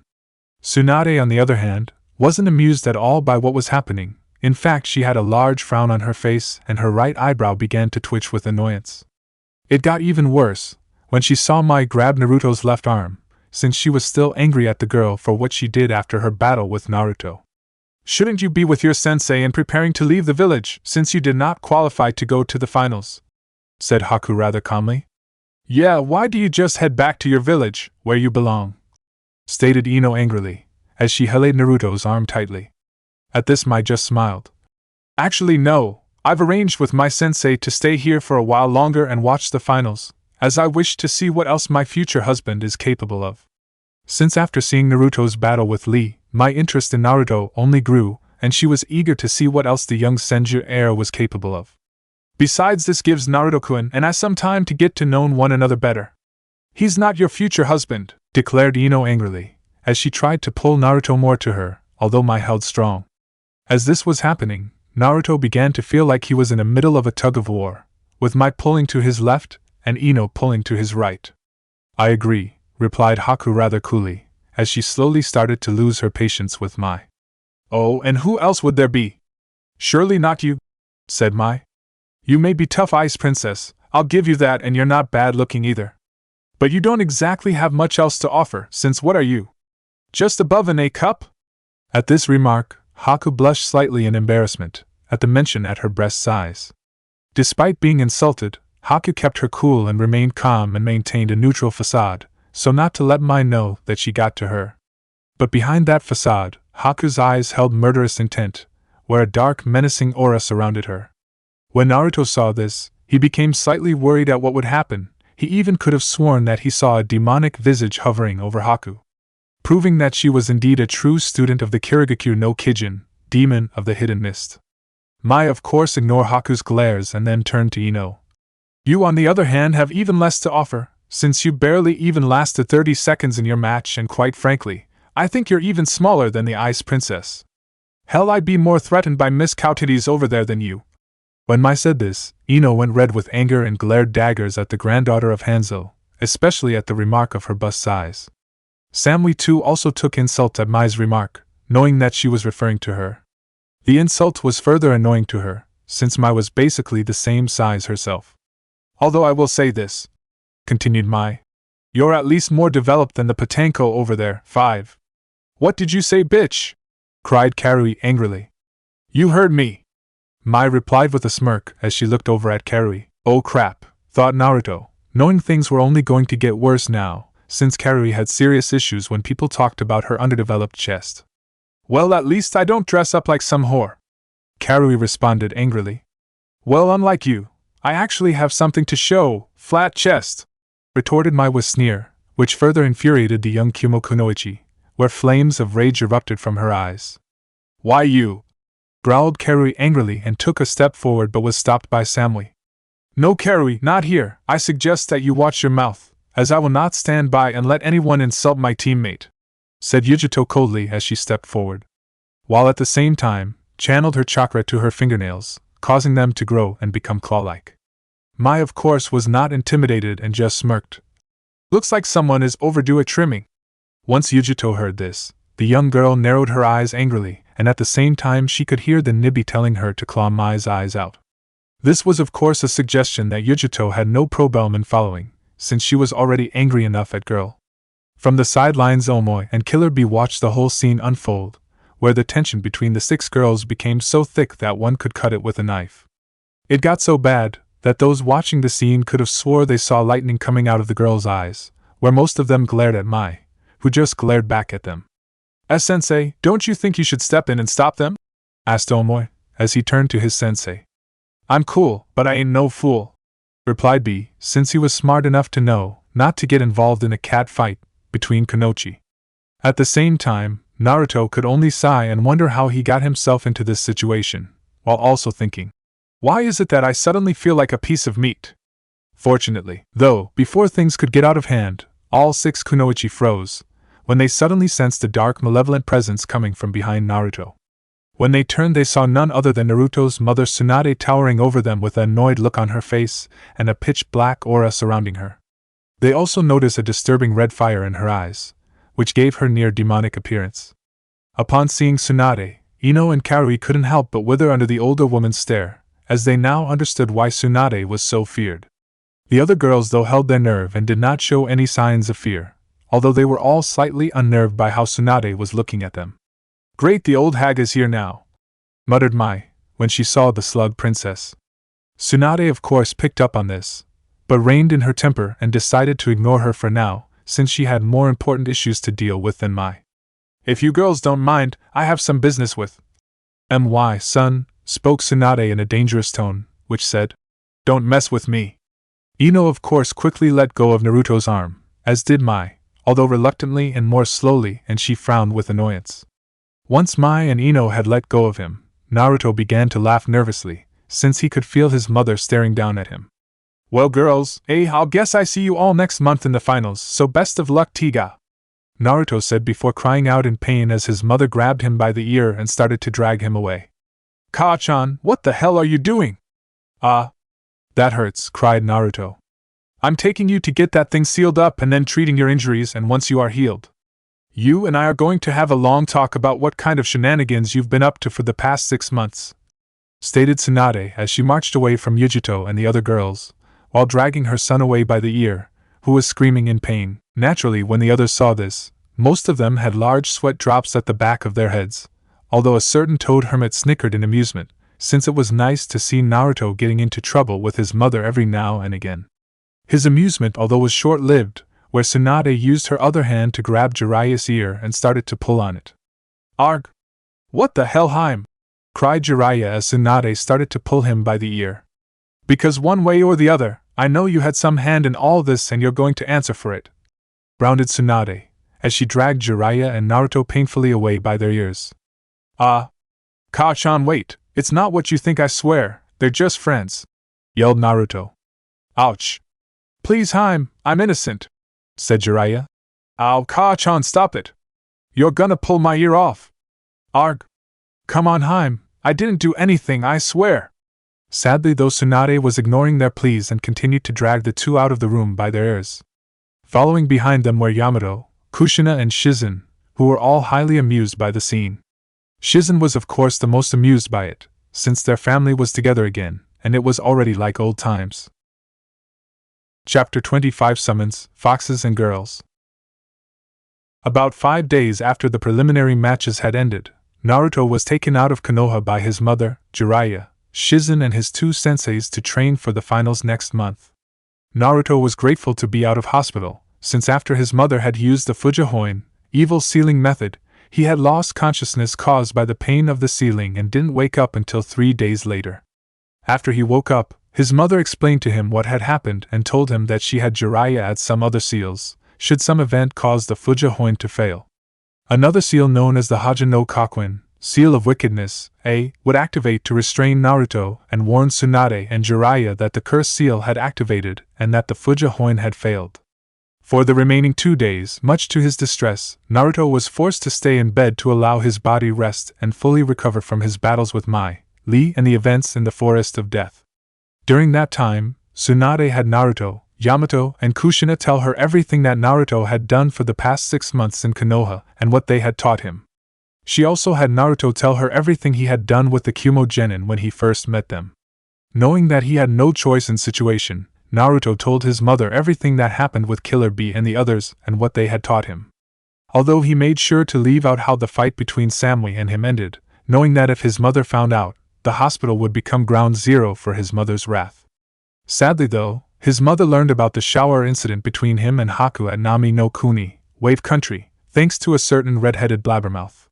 Tsunade, on the other hand, wasn't amused at all by what was happening. In fact, she had a large frown on her face and her right eyebrow began to twitch with annoyance. It got even worse when she saw Mai grab Naruto's left arm, since she was still angry at the girl for what she did after her battle with Naruto. Shouldn't you be with your sensei and preparing to leave the village, since you did not qualify to go to the finals? Said Haku rather calmly. Yeah, why do you just head back to your village, where you belong? Stated Ino angrily, as she held Naruto's arm tightly. At this Mai just smiled. Actually no, I've arranged with my sensei to stay here for a while longer and watch the finals, as I wish to see what else my future husband is capable of. Since after seeing Naruto's battle with Lee, my interest in Naruto only grew, and she was eager to see what else the young Senju heir was capable of. Besides, this gives Naruto-kun and I some time to get to know one another better. He's not your future husband, declared Ino angrily, as she tried to pull Naruto more to her, although Mai held strong. As this was happening, Naruto began to feel like he was in the middle of a tug-of-war, with Mai pulling to his left and Ino pulling to his right. I agree, replied Haku rather coolly, as she slowly started to lose her patience with Mai. Oh, and who else would there be? Surely not you, said Mai. You may be tough ice princess, I'll give you that, and you're not bad looking either. But you don't exactly have much else to offer, since what are you? Just above an A cup? At this remark, Haku blushed slightly in embarrassment, at the mention at her breast size. Despite being insulted, Haku kept her cool and remained calm and maintained a neutral facade, so not to let Mai know that she got to her. But behind that facade, Haku's eyes held murderous intent, where a dark, menacing aura surrounded her. When Naruto saw this, he became slightly worried at what would happen. He even could have sworn that he saw a demonic visage hovering over Haku, proving that she was indeed a true student of the Kirigakure no Kijin, demon of the hidden mist. Mai of course ignored Haku's glares and then turned to Ino. You on the other hand have even less to offer, since you barely even lasted 30 seconds in your match, and quite frankly, I think you're even smaller than the Ice Princess. Hell, I'd be more threatened by Miss Cowtitties over there than you. When Mai said this, Ino went red with anger and glared daggers at the granddaughter of Hanzo, especially at the remark of her bust size. Samui too also took insult at Mai's remark, knowing that she was referring to her. The insult was further annoying to her, since Mai was basically the same size herself. Although I will say this, continued Mai, you're at least more developed than the Patanko over there. 5. What did you say, bitch? Cried Karui angrily. You heard me, Mai replied with a smirk as she looked over at Karui. Oh crap, thought Naruto, knowing things were only going to get worse now, since Karui had serious issues when people talked about her underdeveloped chest. Well, at least I don't dress up like some whore, Karui responded angrily. Well, unlike you, I actually have something to show, flat chest, retorted Mai with sneer, which further infuriated the young Kumo Kunoi, where flames of rage erupted from her eyes. Why you? Growled Karui angrily and took a step forward but was stopped by Samui. No, Karui, not here. I suggest that you watch your mouth, as I will not stand by and let anyone insult my teammate, said Yujito coldly as she stepped forward, while at the same time, channeled her chakra to her fingernails, causing them to grow and become claw-like. Mai of course was not intimidated and just smirked. Looks like someone is overdue a trimming. Once Yujito heard this, the young girl narrowed her eyes angrily, and at the same time she could hear the Nibi telling her to claw Mai's eyes out. This was of course a suggestion that Yujito had no problem in following, since she was already angry enough at girl. From the sidelines, Omoi and Killer Bee watched the whole scene unfold, where the tension between the 6 girls became so thick that one could cut it with a knife. It got so bad that those watching the scene could have swore they saw lightning coming out of the girls' eyes, where most of them glared at Mai, who just glared back at them. "Sensei, don't you think you should step in and stop them?" asked Omoi, as he turned to his sensei. "I'm cool, but I ain't no fool," replied B, since he was smart enough to know not to get involved in a cat fight between Kunoichi. At the same time, Naruto could only sigh and wonder how he got himself into this situation, while also thinking, why is it that I suddenly feel like a piece of meat? Fortunately, though, before things could get out of hand, all 6 Kunoichi froze, when they suddenly sensed a dark, malevolent presence coming from behind Naruto. When they turned, they saw none other than Naruto's mother Tsunade towering over them with an annoyed look on her face and a pitch-black aura surrounding her. They also noticed a disturbing red fire in her eyes, which gave her near demonic appearance. Upon seeing Tsunade, Ino and Karui couldn't help but wither under the older woman's stare, as they now understood why Tsunade was so feared. The other girls, though, held their nerve and did not show any signs of fear, although they were all slightly unnerved by how Tsunade was looking at them. "Great, the old hag is here now," muttered Mai, when she saw the slug princess. Tsunade of course picked up on this, but reined in her temper and decided to ignore her for now, since she had more important issues to deal with than Mai. "If you girls don't mind, I have some business with my son," spoke Tsunade in a dangerous tone, which said, "Don't mess with me." Ino of course quickly let go of Naruto's arm, as did Mai, although reluctantly and more slowly, and she frowned with annoyance. Once Mai and Ino had let go of him, Naruto began to laugh nervously, since he could feel his mother staring down at him. "Well girls, I'll guess I see you all next month in the finals, so best of luck, Tiga," Naruto said before crying out in pain as his mother grabbed him by the ear and started to drag him away. "Ka-chan, what the hell are you doing?" That hurts," cried Naruto. "I'm taking you to get that thing sealed up and then treating your injuries, and once you are healed, you and I are going to have a long talk about what kind of shenanigans you've been up to for the past 6 months," stated Tsunade as she marched away from Yujito and the other girls, while dragging her son away by the ear, who was screaming in pain. Naturally, when the others saw this, most of them had large sweat drops at the back of their heads, although a certain toad hermit snickered in amusement, since it was nice to see Naruto getting into trouble with his mother every now and again. His amusement, although was short-lived, where Tsunade used her other hand to grab Jiraiya's ear and started to pull on it. "Arg! What the hell, Heim?" cried Jiraiya as Tsunade started to pull him by the ear. "Because one way or the other, I know you had some hand in all this and you're going to answer for it," grounded Tsunade, as she dragged Jiraiya and Naruto painfully away by their ears. Ka-chan, wait, it's not what you think, I swear, they're just friends," yelled Naruto. "Ouch! Please, Heim, I'm innocent," said Jiraiya. "Ow, Ka-chan, stop it! You're gonna pull my ear off!" "Arg! Come on, Heim, I didn't do anything, I swear!" Sadly, though, Tsunade was ignoring their pleas and continued to drag the two out of the room by their ears. Following behind them were Yamato, Kushina and Shizen, who were all highly amused by the scene. Shizen was of course the most amused by it, since their family was together again, and it was already like old times. Chapter 25 Summons, Foxes and Girls. About 5 days after the preliminary matches had ended, Naruto was taken out of Konoha by his mother, Jiraiya, Shizen and his 2 senseis to train for the finals next month. Naruto was grateful to be out of hospital, since after his mother had used the Fujihoin, evil sealing method, he had lost consciousness caused by the pain of the sealing and didn't wake up until 3 days later. After he woke up, his mother explained to him what had happened and told him that she had Jiraiya add some other seals, should some event cause the Fujihoin to fail. Another seal known as the Haja no Kakuin, Seal of Wickedness, would activate to restrain Naruto and warn Tsunade and Jiraiya that the cursed seal had activated and that the Fujihoin had failed. For the remaining 2 days, much to his distress, Naruto was forced to stay in bed to allow his body rest and fully recover from his battles with Mai, Lee and the events in the Forest of Death. During that time, Tsunade had Naruto, Yamato, and Kushina tell her everything that Naruto had done for the past 6 months in Konoha and what they had taught him. She also had Naruto tell her everything he had done with the Kumo Genin when he first met them. Knowing that he had no choice in situation, Naruto told his mother everything that happened with Killer Bee and the others and what they had taught him. Although he made sure to leave out how the fight between Samui and him ended, knowing that if his mother found out, the hospital would become ground zero for his mother's wrath. Sadly though, his mother learned about the shower incident between him and Haku at Nami no Kuni, Wave Country, thanks to a certain red-headed blabbermouth.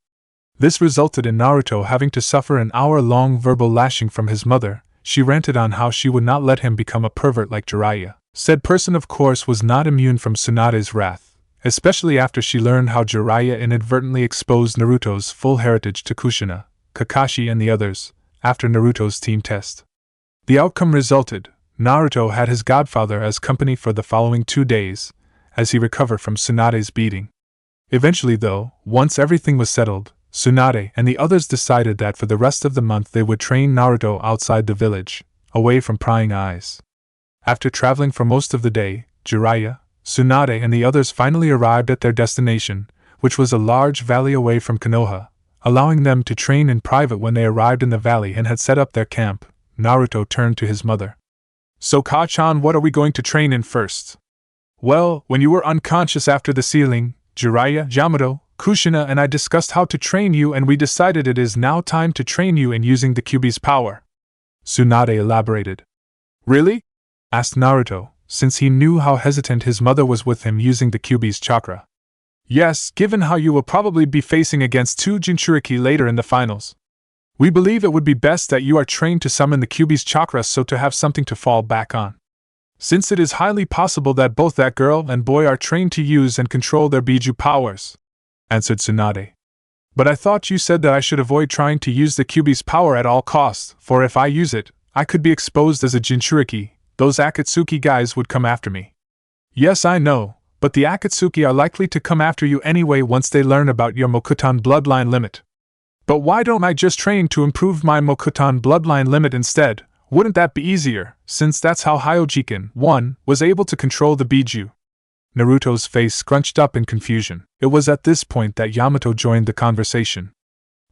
This resulted in Naruto having to suffer an hour-long verbal lashing from his mother. She ranted on how she would not let him become a pervert like Jiraiya. Said person of course was not immune from Tsunade's wrath, especially after she learned how Jiraiya inadvertently exposed Naruto's full heritage to Kushina, Kakashi and the others, after Naruto's team test. The outcome resulted, Naruto had his godfather as company for the following 2 days, as he recovered from Tsunade's beating. Eventually though, once everything was settled, Tsunade and the others decided that for the rest of the month they would train Naruto outside the village, away from prying eyes. After traveling for most of the day, Jiraiya, Tsunade and the others finally arrived at their destination, which was a large valley away from Konoha, allowing them to train in private. When they arrived in the valley and had set up their camp, Naruto turned to his mother. "So Ka-chan, what are we going to train in first?" "Well, when you were unconscious after the sealing, Jiraiya, Yamato, Kushina and I discussed how to train you and we decided it is now time to train you in using the Kyuubi's power," Tsunade elaborated. "Really?" asked Naruto, since he knew how hesitant his mother was with him using the Kyuubi's chakra. "Yes, given how you will probably be facing against 2 Jinchuriki later in the finals. We believe it would be best that you are trained to summon the Kyuubi's chakra so to have something to fall back on. Since it is highly possible that both that girl and boy are trained to use and control their Biju powers," answered Tsunade. "But I thought you said that I should avoid trying to use the Kyuubi's power at all costs, for if I use it, I could be exposed as a Jinchuriki. Those Akatsuki guys would come after me." "Yes, I know, but the Akatsuki are likely to come after you anyway once they learn about your Mokuton bloodline limit. But why don't I just train to improve my Mokuton bloodline limit instead? Wouldn't that be easier, since that's how Hyojiken 1 was able to control the Biju?" Naruto's face scrunched up in confusion. It was at this point that Yamato joined the conversation.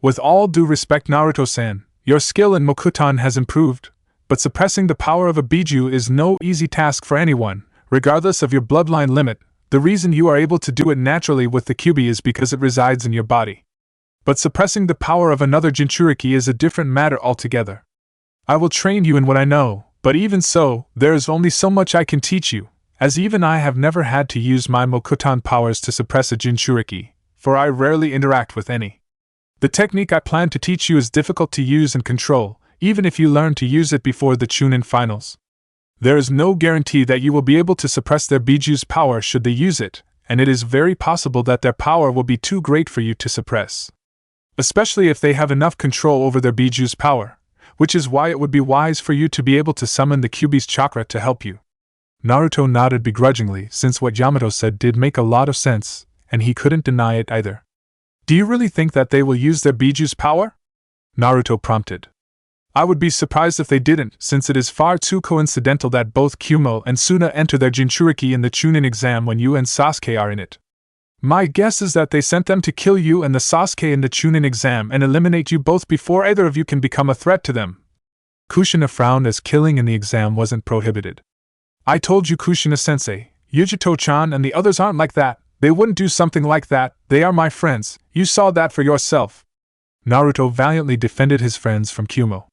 "With all due respect, Naruto-san, your skill in Mokuton has improved, but suppressing the power of a Biju is no easy task for anyone, regardless of your bloodline limit. The reason you are able to do it naturally with the Kyuubi is because it resides in your body. But suppressing the power of another Jinchuriki is a different matter altogether. I will train you in what I know, but even so, there is only so much I can teach you, as even I have never had to use my Mokuton powers to suppress a Jinchuriki, for I rarely interact with any. The technique I plan to teach you is difficult to use and control, even if you learn to use it before the Chunin finals. There is no guarantee that you will be able to suppress their Biju's power should they use it, and it is very possible that their power will be too great for you to suppress. Especially if they have enough control over their Biju's power, which is why it would be wise for you to be able to summon the Kyuubi's chakra to help you." Naruto nodded begrudgingly, since what Yamato said did make a lot of sense, and he couldn't deny it either. "Do you really think that they will use their Biju's power?" Naruto prompted. "I would be surprised if they didn't, since it is far too coincidental that both Kumo and Suna enter their Jinchuriki in the Chunin exam when you and Sasuke are in it. My guess is that they sent them to kill you and the Sasuke in the Chunin exam and eliminate you both before either of you can become a threat to them." Kushina frowned as killing in the exam wasn't prohibited. "I told you, Kushina-sensei, Yujito-chan and the others aren't like that. They wouldn't do something like that. They are my friends. You saw that for yourself." Naruto valiantly defended his friends from Kumo.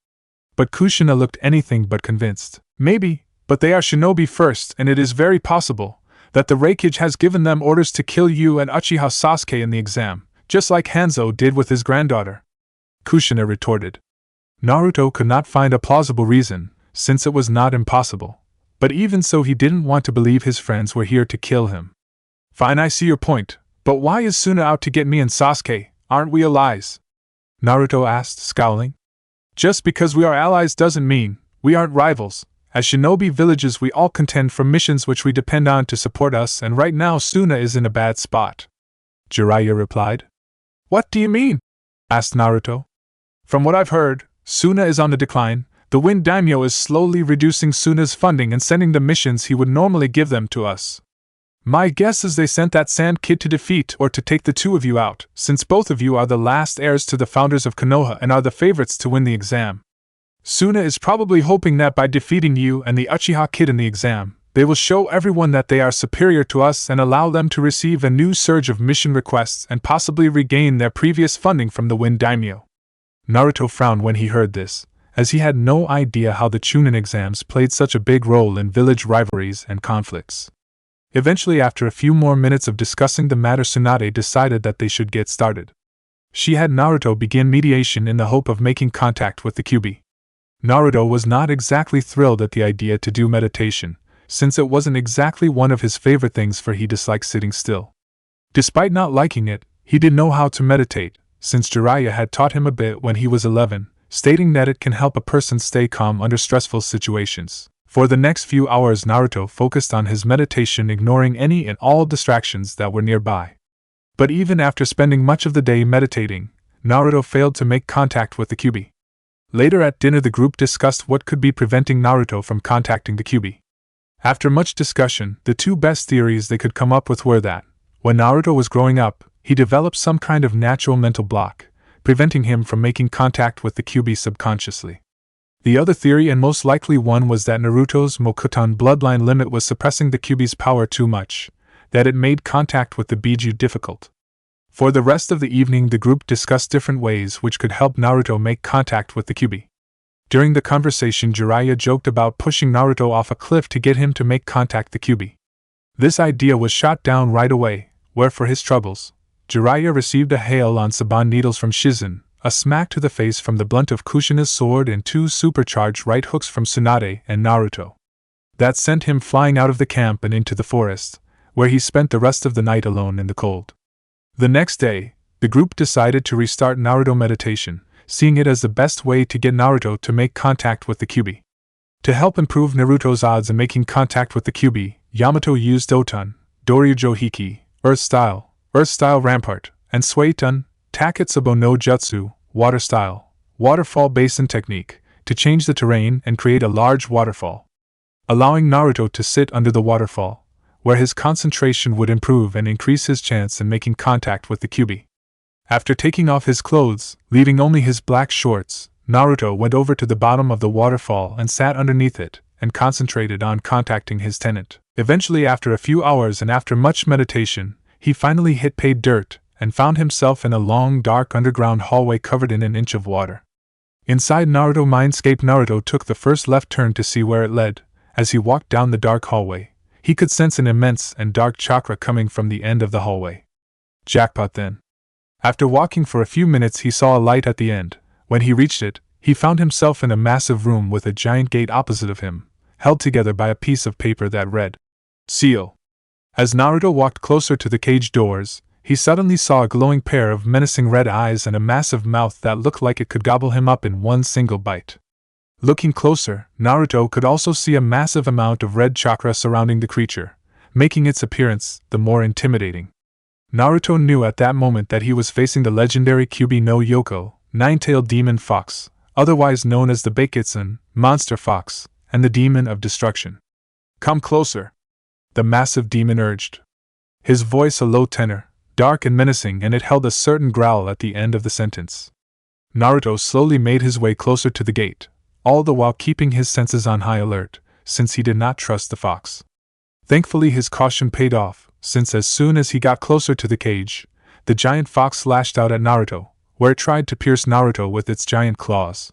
But Kushina looked anything but convinced. "Maybe, but they are shinobi first, and it is very possible that the Reikage has given them orders to kill you and Uchiha Sasuke in the exam, just like Hanzo did with his granddaughter," Kushina retorted. Naruto could not find a plausible reason, since it was not impossible. But even so, he didn't want to believe his friends were here to kill him. "Fine, I see your point, but why is Suna out to get me and Sasuke? Aren't we allies?" Naruto asked, scowling. "Just because we are allies doesn't mean we aren't rivals. As shinobi villages we all contend for missions which we depend on to support us, and right now Suna is in a bad spot," Jiraiya replied. "What do you mean?" asked Naruto. "From what I've heard, Suna is on the decline. The Wind Daimyo is slowly reducing Suna's funding and sending the missions he would normally give them to us. My guess is they sent that Sand Kid to defeat or to take the two of you out, since both of you are the last heirs to the founders of Konoha and are the favorites to win the exam." Suna is probably hoping that by defeating you and the Uchiha kid in the exam, they will show everyone that they are superior to us and allow them to receive a new surge of mission requests and possibly regain their previous funding from the Wind Daimyo. Naruto frowned when he heard this, as he had no idea how the Chunin exams played such a big role in village rivalries and conflicts. Eventually, after a few more minutes of discussing the matter, Tsunade decided that they should get started. She had Naruto begin mediation in the hope of making contact with the Kyuubi. Naruto was not exactly thrilled at the idea to do meditation, since it wasn't exactly one of his favorite things, for he disliked sitting still. Despite not liking it, he did know how to meditate, since Jiraiya had taught him a bit when he was 11, stating that it can help a person stay calm under stressful situations. For the next few hours, Naruto focused on his meditation, ignoring any and all distractions that were nearby. But even after spending much of the day meditating, Naruto failed to make contact with the Kyuubi. Later at dinner, the group discussed what could be preventing Naruto from contacting the Kyuubi. After much discussion, the two best theories they could come up with were that, when Naruto was growing up, he developed some kind of natural mental block, preventing him from making contact with the Kyuubi subconsciously. The other theory, and most likely one, was that Naruto's Mokuton bloodline limit was suppressing the Kyuubi's power too much, that it made contact with the Biju difficult. For the rest of the evening, the group discussed different ways which could help Naruto make contact with the Kyuubi. During the conversation, Jiraiya joked about pushing Naruto off a cliff to get him to make contact with the Kyuubi. This idea was shot down right away, where for his troubles, Jiraiya received a hail on Saban needles from Shizen, a smack to the face from the blunt of Kushina's sword, and 2 supercharged right hooks from Tsunade and Naruto. That sent him flying out of the camp and into the forest, where he spent the rest of the night alone in the cold. The next day, the group decided to restart Naruto meditation, seeing it as the best way to get Naruto to make contact with the Kyuubi. To help improve Naruto's odds in making contact with the Kyuubi, Yamato used Doton, Doryujo Hiki, Earth Style Rampart, and Suiton, Taketsubo no Jutsu, Water Style, Waterfall Basin Technique, to change the terrain and create a large waterfall, allowing Naruto to sit under the waterfall, where his concentration would improve and increase his chance in making contact with the Kyuubi. After taking off his clothes, leaving only his black shorts, Naruto went over to the bottom of the waterfall and sat underneath it, and concentrated on contacting his tenant. Eventually, after a few hours and after much meditation, he finally hit pay dirt, and found himself in a long dark underground hallway covered in an inch of water. Inside Naruto Mindscape, Naruto took the first left turn to see where it led. As he walked down the dark hallway, he could sense an immense and dark chakra coming from the end of the hallway. Jackpot then. After walking for a few minutes, he saw a light at the end. When he reached it, he found himself in a massive room with a giant gate opposite of him, held together by a piece of paper that read, "Seal." As Naruto walked closer to the cage doors, he suddenly saw a glowing pair of menacing red eyes and a massive mouth that looked like it could gobble him up in one single bite. Looking closer, Naruto could also see a massive amount of red chakra surrounding the creature, making its appearance the more intimidating. Naruto knew at that moment that he was facing the legendary Kyuubi no Yoko, nine-tailed demon fox, otherwise known as the Baikitsun, monster fox, and the demon of destruction. "Come closer," the massive demon urged. His voice a low tenor, dark and menacing, and it held a certain growl at the end of the sentence. Naruto slowly made his way closer to the gate, all the while keeping his senses on high alert, since he did not trust the fox. Thankfully, his caution paid off, since as soon as he got closer to the cage, the giant fox lashed out at Naruto, where it tried to pierce Naruto with its giant claws.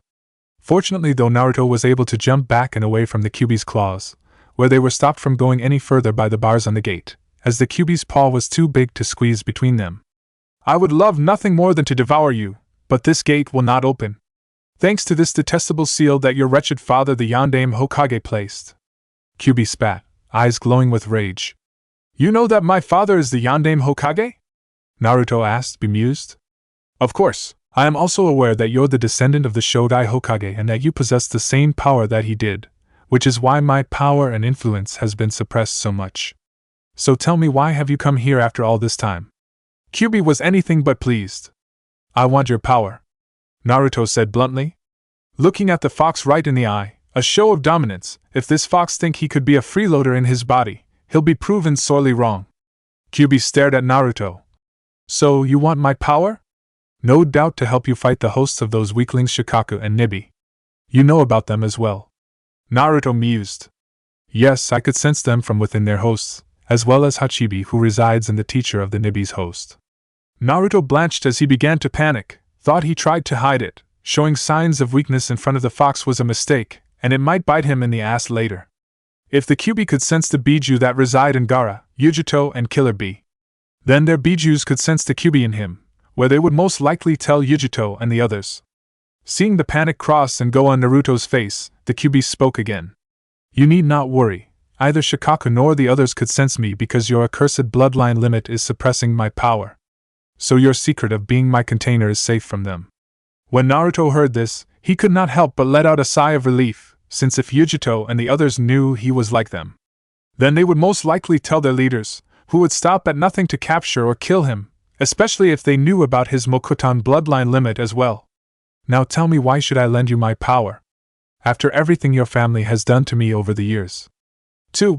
Fortunately, though, Naruto was able to jump back and away from the Kyuubi's claws, where they were stopped from going any further by the bars on the gate, as the Kyuubi's paw was too big to squeeze between them. "I would love nothing more than to devour you, but this gate will not open. Thanks to this detestable seal that your wretched father the Yondaime Hokage placed." Kyuubi spat, eyes glowing with rage. "You know that my father is the Yondaime Hokage?" Naruto asked, bemused. "Of course, I am also aware that you're the descendant of the Shodai Hokage and that you possess the same power that he did, which is why my power and influence has been suppressed so much. So tell me, why have you come here after all this time?" Kyuubi was anything but pleased. "I want your power," Naruto said bluntly. Looking at the fox right in the eye, a show of dominance. If this fox think he could be a freeloader in his body, he'll be proven sorely wrong. Kyuubi stared at Naruto. "So, you want my power?" "No doubt to help you fight the hosts of those weaklings Shikaku and Nibi." You know about them as well. Naruto mused. Yes, I could sense them from within their hosts, as well as Hachibi, who resides in the teacher of the Nibi's host. Naruto blanched as he began to panic, thought he tried to hide it. Showing signs of weakness in front of the fox was a mistake, and it might bite him in the ass later. If the Kyuubi could sense the Biju that reside in Gaara, Yujito, and Killer Bee, then their Bijus could sense the Kyuubi in him, where they would most likely tell Yujito and the others. Seeing the panic cross and go on Naruto's face, the Kyuubi spoke again. You need not worry, either Shikaku nor the others could sense me because your accursed bloodline limit is suppressing my power. So your secret of being my container is safe from them. When Naruto heard this, he could not help but let out a sigh of relief, since if Yujito and the others knew he was like them, then they would most likely tell their leaders, who would stop at nothing to capture or kill him, especially if they knew about his Mokutan bloodline limit as well. Now tell me, why should I lend you my power? After everything your family has done to me over the years. 2.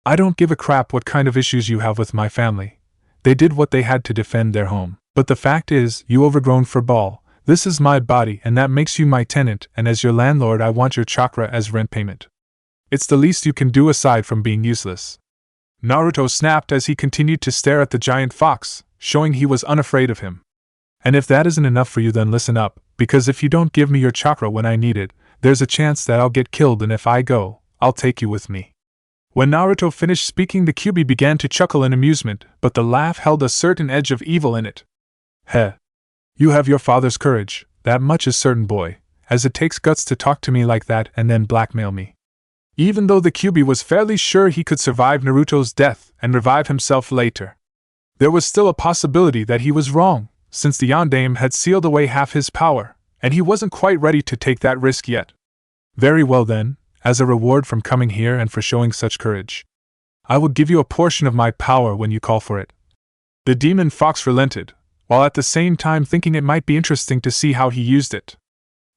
I don't give a crap what kind of issues you have with my family. They did what they had to defend their home. But the fact is, you overgrown furball. This is my body and that makes you my tenant, and as your landlord I want your chakra as rent payment. It's the least you can do aside from being useless. Naruto snapped as he continued to stare at the giant fox, showing he was unafraid of him. And if that isn't enough for you, then listen up, because if you don't give me your chakra when I need it, there's a chance that I'll get killed, and if I go, I'll take you with me. When Naruto finished speaking, the Kyuubi began to chuckle in amusement, but the laugh held a certain edge of evil in it. Heh. You have your father's courage, that much is certain, boy, as it takes guts to talk to me like that and then blackmail me. Even though the Kyuubi was fairly sure he could survive Naruto's death and revive himself later, there was still a possibility that he was wrong, since the Yondaime had sealed away half his power, and he wasn't quite ready to take that risk yet. Very well then, as a reward from coming here and for showing such courage, I will give you a portion of my power when you call for it. The demon fox relented, while at the same time thinking it might be interesting to see how he used it.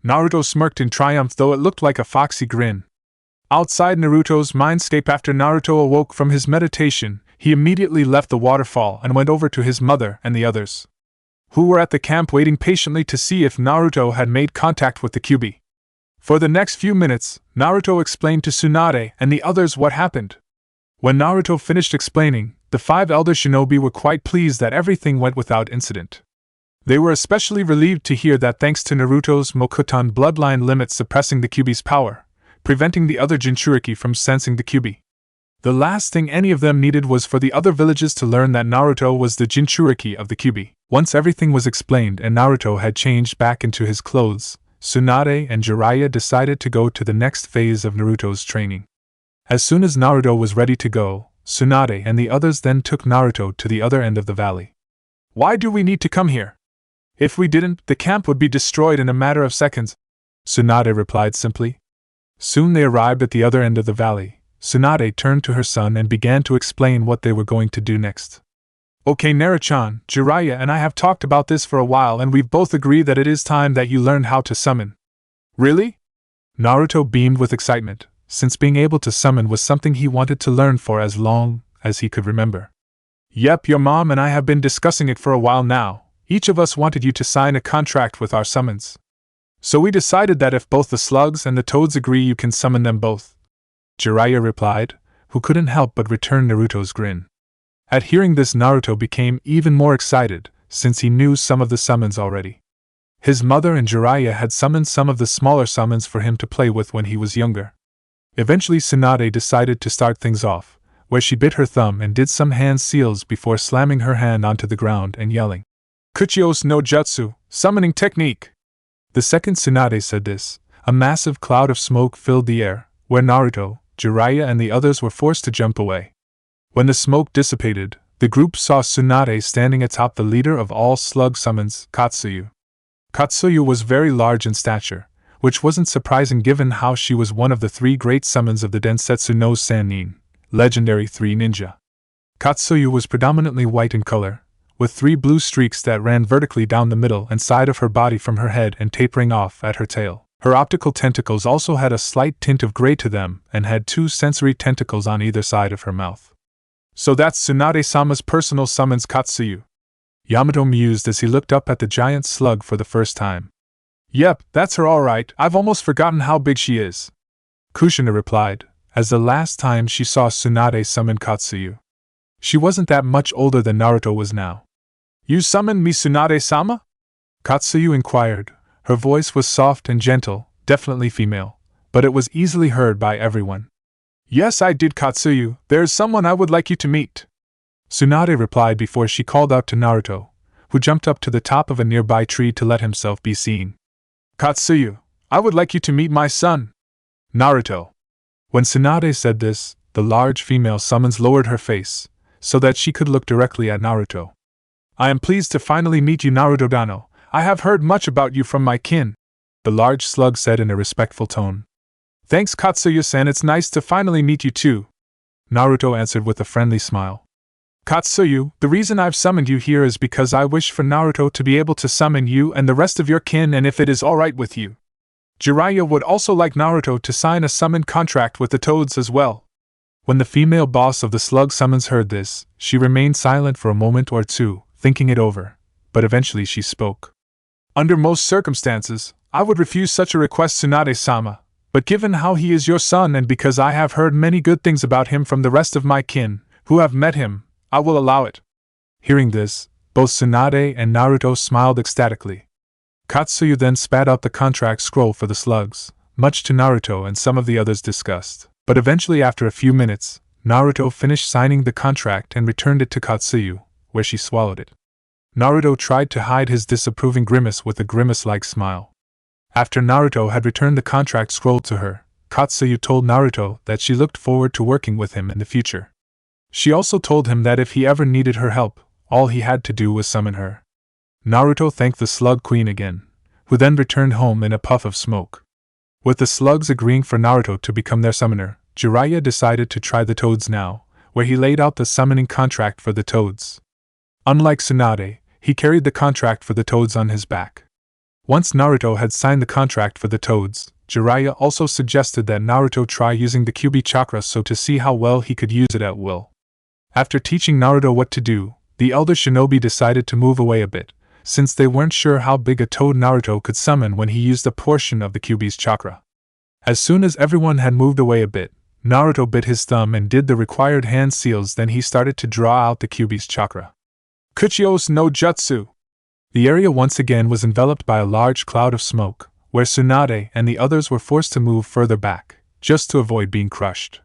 Naruto smirked in triumph, though it looked like a foxy grin. Outside Naruto's mindscape, after Naruto awoke from his meditation, he immediately left the waterfall and went over to his mother and the others, who were at the camp waiting patiently to see if Naruto had made contact with the Kyuubi. For the next few minutes, Naruto explained to Tsunade and the others what happened. When Naruto finished explaining, the 5 elder shinobi were quite pleased that everything went without incident. They were especially relieved to hear that thanks to Naruto's Mokutan bloodline limit suppressing the Kyuubi's power, preventing the other Jinchuriki from sensing the Kyuubi, the last thing any of them needed was for the other villages to learn that Naruto was the Jinchuriki of the Kyuubi. Once everything was explained and Naruto had changed back into his clothes, Tsunade and Jiraiya decided to go to the next phase of Naruto's training. As soon as Naruto was ready to go, Tsunade and the others then took Naruto to the other end of the valley. Why do we need to come here? If we didn't, the camp would be destroyed in a matter of seconds, Tsunade replied simply. Soon they arrived at the other end of the valley. Tsunade turned to her son and began to explain what they were going to do next. Okay, Naruto-chan, Jiraiya and I have talked about this for a while and we've both agreed that it is time that you learn how to summon. Really? Naruto beamed with excitement, since being able to summon was something he wanted to learn for as long as he could remember. Yep, your mom and I have been discussing it for a while now. Each of us wanted you to sign a contract with our summons. So we decided that if both the slugs and the toads agree, you can summon them both. Jiraiya replied, who couldn't help but return Naruto's grin. At hearing this, Naruto became even more excited, since he knew some of the summons already. His mother and Jiraiya had summoned some of the smaller summons for him to play with when he was younger. Eventually Tsunade decided to start things off, where she bit her thumb and did some hand seals before slamming her hand onto the ground and yelling, Kuchios no Jutsu, summoning technique! The second Tsunade said this, a massive cloud of smoke filled the air, where Naruto, Jiraiya and the others were forced to jump away. When the smoke dissipated, the group saw Tsunade standing atop the leader of all slug summons, Katsuyu. Katsuyu was very large in stature, which wasn't surprising given how she was one of the 3 great summons of the Densetsu no Sannin, legendary 3 ninja. Katsuyu was predominantly white in color, with 3 blue streaks that ran vertically down the middle and side of her body from her head and tapering off at her tail. Her optical tentacles also had a slight tint of gray to them and had 2 sensory tentacles on either side of her mouth. So that's Tsunade-sama's personal summons, Katsuyu. Yamato mused as he looked up at the giant slug for the first time. Yep, that's her alright, I've almost forgotten how big she is. Kushina replied, as the last time she saw Tsunade summon Katsuyu. She wasn't that much older than Naruto was now. You summoned me, Tsunade-sama? Katsuyu inquired. Her voice was soft and gentle, definitely female, but it was easily heard by everyone. Yes, I did, Katsuyu. There is someone I would like you to meet. Tsunade replied before she called out to Naruto, who jumped up to the top of a nearby tree to let himself be seen. Katsuyu, I would like you to meet my son, Naruto. When Tsunade said this, the large female summons lowered her face, so that she could look directly at Naruto. I am pleased to finally meet you, Naruto-dano. I have heard much about you from my kin, the large slug said in a respectful tone. Thanks, Katsuyu-san, it's nice to finally meet you too, Naruto answered with a friendly smile. Katsuyu, the reason I've summoned you here is because I wish for Naruto to be able to summon you and the rest of your kin, and if it is alright with you, Jiraiya would also like Naruto to sign a summon contract with the Toads as well. When the female boss of the slug summons heard this, she remained silent for a moment or two, thinking it over, but eventually she spoke. Under most circumstances, I would refuse such a request, Tsunade-sama, but given how he is your son and because I have heard many good things about him from the rest of my kin, who have met him, I will allow it. Hearing this, both Tsunade and Naruto smiled ecstatically. Katsuyu then spat out the contract scroll for the slugs, much to Naruto and some of the others' disgust, but eventually after a few minutes, Naruto finished signing the contract and returned it to Katsuyu, where she swallowed it. Naruto tried to hide his disapproving grimace with a grimace-like smile. After Naruto had returned the contract scroll to her, Katsuyu told Naruto that she looked forward to working with him in the future. She also told him that if he ever needed her help, all he had to do was summon her. Naruto thanked the Slug Queen again, who then returned home in a puff of smoke. With the slugs agreeing for Naruto to become their summoner, Jiraiya decided to try the Toads now, where he laid out the summoning contract for the Toads. Unlike Tsunade, he carried the contract for the Toads on his back. Once Naruto had signed the contract for the Toads, Jiraiya also suggested that Naruto try using the Kyuubi chakra so to see how well he could use it at will. After teaching Naruto what to do, the elder shinobi decided to move away a bit, since they weren't sure how big a toad Naruto could summon when he used a portion of the Kyuubi's chakra. As soon as everyone had moved away a bit, Naruto bit his thumb and did the required hand seals, then he started to draw out the Kyuubi's chakra. Kuchios no Jutsu! The area once again was enveloped by a large cloud of smoke, where Tsunade and the others were forced to move further back, just to avoid being crushed.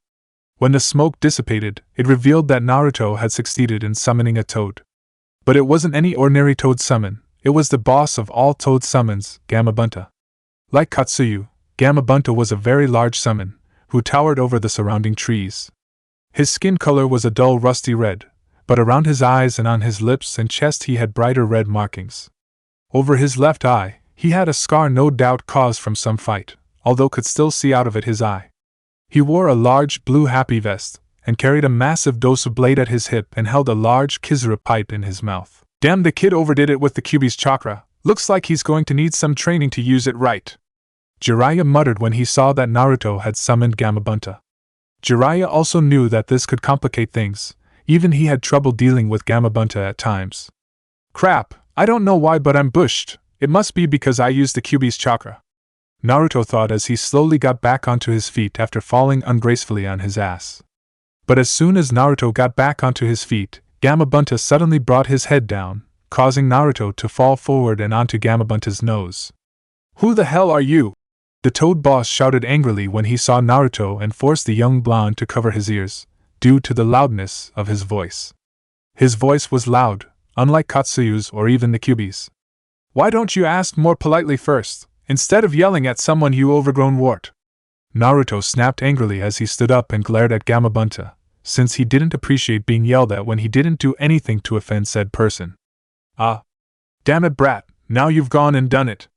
When the smoke dissipated, it revealed that Naruto had succeeded in summoning a toad. But it wasn't any ordinary toad summon, it was the boss of all toad summons, Gamabunta. Like Katsuyu, Gamabunta was a very large summon, who towered over the surrounding trees. His skin color was a dull rusty red, but around his eyes and on his lips and chest he had brighter red markings. Over his left eye, he had a scar no doubt caused from some fight, although could still see out of it his eye. He wore a large blue happy vest, and carried a massive Dosu blade at his hip and held a large Kizura pipe in his mouth. Damn, the kid overdid it with the Kyuubi's chakra, looks like he's going to need some training to use it right. Jiraiya muttered when he saw that Naruto had summoned Gamabunta. Jiraiya also knew that this could complicate things, even he had trouble dealing with Gamabunta at times. Crap, I don't know why but I'm bushed, it must be because I used the Kyuubi's chakra. Naruto thought as he slowly got back onto his feet after falling ungracefully on his ass. But as soon as Naruto got back onto his feet, Gamabunta suddenly brought his head down, causing Naruto to fall forward and onto Gamabunta's nose. Who the hell are you? The Toad boss shouted angrily when he saw Naruto and forced the young blonde to cover his ears, due to the loudness of his voice. His voice was loud, unlike Katsuyu's or even the Kyuubi's. Why don't you ask more politely first, instead of yelling at someone, you overgrown wart? Naruto snapped angrily as he stood up and glared at Gamabunta, since he didn't appreciate being yelled at when he didn't do anything to offend said person. Ah! Damn it, brat, now you've gone and done it!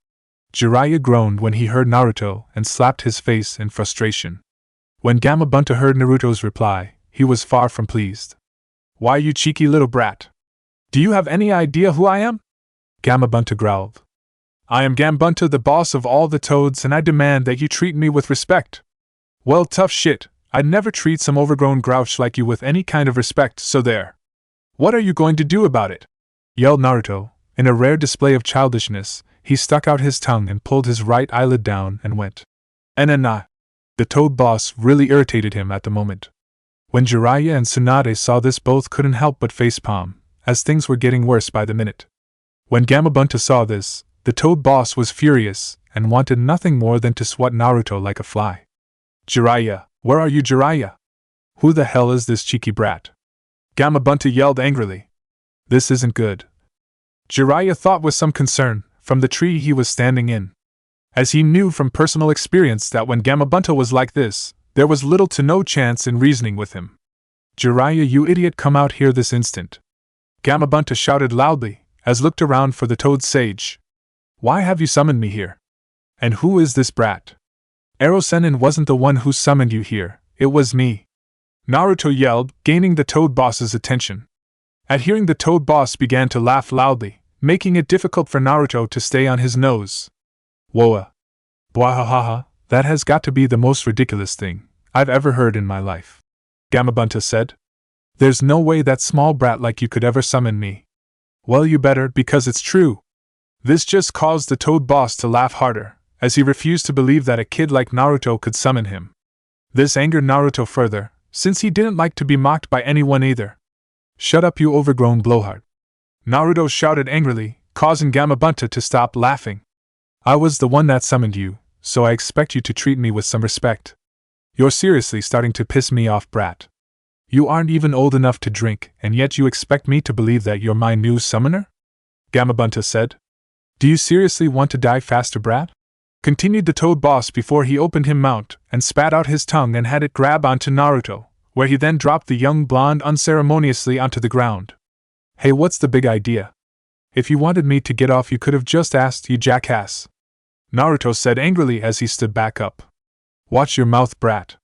Jiraiya groaned when he heard Naruto and slapped his face in frustration. When Gamabunta heard Naruto's reply, he was far from pleased. Why, you cheeky little brat! Do you have any idea who I am? Gamabunta growled. I am Gamabunta, the boss of all the Toads, and I demand that you treat me with respect. Well, tough shit, I'd never treat some overgrown grouch like you with any kind of respect, so there. What are you going to do about it? Yelled Naruto. In a rare display of childishness, he stuck out his tongue and pulled his right eyelid down and went. "Nah." The toad boss really irritated him at the moment. When Jiraiya and Tsunade saw this, both couldn't help but facepalm, as things were getting worse by the minute. When Gamabunta saw this, the toad boss was furious, and wanted nothing more than to swat Naruto like a fly. "Jiraiya, where are you, Jiraiya? Who the hell is this cheeky brat?" Gamabunta yelled angrily. "This isn't good," Jiraiya thought with some concern, from the tree he was standing in. As he knew from personal experience that when Gamabunta was like this, there was little to no chance in reasoning with him. "Jiraiya, you idiot, come out here this instant!" Gamabunta shouted loudly, as looked around for the toad sage. "Why have you summoned me here? And who is this brat?" "Ero-sennin wasn't the one who summoned you here, it was me," Naruto yelled, gaining the toad boss's attention. At hearing the toad boss began to laugh loudly, making it difficult for Naruto to stay on his nose. "Whoa. Bwahahaha, that has got to be the most ridiculous thing I've ever heard in my life," Gamabunta said. "There's no way that small brat like you could ever summon me." "Well, you better, because it's true." This just caused the toad boss to laugh harder, as he refused to believe that a kid like Naruto could summon him. This angered Naruto further, since he didn't like to be mocked by anyone either. "Shut up, you overgrown blowhard," Naruto shouted angrily, causing Gamabunta to stop laughing. "I was the one that summoned you, so I expect you to treat me with some respect. You're seriously starting to piss me off, brat. You aren't even old enough to drink, and yet you expect me to believe that you're my new summoner?" Gamabunta said. "Do you seriously want to die faster, brat?" Continued the toad boss before he opened his mouth and spat out his tongue and had it grab onto Naruto, where he then dropped the young blonde unceremoniously onto the ground. "Hey, what's the big idea? If you wanted me to get off, you could have just asked, you jackass," Naruto said angrily as he stood back up. "Watch your mouth, brat.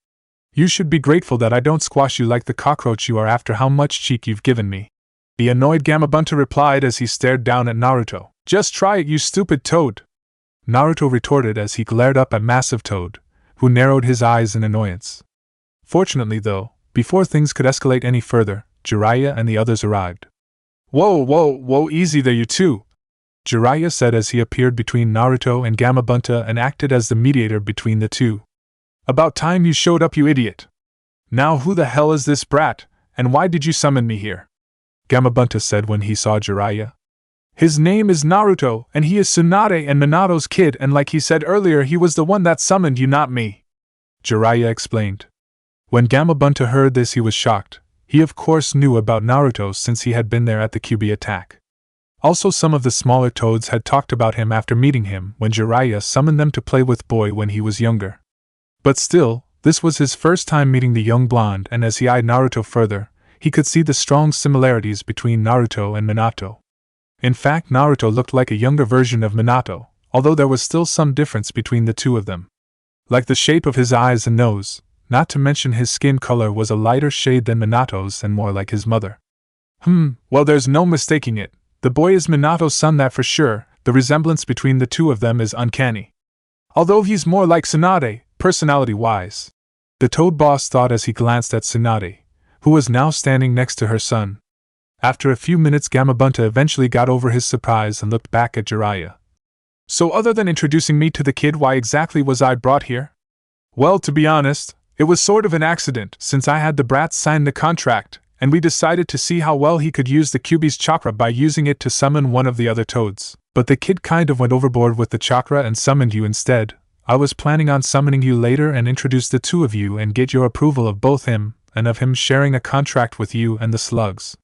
You should be grateful that I don't squash you like the cockroach you are after how much cheek you've given me," the annoyed Gamabunta replied as he stared down at Naruto. "Just try it, you stupid toad," Naruto retorted as he glared up at Massive Toad, who narrowed his eyes in annoyance. Fortunately, though, before things could escalate any further, Jiraiya and the others arrived. Whoa, easy there, you two," Jiraiya said as he appeared between Naruto and Gamabunta and acted as the mediator between the two. "About time you showed up, you idiot. Now who the hell is this brat, and why did you summon me here?" Gamabunta said when he saw Jiraiya. "His name is Naruto, and he is Tsunade and Minato's kid, and like he said earlier, he was the one that summoned you, not me," Jiraiya explained. When Gamabunta heard this, he was shocked. He of course knew about Naruto since he had been there at the Kyuubi attack. Also, some of the smaller toads had talked about him after meeting him when Jiraiya summoned them to play with Boy when he was younger. But still, this was his first time meeting the young blonde, and as he eyed Naruto further, he could see the strong similarities between Naruto and Minato. In fact, Naruto looked like a younger version of Minato, although there was still some difference between the two of them. Like the shape of his eyes and nose, not to mention his skin color was a lighter shade than Minato's and more like his mother. Well, there's no mistaking it. The boy is Minato's son, that for sure. The resemblance between the two of them is uncanny. Although he's more like Tsunade, personality-wise, the toad boss thought as he glanced at Tsunade, who was now standing next to her son. After a few minutes, Gamabunta eventually got over his surprise and looked back at Jiraiya. "So other than introducing me to the kid, why exactly was I brought here?" "Well, to be honest, it was sort of an accident, since I had the brat sign the contract, and we decided to see how well he could use the Kyuubi's chakra by using it to summon one of the other toads. But the kid kind of went overboard with the chakra and summoned you instead. I was planning on summoning you later and introduce the two of you and get your approval of both him, and of him sharing a contract with you and the slugs."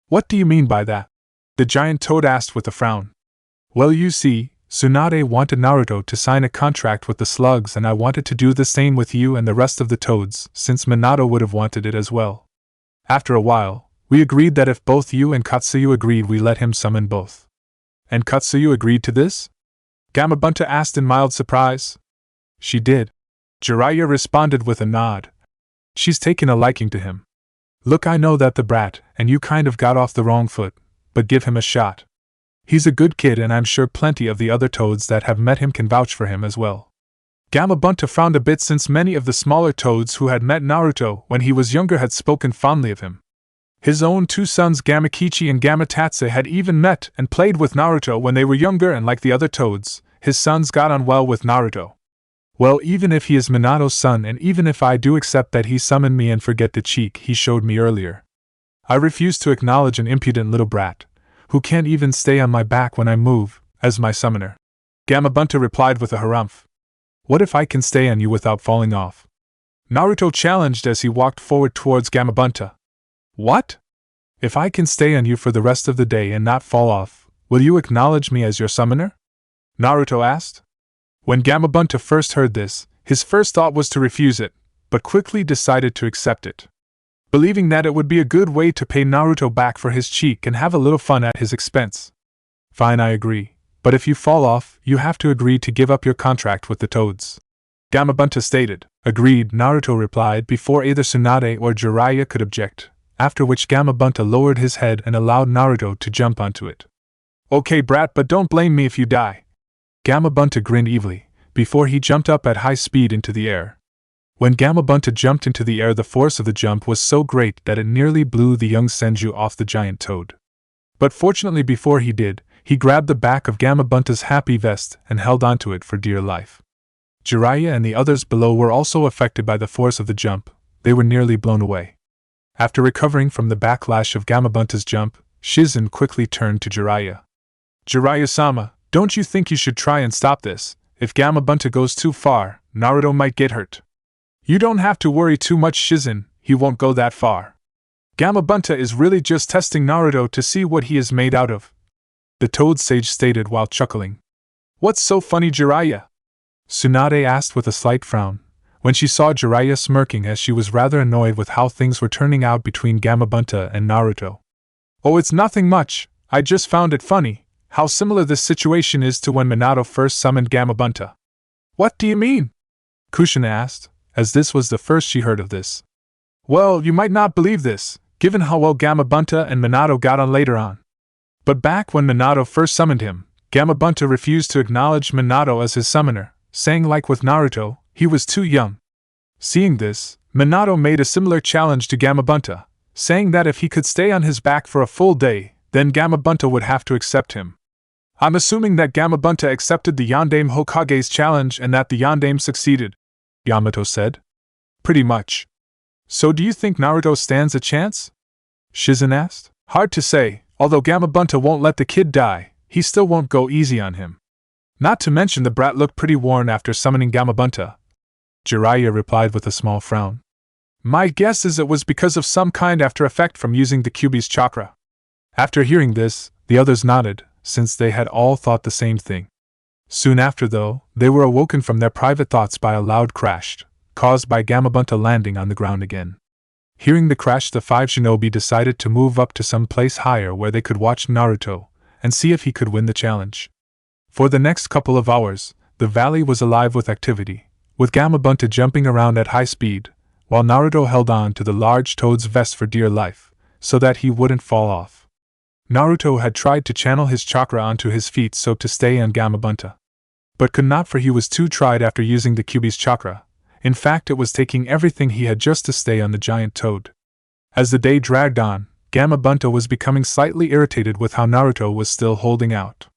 "What do you mean by that?" the giant toad asked with a frown. "Well, you see, Tsunade wanted Naruto to sign a contract with the slugs, and I wanted to do the same with you and the rest of the toads, since Minato would have wanted it as well. After a while, we agreed that if both you and Katsuyu agreed, we let him summon both." "And Katsuyu agreed to this?" Gamabunta asked in mild surprise. "She did," Jiraiya responded with a nod. "She's taken a liking to him. Look, I know that the brat and you kind of got off the wrong foot, but give him a shot. He's a good kid, and I'm sure plenty of the other toads that have met him can vouch for him as well." Gamabunta frowned a bit, since many of the smaller toads who had met Naruto when he was younger had spoken fondly of him. His own two sons Gamakichi and Gamatatsu had even met and played with Naruto when they were younger, and like the other toads, his sons got on well with Naruto. Well, even if he is Minato's son, and even if I do accept that he summoned me and forget the cheek he showed me earlier, I refuse to acknowledge an impudent little brat, who can't even stay on my back when I move, as my summoner. Gamabunta replied with a harumph. What if I can stay on you without falling off? Naruto challenged as he walked forward towards Gamabunta. What? If I can stay on you for the rest of the day and not fall off, will you acknowledge me as your summoner? Naruto asked. When Gamabunta first heard this, his first thought was to refuse it, but quickly decided to accept it, believing that it would be a good way to pay Naruto back for his cheek and have a little fun at his expense. Fine, I agree, but if you fall off, you have to agree to give up your contract with the toads. Gamabunta stated. Agreed, Naruto replied before either Tsunade or Jiraiya could object, after which Gamabunta lowered his head and allowed Naruto to jump onto it. Okay, brat, but don't blame me if you die. Gamabunta grinned evilly, before he jumped up at high speed into the air. When Gamabunta jumped into the air, the force of the jump was so great that it nearly blew the young Senju off the giant toad. But fortunately, before he did, he grabbed the back of Gamabunta's happy vest and held onto it for dear life. Jiraiya and the others below were also affected by the force of the jump. They were nearly blown away. After recovering from the backlash of Gamabunta's jump, Shizen quickly turned to Jiraiya. Jiraiya-sama, don't you think you should try and stop this? If Gamabunta goes too far, Naruto might get hurt. You don't have to worry too much, Shizen, he won't go that far. Gamabunta is really just testing Naruto to see what he is made out of, the Toad Sage stated while chuckling. What's so funny, Jiraiya? Tsunade asked with a slight frown, when she saw Jiraiya smirking, as she was rather annoyed with how things were turning out between Gamabunta and Naruto. Oh, it's nothing much, I just found it funny, how similar this situation is to when Minato first summoned Gamabunta. What do you mean? Kushina asked, as this was the first she heard of this. Well, you might not believe this, given how well Gamabunta and Minato got on later on. But back when Minato first summoned him, Gamabunta refused to acknowledge Minato as his summoner, saying like with Naruto, he was too young. Seeing this, Minato made a similar challenge to Gamabunta, saying that if he could stay on his back for a full day, then Gamabunta would have to accept him. I'm assuming that Gamabunta accepted the Yondaime Hokage's challenge and that the Yondaime succeeded, Yamato said. Pretty much. So do you think Naruto stands a chance? Shizen asked. Hard to say, although Gamabunta won't let the kid die, he still won't go easy on him. Not to mention the brat looked pretty worn after summoning Gamabunta, Jiraiya replied with a small frown. My guess is it was because of some kind after effect from using the Kyuubi's chakra. After hearing this, the others nodded, since they had all thought the same thing. Soon after, though, they were awoken from their private thoughts by a loud crash, caused by Gamabunta landing on the ground again. Hearing the crash, the 5 shinobi decided to move up to some place higher where they could watch Naruto and see if he could win the challenge. For the next couple of hours, the valley was alive with activity, with Gamabunta jumping around at high speed, while Naruto held on to the large toad's vest for dear life, so that he wouldn't fall off. Naruto had tried to channel his chakra onto his feet so to stay on Gamabunta, but could not, for he was too tried after using the Kyuubi's chakra. In fact, it was taking everything he had just to stay on the giant toad. As the day dragged on, Gamabunta was becoming slightly irritated with how Naruto was still holding out.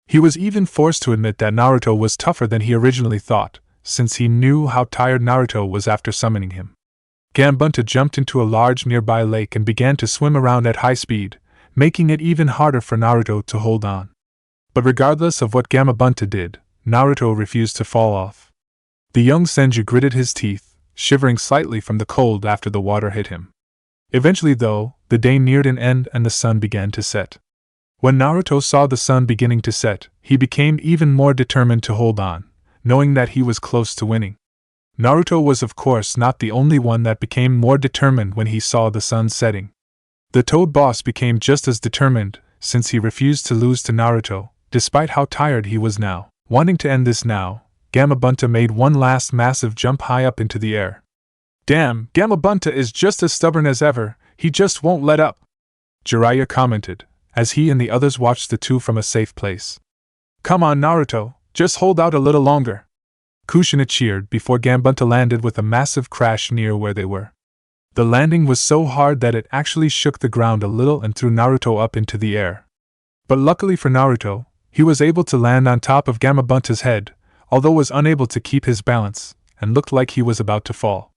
He was even forced to admit that Naruto was tougher than he originally thought, since he knew how tired Naruto was after summoning him. Gamabunta jumped into a large nearby lake and began to swim around at high speed, making it even harder for Naruto to hold on. But regardless of what Gamabunta did, Naruto refused to fall off. The young Senju gritted his teeth, shivering slightly from the cold after the water hit him. Eventually, though, the day neared an end and the sun began to set. When Naruto saw the sun beginning to set, he became even more determined to hold on, knowing that he was close to winning. Naruto was of course not the only one that became more determined when he saw the sun setting. The Toad Boss became just as determined, since he refused to lose to Naruto, despite how tired he was now. Wanting to end this now, Gamabunta made one last massive jump high up into the air. Damn, Gamabunta is just as stubborn as ever, he just won't let up, Jiraiya commented, as he and the others watched the two from a safe place. Come on, Naruto, just hold out a little longer, Kushina cheered before Gamabunta landed with a massive crash near where they were. The landing was so hard that it actually shook the ground a little and threw Naruto up into the air. But luckily for Naruto, he was able to land on top of Gamabunta's head, although was unable to keep his balance, and looked like he was about to fall.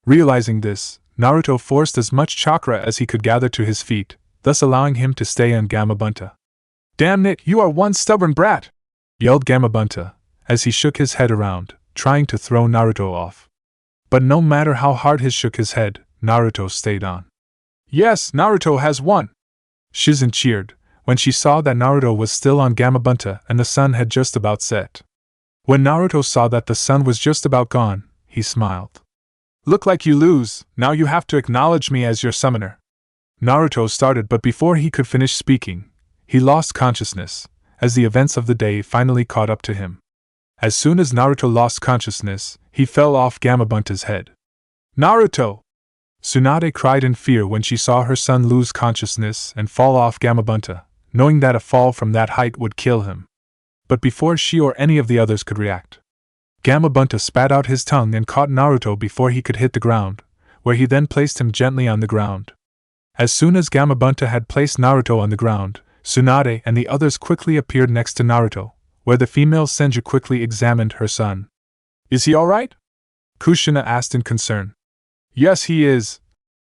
Realizing this, Naruto forced as much chakra as he could gather to his feet, thus allowing him to stay on Gamabunta. "Damn it, you are one stubborn brat!" yelled Gamabunta, as he shook his head around, trying to throw Naruto off. But no matter how hard he shook his head, Naruto stayed on. "Yes, Naruto has won!" Shizen cheered, when she saw that Naruto was still on Gamabunta and the sun had just about set. When Naruto saw that the sun was just about gone, he smiled. "Look like you lose, now you have to acknowledge me as your summoner." Naruto started, but before he could finish speaking, he lost consciousness, as the events of the day finally caught up to him. As soon as Naruto lost consciousness, he fell off Gamabunta's head. "Naruto!" Tsunade cried in fear when she saw her son lose consciousness and fall off Gamabunta, knowing that a fall from that height would kill him. But before she or any of the others could react, Gamabunta spat out his tongue and caught Naruto before he could hit the ground, where he then placed him gently on the ground. As soon as Gamabunta had placed Naruto on the ground, Tsunade and the others quickly appeared next to Naruto, where the female Senju quickly examined her son. "Is he alright?" Kushina asked in concern. "Yes, he is,"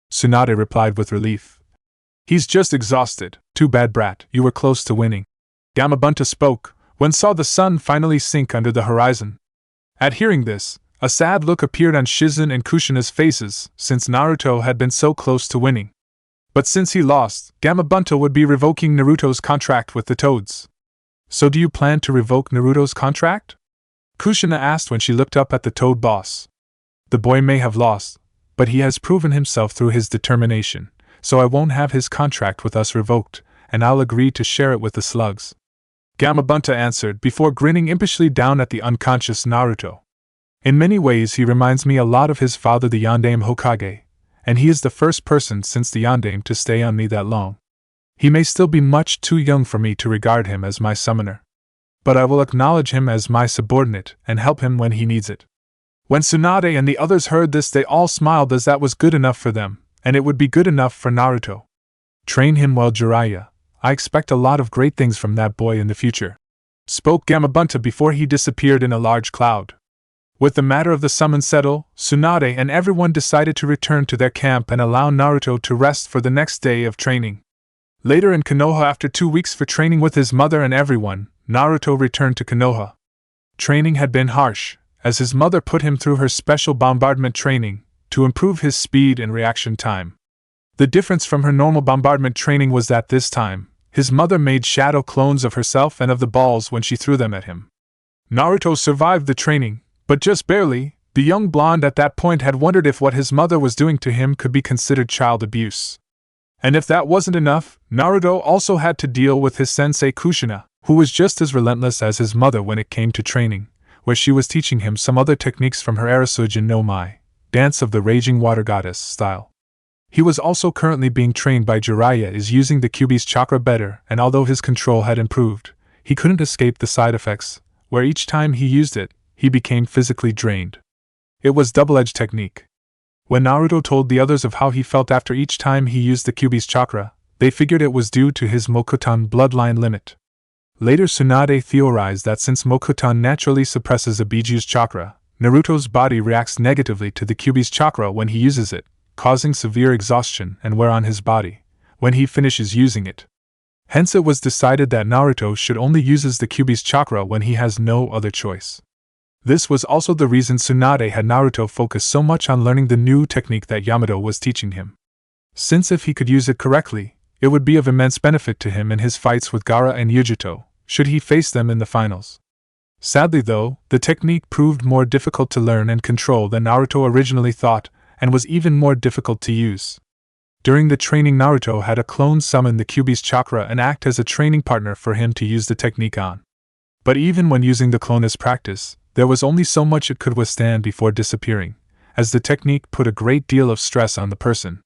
Tsunade replied with relief. "He's just exhausted." "Too bad, brat, you were close to winning," Gamabunta spoke, when saw the sun finally sink under the horizon. At hearing this, a sad look appeared on Shizen and Kushina's faces, since Naruto had been so close to winning. But since he lost, Gamabunta would be revoking Naruto's contract with the Toads. "So do you plan to revoke Naruto's contract?" Kushina asked when she looked up at the Toad boss. "The boy may have lost, but he has proven himself through his determination, so I won't have his contract with us revoked, and I'll agree to share it with the slugs," Gamabunta answered before grinning impishly down at the unconscious Naruto. "In many ways he reminds me a lot of his father, the Yondaime Hokage, and he is the first person since the Yondaime to stay on me that long. He may still be much too young for me to regard him as my summoner, but I will acknowledge him as my subordinate and help him when he needs it." When Tsunade and the others heard this, they all smiled, as that was good enough for them, and it would be good enough for Naruto. "Train him well, Jiraiya. I expect a lot of great things from that boy in the future," spoke Gamabunta before he disappeared in a large cloud. With the matter of the summon settled, Tsunade and everyone decided to return to their camp and allow Naruto to rest for the next day of training. Later in Konoha, after 2 weeks for training with his mother and everyone, Naruto returned to Konoha. Training had been harsh, as his mother put him through her special bombardment training to improve his speed and reaction time. The difference from her normal bombardment training was that this time, his mother made shadow clones of herself and of the balls when she threw them at him. Naruto survived the training, but just barely. The young blonde at that point had wondered if what his mother was doing to him could be considered child abuse. And if that wasn't enough, Naruto also had to deal with his sensei Kushina, who was just as relentless as his mother when it came to training, where she was teaching him some other techniques from her Arasujin no Mai, Dance of the Raging Water Goddess style. He was also currently being trained by Jiraiya is using the Kyuubi's chakra better, and although his control had improved, he couldn't escape the side effects, where each time he used it, he became physically drained. It was double-edged technique. When Naruto told the others of how he felt after each time he used the Kyuubi's chakra, they figured it was due to his Mokuton bloodline limit. Later, Tsunade theorized that since Mokuton naturally suppresses a Biju's chakra, Naruto's body reacts negatively to the Kyuubi's chakra when he uses it, causing severe exhaustion and wear on his body when he finishes using it. Hence it was decided that Naruto should only use the Kyuubi's chakra when he has no other choice. This was also the reason Tsunade had Naruto focus so much on learning the new technique that Yamato was teaching him. Since if he could use it correctly, it would be of immense benefit to him in his fights with Gaara and Yujito, should he face them in the finals. Sadly though, the technique proved more difficult to learn and control than Naruto originally thought, and was even more difficult to use. During the training, Naruto had a clone summon the Kyuubi's chakra and act as a training partner for him to use the technique on. But even when using the clone as practice, there was only so much it could withstand before disappearing, as the technique put a great deal of stress on the person.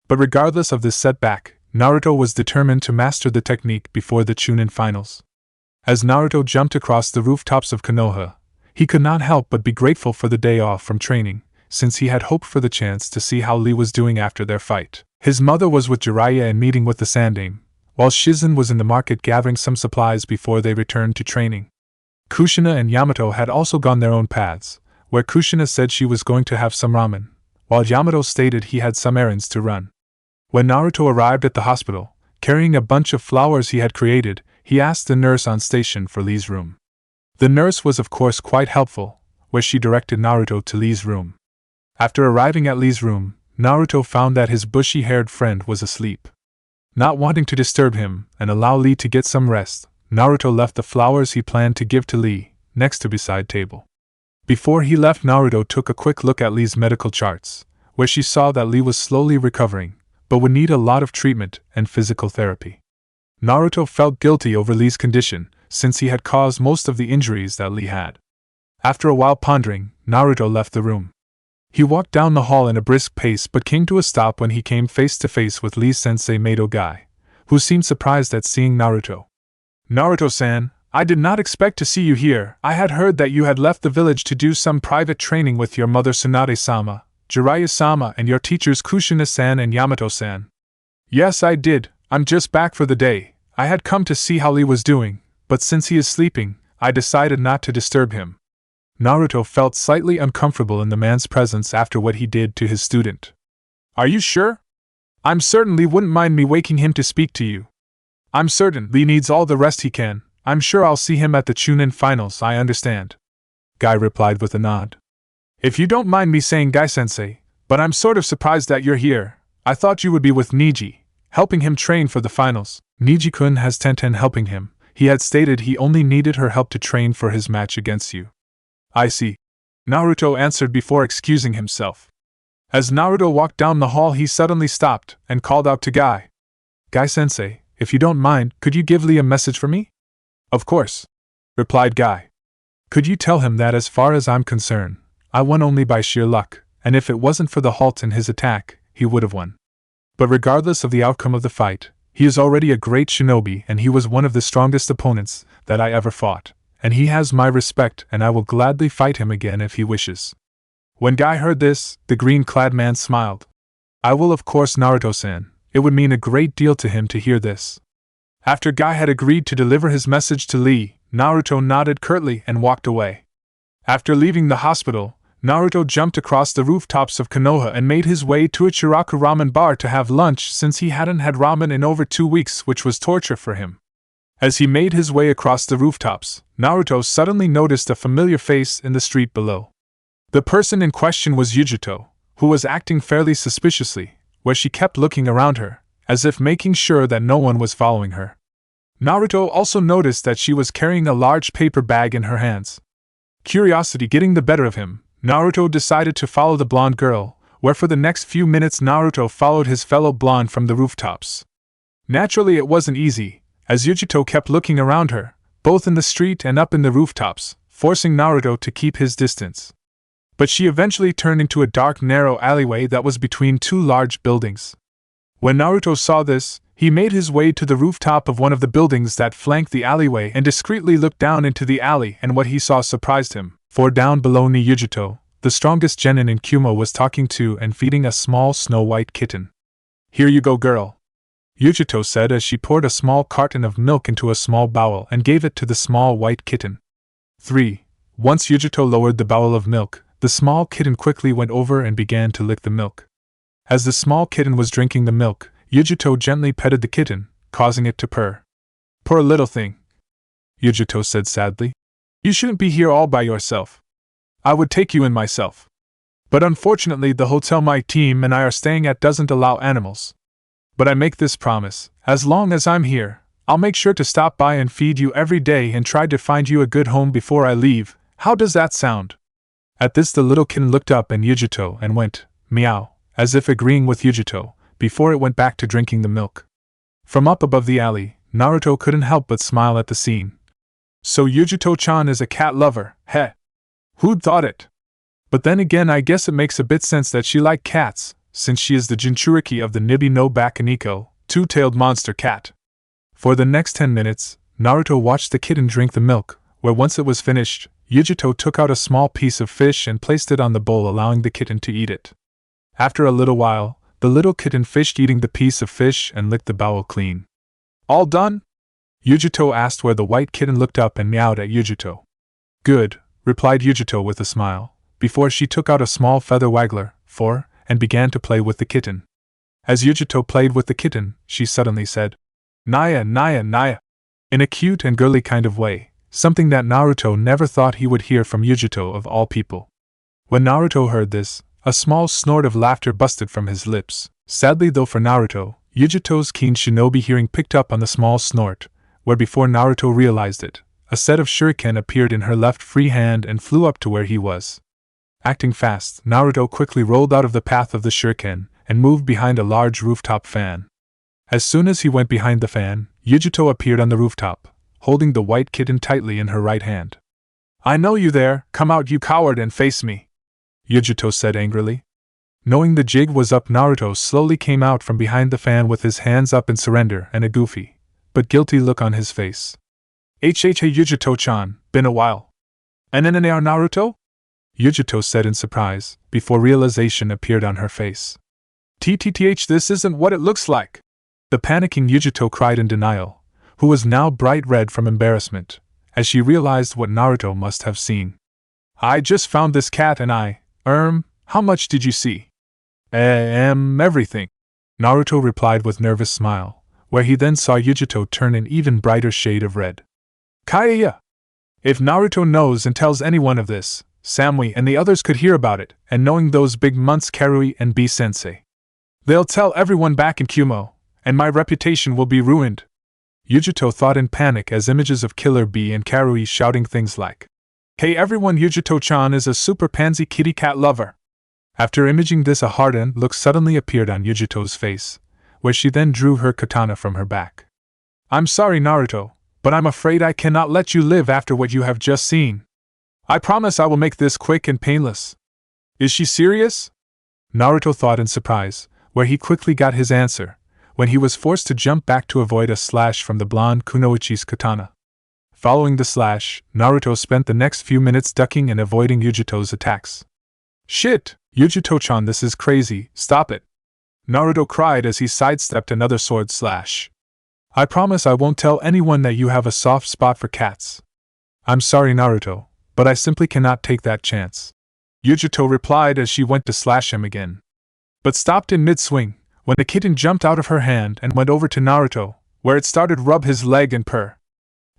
But regardless of this setback, Naruto was determined to master the technique before the Chunin finals. As Naruto jumped across the rooftops of Konoha, he could not help but be grateful for the day off from training, since he had hoped for the chance to see how Lee was doing after their fight. His mother was with Jiraiya and meeting with the Sandaime, while Shizen was in the market gathering some supplies before they returned to training. Kushina and Yamato had also gone their own paths, where Kushina said she was going to have some ramen, while Yamato stated he had some errands to run. When Naruto arrived at the hospital, carrying a bunch of flowers he had created, he asked the nurse on station for Lee's room. The nurse was of course quite helpful, where she directed Naruto to Lee's room. After arriving at Lee's room, Naruto found that his bushy-haired friend was asleep. Not wanting to disturb him and allow Lee to get some rest, Naruto left the flowers he planned to give to Lee next to beside table. Before he left, Naruto took a quick look at Lee's medical charts, where she saw that Lee was slowly recovering, but would need a lot of treatment and physical therapy. Naruto felt guilty over Lee's condition, since he had caused most of the injuries that Lee had. After a while pondering, Naruto left the room. He walked down the hall in a brisk pace but came to a stop when he came face to face with Lee's sensei Mado Guy, who seemed surprised at seeing Naruto. "Naruto-san, I did not expect to see you here. I had heard that you had left the village to do some private training with your mother Tsunade-sama, Jiraiya-sama and your teachers Kushina-san and Yamato-san." "Yes, I did. I'm just back for the day. I had come to see how Lee was doing, but since he is sleeping, I decided not to disturb him." Naruto felt slightly uncomfortable in the man's presence after what he did to his student. "Are you sure? I'm certain Lee wouldn't mind me waking him to speak to you." "I'm certain Lee needs all the rest he can. I'm sure I'll see him at the Chunin finals, I understand," Guy replied with a nod. "If you don't mind me saying, Guy-sensei, but I'm sort of surprised that you're here. I thought you would be with Niji, helping him train for the finals." Niji-kun has Tenten helping him. He had stated he only needed her help to train for his match against you. "I see," Naruto answered before excusing himself. As Naruto walked down the hall, he suddenly stopped and called out to Guy. "Guy-sensei, if you don't mind, could you give Lee a message for me?" "Of course," replied Guy. "Could you tell him that as far as I'm concerned, I won only by sheer luck, and if it wasn't for the halt in his attack, he would have won. But regardless of the outcome of the fight, he is already a great shinobi and he was one of the strongest opponents that I ever fought, and he has my respect and I will gladly fight him again if he wishes." When Guy heard this, the green-clad man smiled. "I will, of course, Naruto-san. It would mean a great deal to him to hear this." After Guy had agreed to deliver his message to Lee, Naruto nodded curtly and walked away. After leaving the hospital, Naruto jumped across the rooftops of Konoha and made his way to a Chiraku ramen bar to have lunch since he hadn't had ramen in over 2 weeks, which was torture for him. As he made his way across the rooftops, Naruto suddenly noticed a familiar face in the street below. The person in question was Yujito, who was acting fairly suspiciously, where she kept looking around her, as if making sure that no one was following her. Naruto also noticed that she was carrying a large paper bag in her hands. Curiosity getting the better of him, Naruto decided to follow the blonde girl, where for the next few minutes Naruto followed his fellow blonde from the rooftops. Naturally it wasn't easy, as Yujito kept looking around her, both in the street and up in the rooftops, forcing Naruto to keep his distance. But she eventually turned into a dark, narrow alleyway that was between 2 large buildings. When Naruto saw this, he made his way to the rooftop of one of the buildings that flanked the alleyway and discreetly looked down into the alley, and what he saw surprised him, for down below Yujito, the strongest genin in Kumo was talking to and feeding a small snow-white kitten. "Here you go, girl," Yujito said as she poured a small carton of milk into a small bowl and gave it to the small white kitten. 3. Once Yujito lowered the bowl of milk, the small kitten quickly went over and began to lick the milk. As the small kitten was drinking the milk, Yujito gently petted the kitten, causing it to purr. "Poor little thing," Yujito said sadly. "You shouldn't be here all by yourself. I would take you in myself. But unfortunately the hotel my team and I are staying at doesn't allow animals. But I make this promise, as long as I'm here, I'll make sure to stop by and feed you every day and try to find you a good home before I leave. How does that sound?" At this the little kitten looked up at Yujito and went, "Meow," as if agreeing with Yujito, before it went back to drinking the milk. From up above the alley, Naruto couldn't help but smile at the scene. So Yujito-chan is a cat lover, heh? Who'd thought it? But then again I guess it makes a bit sense that she liked cats, since she is the Jinchuriki of the Nibi no Bakaniko, two-tailed monster cat. For the next 10 minutes, Naruto watched the kitten drink the milk, where once it was finished, Yujito took out a small piece of fish and placed it on the bowl, allowing the kitten to eat it. After a little while, the little kitten finished eating the piece of fish and licked the bowl clean. All done? Yujito asked, where the white kitten looked up and meowed at Yujito. Good, replied Yujito with a smile, before she took out a small feather waggler, and began to play with the kitten. As Yujito played with the kitten, she suddenly said, Naya, Naya, Naya, in a cute and girly kind of way, something that Naruto never thought he would hear from Yujito of all people. When Naruto heard this, a small snort of laughter busted from his lips. Sadly though for Naruto, Yujito's keen shinobi hearing picked up on the small snort, where before Naruto realized it, a set of shuriken appeared in her left free hand and flew up to where he was. Acting fast, Naruto quickly rolled out of the path of the shuriken and moved behind a large rooftop fan. As soon as he went behind the fan, Yujito appeared on the rooftop, holding the white kitten tightly in her right hand. I know you there, come out you coward and face me, Yujito said angrily. Knowing the jig was up, Naruto slowly came out from behind the fan with his hands up in surrender and a goofy, but guilty look on his face. Hey Yujito-chan, been a while. NNNAR Naruto? Yujito said in surprise, before realization appeared on her face. TTTH, this isn't what it looks like. The panicking Yujito cried in denial, who was now bright red from embarrassment, as she realized what Naruto must have seen. I just found this cat and how much did you see? Everything. Naruto replied with nervous smile, where he then saw Yujito turn an even brighter shade of red. Kaya! If Naruto knows and tells anyone of this, Samui and the others could hear about it, and knowing those big months Karui and B-sensei, they'll tell everyone back in Kumo, and my reputation will be ruined. Yujito thought in panic as images of Killer Bee and Karui shouting things like, Hey everyone, Yujito-chan is a super pansy kitty cat lover. After imaging this, a hardened look suddenly appeared on Yujito's face, where she then drew her katana from her back. I'm sorry Naruto, but I'm afraid I cannot let you live after what you have just seen. I promise I will make this quick and painless. Is she serious? Naruto thought in surprise, where he quickly got his answer, when he was forced to jump back to avoid a slash from the blonde Kunoichi's katana. Following the slash, Naruto spent the next few minutes ducking and avoiding Yujito's attacks. Shit, Yujito-chan, this is crazy, stop it! Naruto cried as he sidestepped another sword slash. I promise I won't tell anyone that you have a soft spot for cats. I'm sorry Naruto, but I simply cannot take that chance. Yujito replied as she went to slash him again, but stopped in mid-swing, when the kitten jumped out of her hand and went over to Naruto, where it started rub his leg and purr.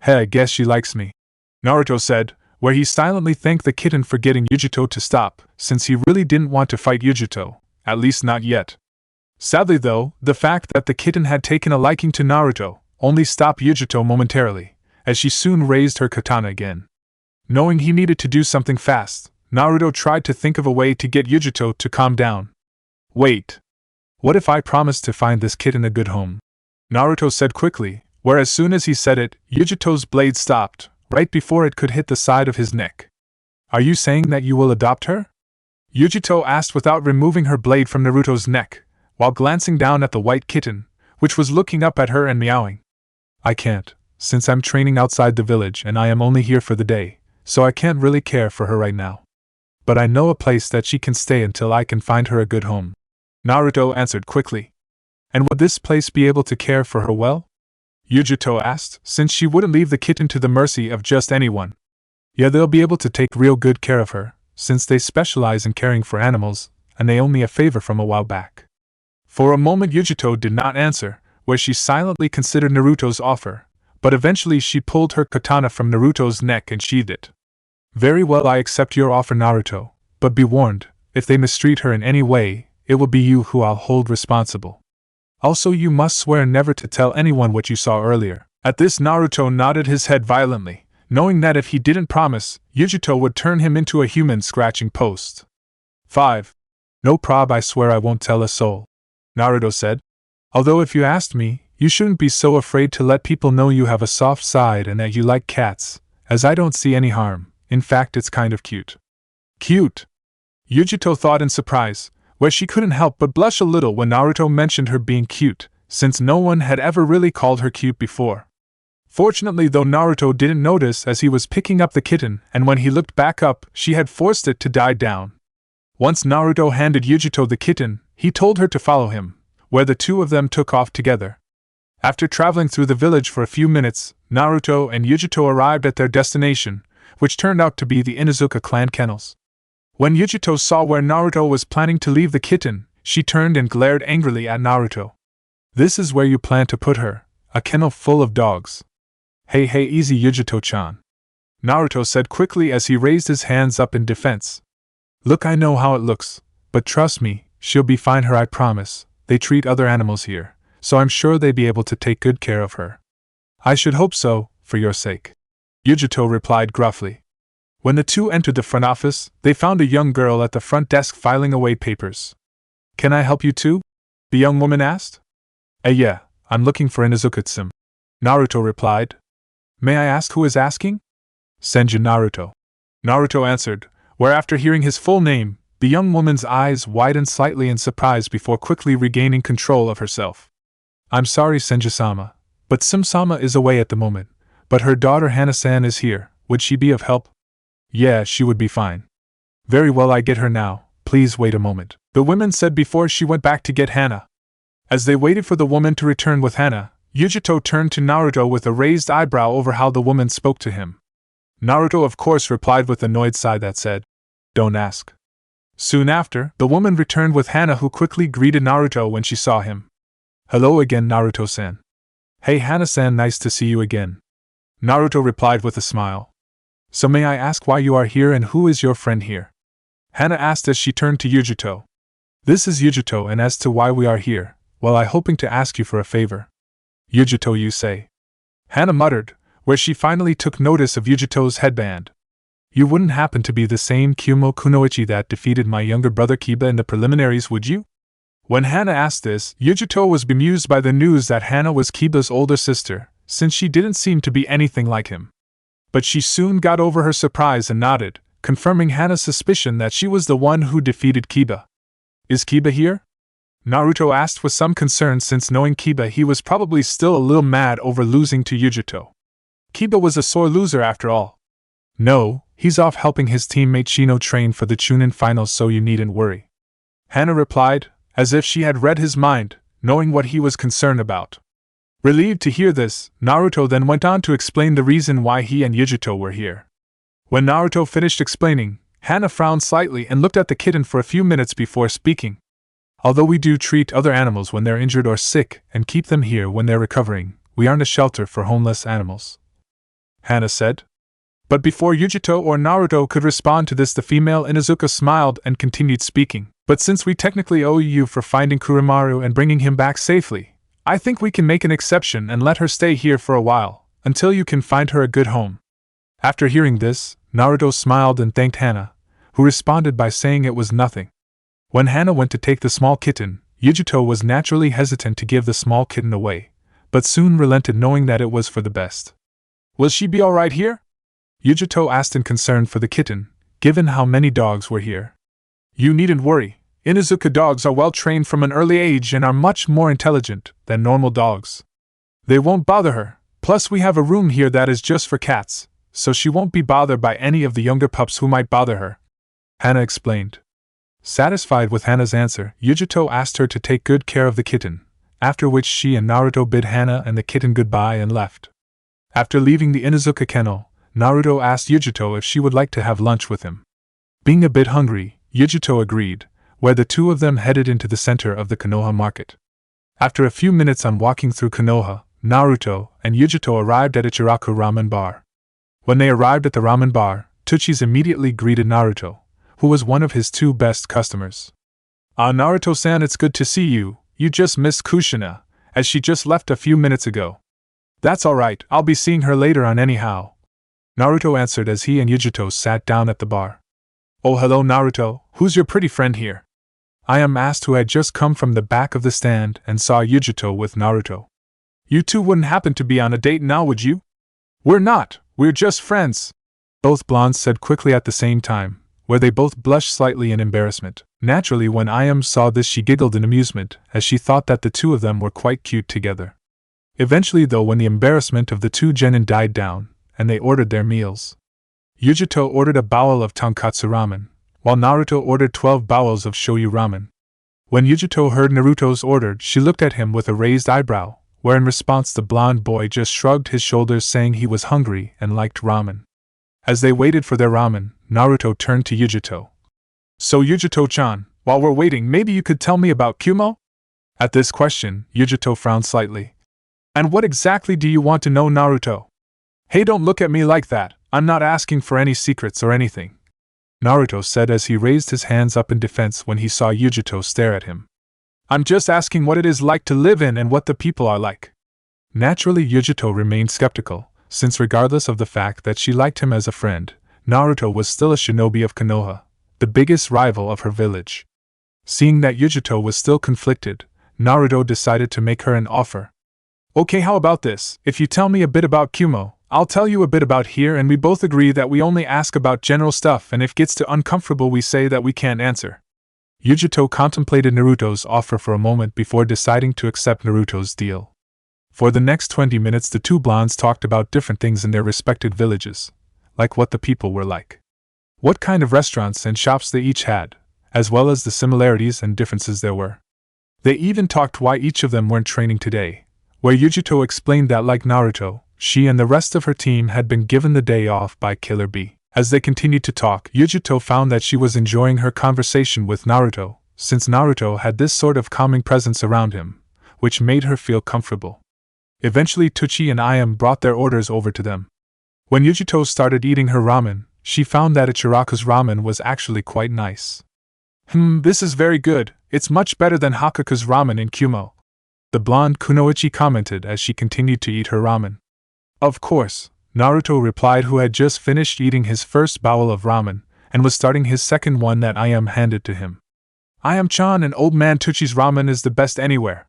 Hey, I guess she likes me, Naruto said, where he silently thanked the kitten for getting Yujito to stop, since he really didn't want to fight Yujito, at least not yet. Sadly though, the fact that the kitten had taken a liking to Naruto only stopped Yujito momentarily, as she soon raised her katana again. Knowing he needed to do something fast, Naruto tried to think of a way to get Yujito to calm down. Wait. What if I promise to find this kitten a good home? Naruto said quickly, where as soon as he said it, Yujito's blade stopped, right before it could hit the side of his neck. Are you saying that you will adopt her? Yujito asked without removing her blade from Naruto's neck, while glancing down at the white kitten, which was looking up at her and meowing. I can't, since I'm training outside the village and I am only here for the day, so I can't really care for her right now. But I know a place that she can stay until I can find her a good home. Naruto answered quickly. And would this place be able to care for her well? Yujito asked, since she wouldn't leave the kitten to the mercy of just anyone. Yeah, they'll be able to take real good care of her, since they specialize in caring for animals, and they owe me a favor from a while back. For a moment Yujito did not answer, where she silently considered Naruto's offer, but eventually she pulled her katana from Naruto's neck and sheathed it. Very well, I accept your offer Naruto, but be warned, if they mistreat her in any way, it will be you who I'll hold responsible. Also, you must swear never to tell anyone what you saw earlier. At this, Naruto nodded his head violently, knowing that if he didn't promise, Yujito would turn him into a human scratching post. 5. No prob, I swear I won't tell a soul, Naruto said. Although if you asked me, you shouldn't be so afraid to let people know you have a soft side and that you like cats, as I don't see any harm. In fact, it's kind of cute. Cute? Yujito thought in surprise, where she couldn't help but blush a little when Naruto mentioned her being cute, since no one had ever really called her cute before. Fortunately though, Naruto didn't notice as he was picking up the kitten, and when he looked back up, she had forced it to die down. Once Naruto handed Yujito the kitten, he told her to follow him, where the two of them took off together. After traveling through the village for a few minutes, Naruto and Yujito arrived at their destination, which turned out to be the Inuzuka clan kennels. When Yujito saw where Naruto was planning to leave the kitten, she turned and glared angrily at Naruto. "This is where you plan to put her, a kennel full of dogs." Hey easy Yujito-chan," Naruto said quickly as he raised his hands up in defense. "Look, I know how it looks, but trust me, she'll be fine I promise. They treat other animals here, so I'm sure they'd be able to take good care of her." "I should hope so, for your sake," Yujito replied gruffly. When the two entered the front office, they found a young girl at the front desk filing away papers. "Can I help you too?" the young woman asked. Yeah, I'm looking for Inuzuka-tsum," Naruto replied. "May I ask who is asking?" "Senju Naruto," Naruto answered, where after hearing his full name, the young woman's eyes widened slightly in surprise before quickly regaining control of herself. "I'm sorry, Senju-sama, but Sim-sama is away at the moment, but her daughter Hana-san is here. Would she be of help?" "Yeah, she would be fine." "Very well, I get her now. Please wait a moment," the woman said before she went back to get Hana. As they waited for the woman to return with Hana, Yujito turned to Naruto with a raised eyebrow over how the woman spoke to him. Naruto of course replied with an annoyed sigh that said, "Don't ask." Soon after, the woman returned with Hana, who quickly greeted Naruto when she saw him. "Hello again, Naruto-san." "Hey Hana-san, nice to see you again," Naruto replied with a smile. "So may I ask why you are here and who is your friend here?" Hana asked as she turned to Yujito. "This is Yujito, and as to why we are here, well, I hoping to ask you for a favor." "Yujito, you say?" Hana muttered, where she finally took notice of Yujito's headband. "You wouldn't happen to be the same Kumo Kunoi that defeated my younger brother Kiba in the preliminaries, would you?" When Hana asked this, Yujito was bemused by the news that Hana was Kiba's older sister, since she didn't seem to be anything like him. But she soon got over her surprise and nodded, confirming Hana's suspicion that she was the one who defeated Kiba. "Is Kiba here?" Naruto asked with some concern, since knowing Kiba he was probably still a little mad over losing to Yujito. Kiba was a sore loser after all. "No, he's off helping his teammate Shino train for the Chunin finals, so you needn't worry," Hana replied, as if she had read his mind, knowing what he was concerned about. Relieved to hear this, Naruto then went on to explain the reason why he and Yujito were here. When Naruto finished explaining, Hana frowned slightly and looked at the kitten for a few minutes before speaking. "Although we do treat other animals when they're injured or sick and keep them here when they're recovering, we aren't a shelter for homeless animals," Hana said. But before Yujito or Naruto could respond to this, the female Inuzuka smiled and continued speaking. "But since we technically owe you for finding Kuramaru and bringing him back safely, I think we can make an exception and let her stay here for a while, until you can find her a good home." After hearing this, Naruto smiled and thanked Hana, who responded by saying it was nothing. When Hana went to take the small kitten, Yujito was naturally hesitant to give the small kitten away, but soon relented, knowing that it was for the best. "Will she be all right here?" Yujito asked in concern for the kitten, given how many dogs were here. "You needn't worry. Inuzuka dogs are well trained from an early age and are much more intelligent than normal dogs. They won't bother her, plus we have a room here that is just for cats, so she won't be bothered by any of the younger pups who might bother her," Hana explained. Satisfied with Hana's answer, Yujito asked her to take good care of the kitten, after which she and Naruto bid Hana and the kitten goodbye and left. After leaving the Inuzuka kennel, Naruto asked Yujito if she would like to have lunch with him. Being a bit hungry, Yujito agreed, where the two of them headed into the center of the Konoha market. After a few minutes on walking through Konoha, Naruto and Yujito arrived at Ichiraku Ramen Bar. When they arrived at the ramen bar, Tsuchi's immediately greeted Naruto, who was one of his two best customers. "Ah, Naruto-san, it's good to see you. You just missed Kushina, as she just left a few minutes ago." "That's alright, I'll be seeing her later on anyhow," Naruto answered as he and Yujito sat down at the bar. "Oh, hello Naruto, who's your pretty friend here?" I asked, who had just come from the back of the stand and saw Yujito with Naruto. "You two wouldn't happen to be on a date now, would you?" "We're not, we're just friends," both blondes said quickly at the same time, where they both blushed slightly in embarrassment. Naturally, when saw this, she giggled in amusement, as she thought that the two of them were quite cute together. Eventually though, when the embarrassment of the two genin died down, and they ordered their meals, Yujito ordered a bowl of tonkatsu ramen, while Naruto ordered 12 bowls of shoyu ramen. When Yujito heard Naruto's order, she looked at him with a raised eyebrow, where in response the blonde boy just shrugged his shoulders, saying he was hungry and liked ramen. As they waited for their ramen, Naruto turned to Yujito. So Yujito-chan, while we're waiting, maybe you could tell me about Kumo? At this question, Yujito frowned slightly. And what exactly do you want to know, Naruto? Hey, don't look at me like that, I'm not asking for any secrets or anything, Naruto said as he raised his hands up in defense when he saw Yujito stare at him. I'm just asking what it is like to live in and what the people are like. Naturally, Yujito remained skeptical, since regardless of the fact that she liked him as a friend, Naruto was still a shinobi of Konoha, the biggest rival of her village. Seeing that Yujito was still conflicted, Naruto decided to make her an offer. Okay, how about this? If you tell me a bit about Kumo, I'll tell you a bit about here, and we both agree that we only ask about general stuff, and if it gets too uncomfortable we say that we can't answer. Yujito contemplated Naruto's offer for a moment before deciding to accept Naruto's deal. For the next 20 minutes the two blondes talked about different things in their respected villages, like what the people were like, what kind of restaurants and shops they each had, as well as the similarities and differences there were. They even talked why each of them weren't training today, where Yujito explained that like Naruto, she and the rest of her team had been given the day off by Killer Bee. As they continued to talk, Yujito found that she was enjoying her conversation with Naruto, since Naruto had this sort of calming presence around him, which made her feel comfortable. Eventually Tucci and Ayam brought their orders over to them. When Yujito started eating her ramen, she found that Ichiraku's ramen was actually quite nice. This is very good, it's much better than Hokaku's ramen in Kumo, the blonde Kunoichi commented as she continued to eat her ramen. Of course, Naruto replied, who had just finished eating his first bowl of ramen, and was starting his second one that Ayam handed to him. Ayam-chan, and old man Tucci's ramen is the best anywhere.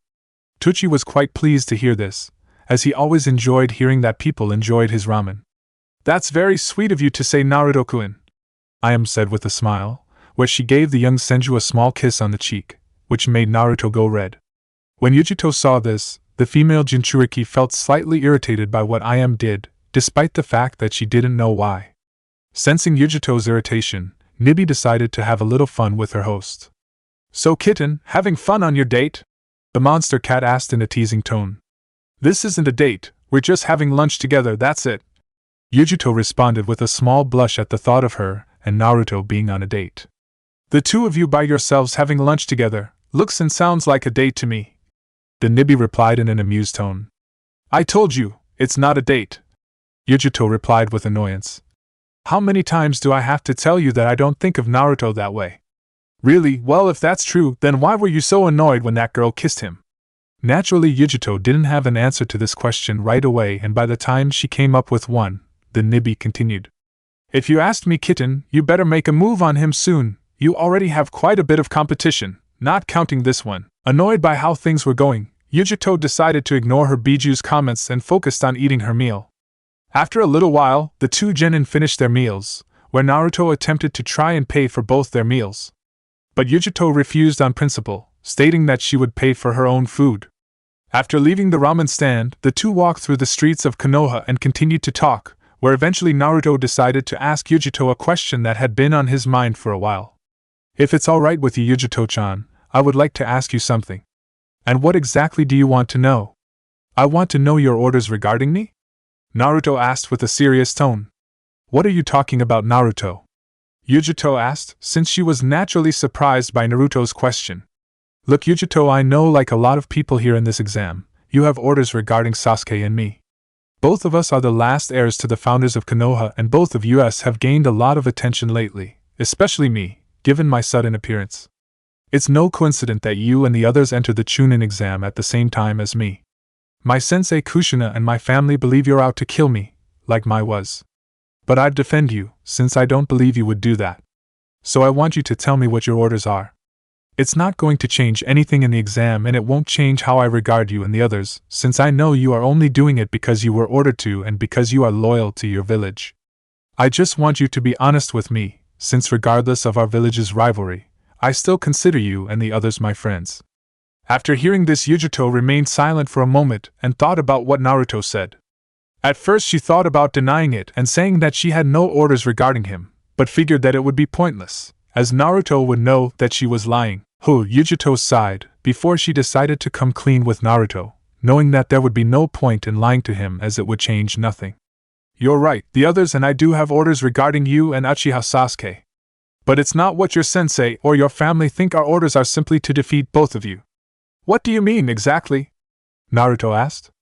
Tucci was quite pleased to hear this, as he always enjoyed hearing that people enjoyed his ramen. That's very sweet of you to say, Naruto-kun, Ayam said with a smile, where she gave the young Senju a small kiss on the cheek, which made Naruto go red. When Yujito saw this, the female Jinchuriki felt slightly irritated by what Ayam did, despite the fact that she didn't know why. Sensing Yujito's irritation, Nibi decided to have a little fun with her host. So kitten, having fun on your date? The monster cat asked in a teasing tone. This isn't a date, we're just having lunch together, that's it. Yujito responded with a small blush at the thought of her and Naruto being on a date. The two of you by yourselves having lunch together, looks and sounds like a date to me, the Nibi replied in an amused tone. I told you, it's not a date, Yujito replied with annoyance. How many times do I have to tell you that I don't think of Naruto that way? Really? Well, if that's true, then why were you so annoyed when that girl kissed him? Naturally, Yujito didn't have an answer to this question right away, and by the time she came up with one, the Nibi continued. If you asked me, kitten, you better make a move on him soon, you already have quite a bit of competition, not counting this one. Annoyed by how things were going, Yujito decided to ignore her Biju's comments and focused on eating her meal. After a little while, the two genin finished their meals, where Naruto attempted to try and pay for both their meals. But Yujito refused on principle, stating that she would pay for her own food. After leaving the ramen stand, the two walked through the streets of Konoha and continued to talk, where eventually Naruto decided to ask Yujito a question that had been on his mind for a while. If it's alright with you, Yujito-chan, I would like to ask you something. And what exactly do you want to know? I want to know your orders regarding me? Naruto asked with a serious tone. What are you talking about, Naruto? Yujito asked, since she was naturally surprised by Naruto's question. Look, Yujito, I know, like a lot of people here in this exam, you have orders regarding Sasuke and me. Both of us are the last heirs to the founders of Konoha, and both of us have gained a lot of attention lately, especially me, given my sudden appearance. It's no coincidence that you and the others entered the Chunin exam at the same time as me. My sensei Kushina and my family believe you're out to kill me, like Mai was. But I'd defend you, since I don't believe you would do that. So I want you to tell me what your orders are. It's not going to change anything in the exam, and it won't change how I regard you and the others, since I know you are only doing it because you were ordered to and because you are loyal to your village. I just want you to be honest with me, since regardless of our village's rivalry, I still consider you and the others my friends. After hearing this, Yujito remained silent for a moment and thought about what Naruto said. At first she thought about denying it and saying that she had no orders regarding him, but figured that it would be pointless, as Naruto would know that she was lying. Yujito sighed before she decided to come clean with Naruto, knowing that there would be no point in lying to him as it would change nothing. You're right, the others and I do have orders regarding you and Uchiha Sasuke. But it's not what your sensei or your family think. Our orders are simply to defeat both of you. What do you mean exactly? Naruto asked.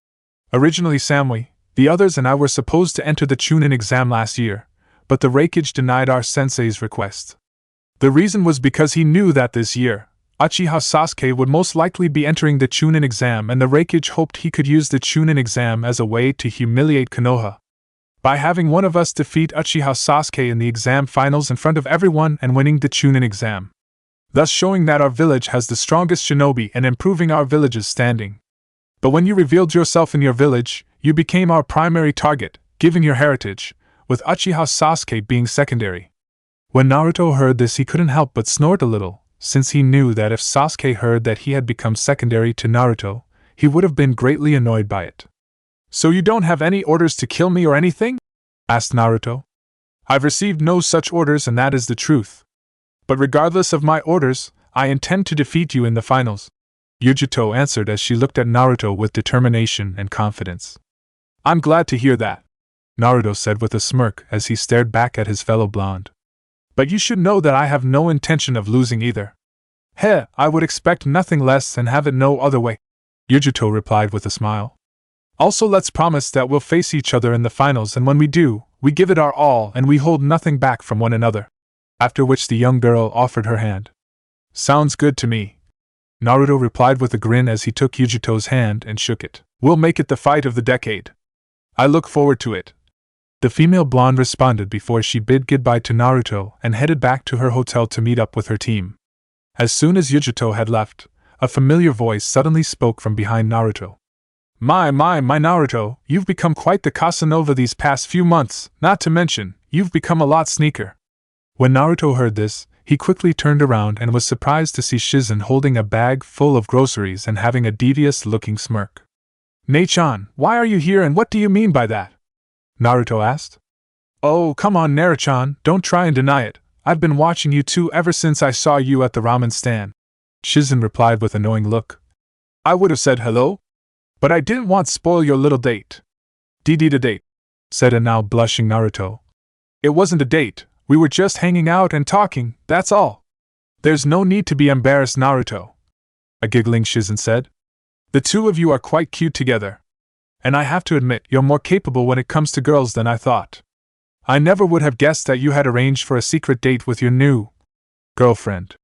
Originally Samui, the others and I were supposed to enter the Chunin exam last year, but the Raikage denied our sensei's request. The reason was because he knew that this year, Uchiha Sasuke would most likely be entering the Chunin exam, and the Raikage hoped he could use the Chunin exam as a way to humiliate Konoha. By having one of us defeat Uchiha Sasuke in the exam finals in front of everyone and winning the Chunin exam. Thus showing that our village has the strongest shinobi and improving our village's standing. But when you revealed yourself in your village, you became our primary target, given your heritage, with Uchiha Sasuke being secondary. When Naruto heard this, he couldn't help but snort a little, since he knew that if Sasuke heard that he had become secondary to Naruto, he would have been greatly annoyed by it. So you don't have any orders to kill me or anything? Asked Naruto. I've received no such orders, and that is the truth. But regardless of my orders, I intend to defeat you in the finals, Yujito answered as she looked at Naruto with determination and confidence. I'm glad to hear that, Naruto said with a smirk as he stared back at his fellow blonde. But you should know that I have no intention of losing either. I would expect nothing less and have it no other way, Yujito replied with a smile. Also, let's promise that we'll face each other in the finals, and when we do, we give it our all and we hold nothing back from one another. After which the young girl offered her hand. Sounds good to me, Naruto replied with a grin as he took Yujito's hand and shook it. We'll make it the fight of the decade. I look forward to it. The female blonde responded before she bid goodbye to Naruto and headed back to her hotel to meet up with her team. As soon as Yujito had left, a familiar voice suddenly spoke from behind Naruto. My Naruto, you've become quite the Casanova these past few months, not to mention, you've become a lot sneaker. When Naruto heard this, he quickly turned around and was surprised to see Shizen holding a bag full of groceries and having a devious-looking smirk. Ne-chan, why are you here and what do you mean by that? Naruto asked. Oh, come on Naruto-chan, don't try and deny it. I've been watching you two ever since I saw you at the ramen stand, Shizen replied with a knowing look. I would have said hello, but I didn't want to spoil your little date. The date, said a now blushing Naruto. It wasn't a date, we were just hanging out and talking, that's all. There's no need to be embarrassed, Naruto, a giggling Shizen said. The two of you are quite cute together. And I have to admit, you're more capable when it comes to girls than I thought. I never would have guessed that you had arranged for a secret date with your new girlfriend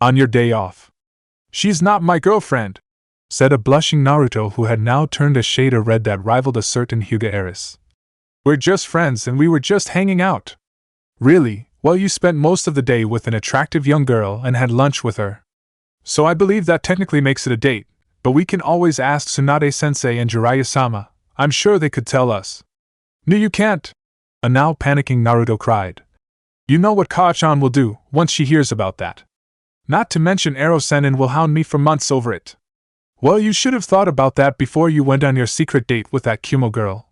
on your day off. She's not my girlfriend, said a blushing Naruto who had now turned a shade of red that rivaled a certain Hyuga heiress. We're just friends and we were just hanging out. Really? Well, you spent most of the day with an attractive young girl and had lunch with her. So I believe that technically makes it a date, but we can always ask Tsunade-sensei and Jiraiya-sama. I'm sure they could tell us. No, you can't, a now panicking Naruto cried. You know what Kaachan will do once she hears about that. Not to mention Ero-senin will hound me for months over it. Well, you should have thought about that before you went on your secret date with that Kumo girl.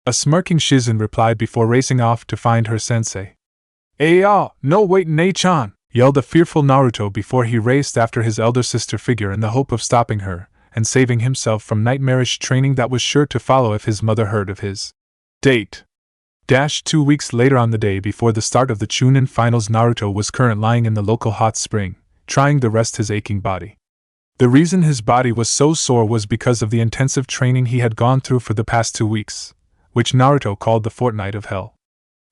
A smirking Shizen replied before racing off to find her sensei. No wait Ne-chan, yelled a fearful Naruto before he raced after his elder sister figure in the hope of stopping her and saving himself from nightmarish training that was sure to follow if his mother heard of his date. 2 weeks later, on the day before the start of the Chunin finals, Naruto was currently lying in the local hot spring, trying to rest his aching body. The reason his body was so sore was because of the intensive training he had gone through for the past 2 weeks, which Naruto called the Fortnight of Hell.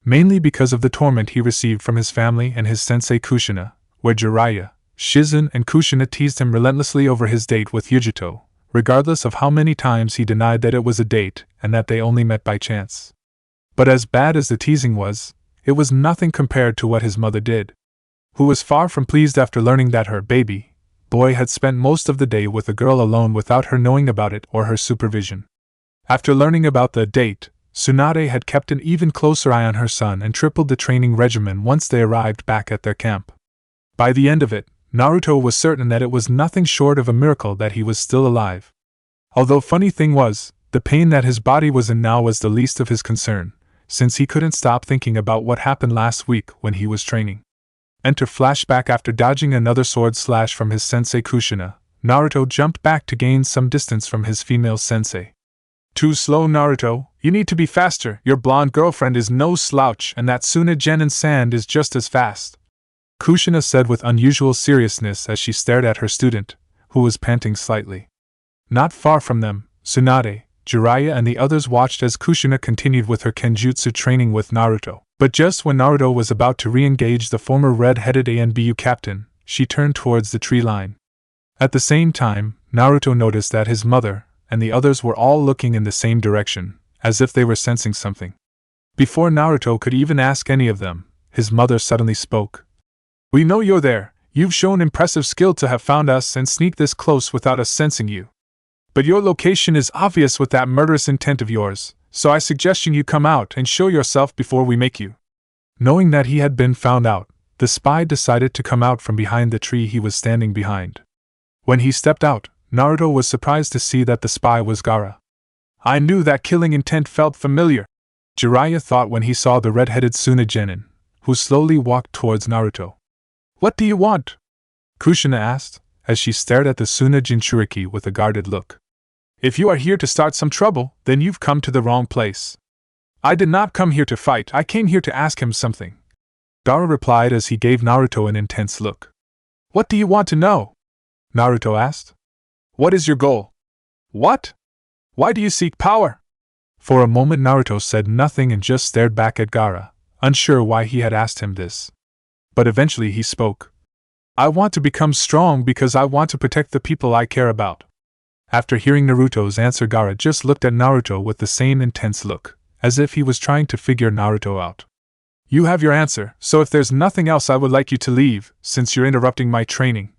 Mainly because of the torment he received from his family and his sensei Kushina, where Jiraiya, Shizen and Kushina teased him relentlessly over his date with Yujito, regardless of how many times he denied that it was a date and that they only met by chance. But as bad as the teasing was, it was nothing compared to what his mother did, who was far from pleased after learning that her baby boy had spent most of the day with a girl alone without her knowing about it or her supervision. After learning about the date, Tsunade had kept an even closer eye on her son and tripled the training regimen once they arrived back at their camp. By the end of it, Naruto was certain that it was nothing short of a miracle that he was still alive. Although funny thing was, the pain that his body was in now was the least of his concern, since he couldn't stop thinking about what happened last week when he was training. Enter flashback. After dodging another sword slash from his sensei Kushina, Naruto jumped back to gain some distance from his female sensei. Too slow, Naruto, you need to be faster. Your blonde girlfriend is no slouch and that Tsunade Sand is just as fast, Kushina said with unusual seriousness as she stared at her student, who was panting slightly. Not far from them, Tsunade, Jiraiya and the others watched as Kushina continued with her kenjutsu training with Naruto. But just when Naruto was about to re-engage the former red-headed ANBU captain, she turned towards the tree line. At the same time, Naruto noticed that his mother and the others were all looking in the same direction, as if they were sensing something. Before Naruto could even ask any of them, his mother suddenly spoke. "We know you're there. You've shown impressive skill to have found us and sneaked this close without us sensing you. But your location is obvious with that murderous intent of yours, so I suggest you come out and show yourself before we make you." Knowing that he had been found out, the spy decided to come out from behind the tree he was standing behind. When he stepped out, Naruto was surprised to see that the spy was Gaara. "I knew that killing intent felt familiar," Jiraiya thought when he saw the red-headed Tsunade, who slowly walked towards Naruto. "What do you want?" Kushina asked, as she stared at the Tsunade Jinchuriki with a guarded look. "If you are here to start some trouble, then you've come to the wrong place. I did not come here to fight, I came here to ask him something," Gaara replied as he gave Naruto an intense look. "What do you want to know?" Naruto asked. "What is your goal? What? Why do you seek power?" For a moment Naruto said nothing and just stared back at Gaara, unsure why he had asked him this. But eventually he spoke. "I want to become strong because I want to protect the people I care about." After hearing Naruto's answer, Gaara just looked at Naruto with the same intense look, as if he was trying to figure Naruto out. "You have your answer, so if there's nothing else I would like you to leave, since you're interrupting my training,"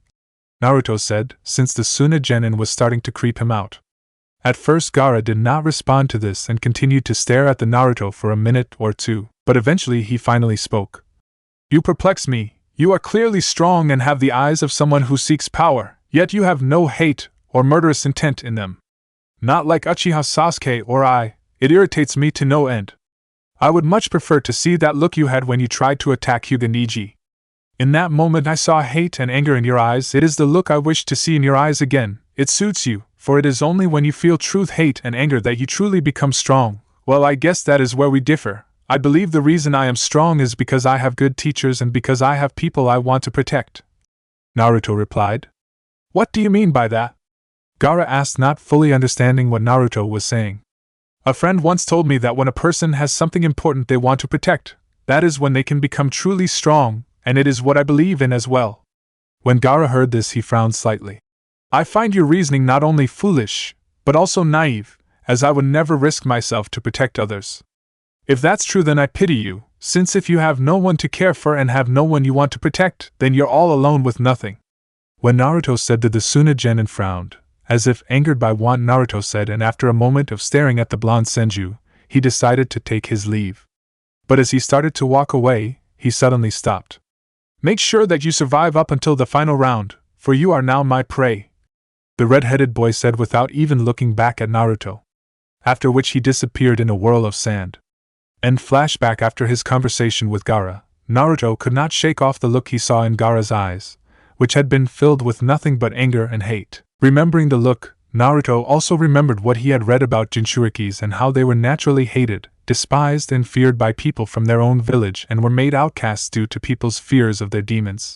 Naruto said, since the Tsunade was starting to creep him out. At first Gaara did not respond to this and continued to stare at the Naruto for a minute or two, but eventually he finally spoke. "You perplex me. You are clearly strong and have the eyes of someone who seeks power, yet you have no hate or murderous intent in them. Not like Uchiha Sasuke or I, it irritates me to no end. I would much prefer to see that look you had when you tried to attack Hyuga Niji. In that moment I saw hate and anger in your eyes. It is the look I wish to see in your eyes again. It suits you, for it is only when you feel truth, hate and anger that you truly become strong. Well, I guess that is where we differ. I believe the reason I am strong is because I have good teachers and because I have people I want to protect," Naruto replied. "What do you mean by that?" Gaara asked, not fully understanding what Naruto was saying. "A friend once told me that when a person has something important they want to protect, that is when they can become truly strong, and it is what I believe in as well." When Gaara heard this, he frowned slightly. "I find your reasoning not only foolish, but also naive, as I would never risk myself to protect others. If that's true, then I pity you, since if you have no one to care for and have no one you want to protect, then you're all alone with nothing." When Naruto said that, the Tsunade frowned, as if angered by what Naruto said, and after a moment of staring at the blonde Senju, he decided to take his leave. But as he started to walk away, he suddenly stopped. "Make sure that you survive up until the final round, for you are now my prey," the red-headed boy said without even looking back at Naruto. After which he disappeared in a whirl of sand. End flashback. After his conversation with Gaara, Naruto could not shake off the look he saw in Gaara's eyes, which had been filled with nothing but anger and hate. Remembering the look, Naruto also remembered what he had read about Jinchurikis and how they were naturally hated, despised and feared by people from their own village and were made outcasts due to people's fears of their demons.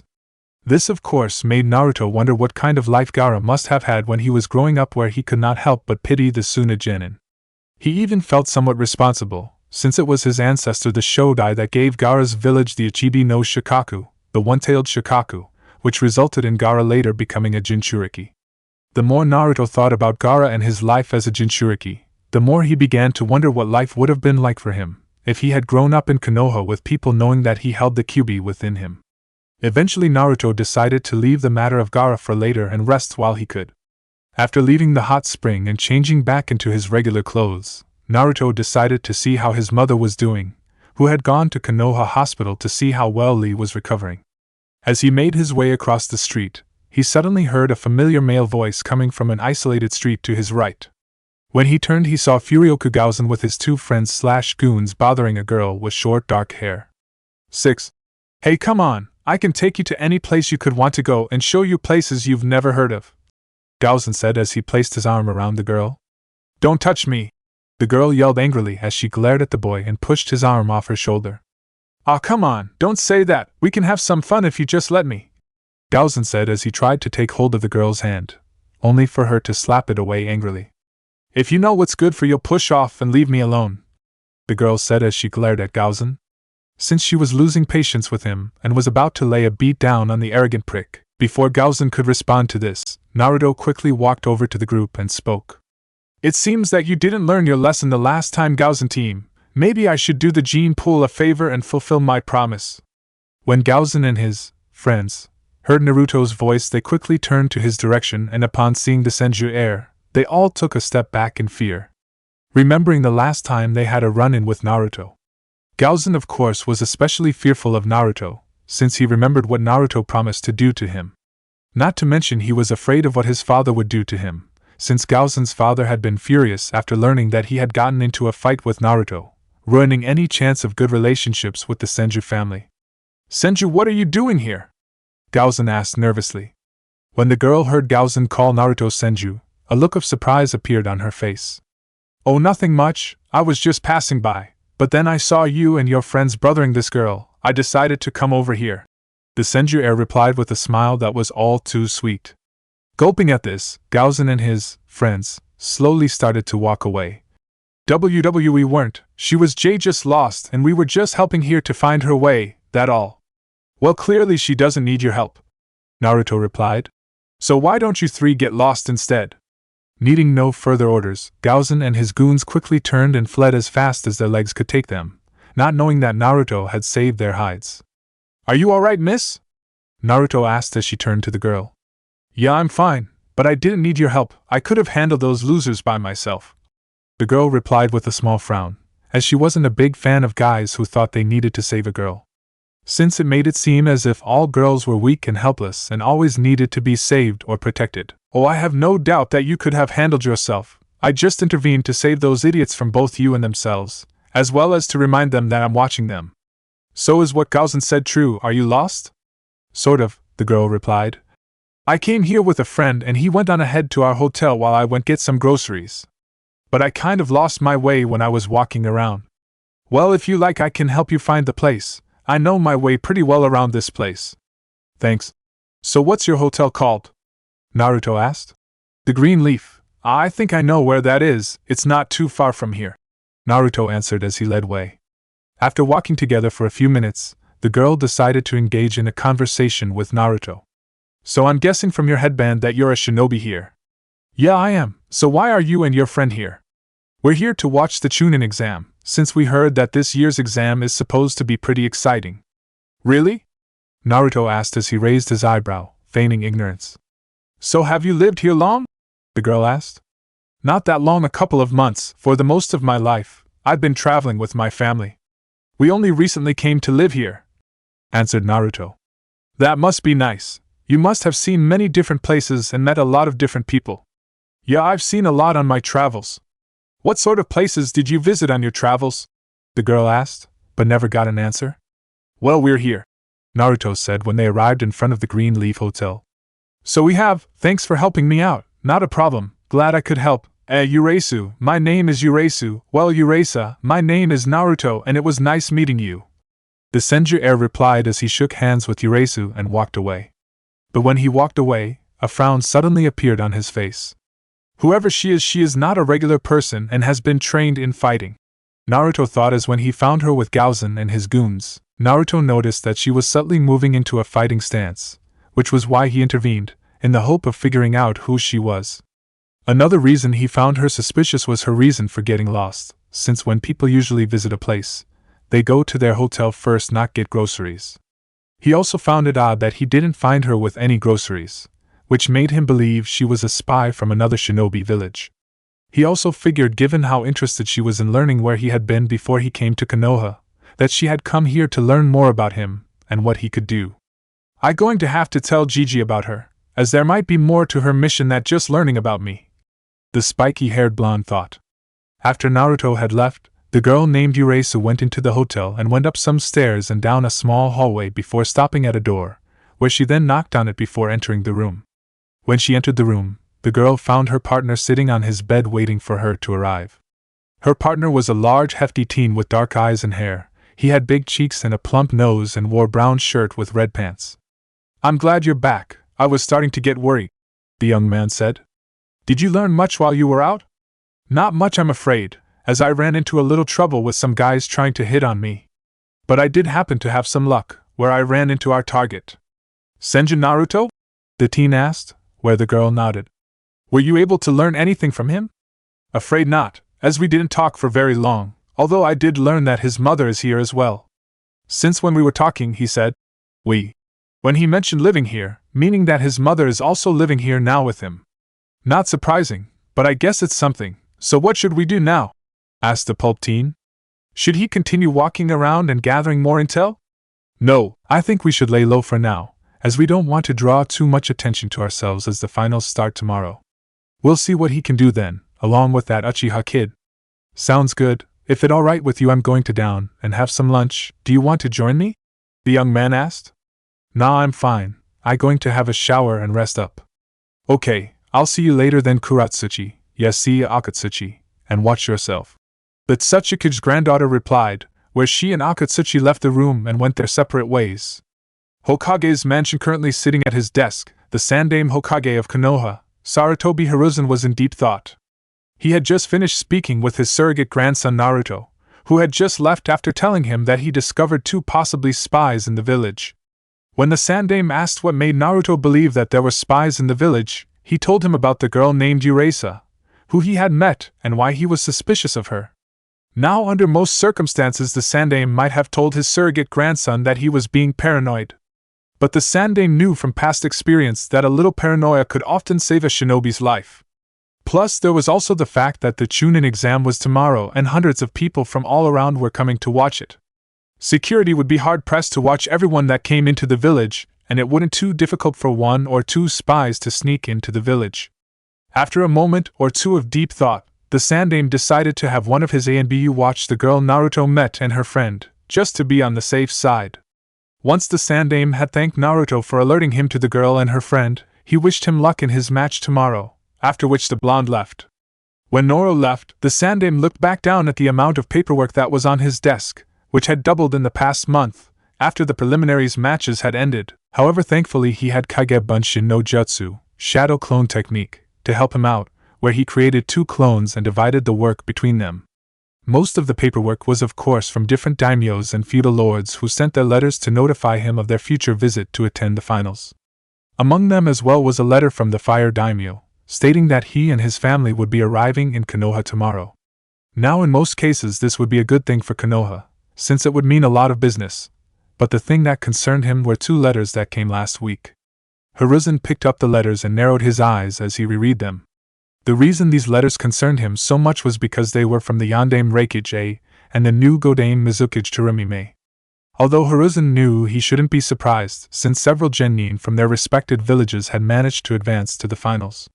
This of course made Naruto wonder what kind of life Gaara must have had when he was growing up, where he could not help but pity the Tsunade. He even felt somewhat responsible, since it was his ancestor the Shodai that gave Gaara's village the Ichibi no Shikaku, the one-tailed Shikaku, which resulted in Gaara later becoming a Jinchuriki. The more Naruto thought about Gaara and his life as a Jinchuriki, the more he began to wonder what life would have been like for him, if he had grown up in Konoha with people knowing that he held the Kyuubi within him. Eventually Naruto decided to leave the matter of Gaara for later and rest while he could. After leaving the hot spring and changing back into his regular clothes, Naruto decided to see how his mother was doing, who had gone to Konoha Hospital to see how well Lee was recovering. As he made his way across the street, he suddenly heard a familiar male voice coming from an isolated street to his right. When he turned, he saw Furioka Gaozen with his two friends/goons bothering a girl with short dark hair. 6. Hey, come on, I can take you to any place you could want to go and show you places you've never heard of, Gaozen said as he placed his arm around the girl. Don't touch me, the girl yelled angrily as she glared at the boy and pushed his arm off her shoulder. Aw, come on, don't say that, we can have some fun if you just let me, Gaozen said as he tried to take hold of the girl's hand, only for her to slap it away angrily. If you know what's good for you'll push off and leave me alone, the girl said as she glared at Gaozen. Since she was losing patience with him and was about to lay a beat down on the arrogant prick, before Gaozen could respond to this, Naruto quickly walked over to the group and spoke. It seems that you didn't learn your lesson the last time, Gaozen team. Maybe I should do the gene pool a favor and fulfill my promise. When Gaozen and his friends heard Naruto's voice, they quickly turned to his direction, and upon seeing the Senju Heir, they all took a step back in fear, remembering the last time they had a run-in with Naruto. Gaozen, of course, was especially fearful of Naruto, since he remembered what Naruto promised to do to him. Not to mention he was afraid of what his father would do to him, since Gaozen's father had been furious after learning that he had gotten into a fight with Naruto, ruining any chance of good relationships with the Senju family. Senju, what are you doing here? Gaozen asked nervously. When the girl heard Gaozen call Naruto Senju, a look of surprise appeared on her face. Oh, nothing much, I was just passing by, but then I saw you and your friends brothering this girl, I decided to come over here. The Senju Heir replied with a smile that was all too sweet. Gulping at this, Gaozen and his friends slowly started to walk away. We weren't, she was just lost and we were just helping here to find her way, that all. Well, clearly she doesn't need your help, Naruto replied. So why don't you three get lost instead? Needing no further orders, Gaozen and his goons quickly turned and fled as fast as their legs could take them, not knowing that Naruto had saved their hides. Are you alright, miss? Naruto asked as she turned to the girl. Yeah, I'm fine, but I didn't need your help, I could have handled those losers by myself. The girl replied with a small frown, as she wasn't a big fan of guys who thought they needed to save a girl, since it made it seem as if all girls were weak and helpless and always needed to be saved or protected. Oh, I have no doubt that you could have handled yourself, I just intervened to save those idiots from both you and themselves, as well as to remind them that I'm watching them. So is what Gaozen said true, are you lost? Sort of, the girl replied. I came here with a friend and he went on ahead to our hotel while I went get some groceries. But I kind of lost my way when I was walking around. Well, if you like I can help you find the place, I know my way pretty well around this place. Thanks. So what's your hotel called? Naruto asked. The Green Leaf. I think I know where that is, it's not too far from here, Naruto answered as he led way. After walking together for a few minutes, the girl decided to engage in a conversation with Naruto. So I'm guessing from your headband that you're a shinobi here. Yeah, I am. So why are you and your friend here? We're here to watch the Chunin exam, since we heard that this year's exam is supposed to be pretty exciting. Really? Naruto asked as he raised his eyebrow, feigning ignorance. So have you lived here long? The girl asked. Not that long, a couple of months. For the most of my life, I've been traveling with my family. We only recently came to live here, answered Naruto. That must be nice. You must have seen many different places and met a lot of different people. Yeah, I've seen a lot on my travels. What sort of places did you visit on your travels? The girl asked, but never got an answer. Well, we're here, Naruto said when they arrived in front of the Green Leaf Hotel. So we have, thanks for helping me out, not a problem, glad I could help. Urasu, my name is Urasu, well Urasa, my name is Naruto and it was nice meeting you. The Senju Heir replied as he shook hands with Urasu and walked away. But when he walked away, a frown suddenly appeared on his face. Whoever she is not a regular person and has been trained in fighting, Naruto thought as when he found her with Gaozen and his goons. Naruto noticed that she was subtly moving into a fighting stance, which was why he intervened, in the hope of figuring out who she was. Another reason he found her suspicious was her reason for getting lost, since when people usually visit a place, they go to their hotel first, not get groceries. He also found it odd that he didn't find her with any groceries, which made him believe she was a spy from another shinobi village. He also figured, given how interested she was in learning where he had been before he came to Konoha, that she had come here to learn more about him and what he could do. I'm going to have to tell Gigi about her, as there might be more to her mission than just learning about me," the spiky-haired blonde thought. After Naruto had left, the girl named Yuresu went into the hotel and went up some stairs and down a small hallway before stopping at a door, where she then knocked on it before entering the room. When she entered the room, the girl found her partner sitting on his bed waiting for her to arrive. Her partner was a large, hefty teen with dark eyes and hair. He had big cheeks and a plump nose and wore brown shirt with red pants. "I'm glad you're back. I was starting to get worried," the young man said. "Did you learn much while you were out?" "Not much, I'm afraid, as I ran into a little trouble with some guys trying to hit on me. But I did happen to have some luck, where I ran into our target." "Senju Naruto?" the teen asked, where the girl nodded. "Were you able to learn anything from him?" "Afraid not, as we didn't talk for very long, although I did learn that his mother is here as well. Since when we were talking, he said, when he mentioned living here, meaning that his mother is also living here now with him." "Not surprising, but I guess it's something. So what should we do now?" asked the pulp teen. "Should he continue walking around and gathering more intel?" "No, I think we should lay low for now, as we don't want to draw too much attention to ourselves as the finals start tomorrow. We'll see what he can do then, along with that Uchiha kid." "Sounds good. If it's alright with you, I'm going to down and have some lunch. Do you want to join me?" the young man asked. "Nah, I'm fine. I'm going to have a shower and rest up." "Okay, I'll see you later then, Kuratsuchi. Yes, see ya, Akatsuchi, and watch yourself," the Tsuchikage's granddaughter replied, where she and Akatsuchi left the room and went their separate ways. Hokage's mansion currently sitting at his desk, the Sandaime Hokage of Konoha, Sarutobi Hiruzen was in deep thought. He had just finished speaking with his surrogate grandson Naruto, who had just left after telling him that he discovered 2 possibly spies in the village. When the Sandaime asked what made Naruto believe that there were spies in the village, he told him about the girl named Yuresu, who he had met and why he was suspicious of her. Now, under most circumstances, the Sandaime might have told his surrogate grandson that he was being paranoid. But the Sandaime knew from past experience that a little paranoia could often save a shinobi's life. Plus, there was also the fact that the Chunin exam was tomorrow and hundreds of people from all around were coming to watch it. Security would be hard-pressed to watch everyone that came into the village, and it wouldn't too difficult for 1 or 2 spies to sneak into the village. After a moment or two of deep thought, the Sandaime decided to have one of his ANBU watch the girl Naruto met and her friend, just to be on the safe side. Once the Sandaime had thanked Naruto for alerting him to the girl and her friend, he wished him luck in his match tomorrow, after which the blonde left. When Noro left, the Sandaime looked back down at the amount of paperwork that was on his desk, which had doubled in the past month, after the preliminaries matches had ended. However, thankfully he had Kagebunshin no Jutsu, Shadow Clone Technique, to help him out, where he created 2 clones and divided the work between them. Most of the paperwork was of course from different daimyos and feudal lords who sent their letters to notify him of their future visit to attend the finals. Among them as well was a letter from the Fire Daimyo, stating that he and his family would be arriving in Konoha tomorrow. Now, in most cases this would be a good thing for Konoha, since it would mean a lot of business, but the thing that concerned him were 2 letters that came last week. Hiruzen picked up the letters and narrowed his eyes as he reread them. The reason these letters concerned him so much was because they were from the Yondaime Reikage and the new Godaime Mizukage Terumime. Although Hiruzen knew he shouldn't be surprised, since several genin from their respected villages had managed to advance to the finals.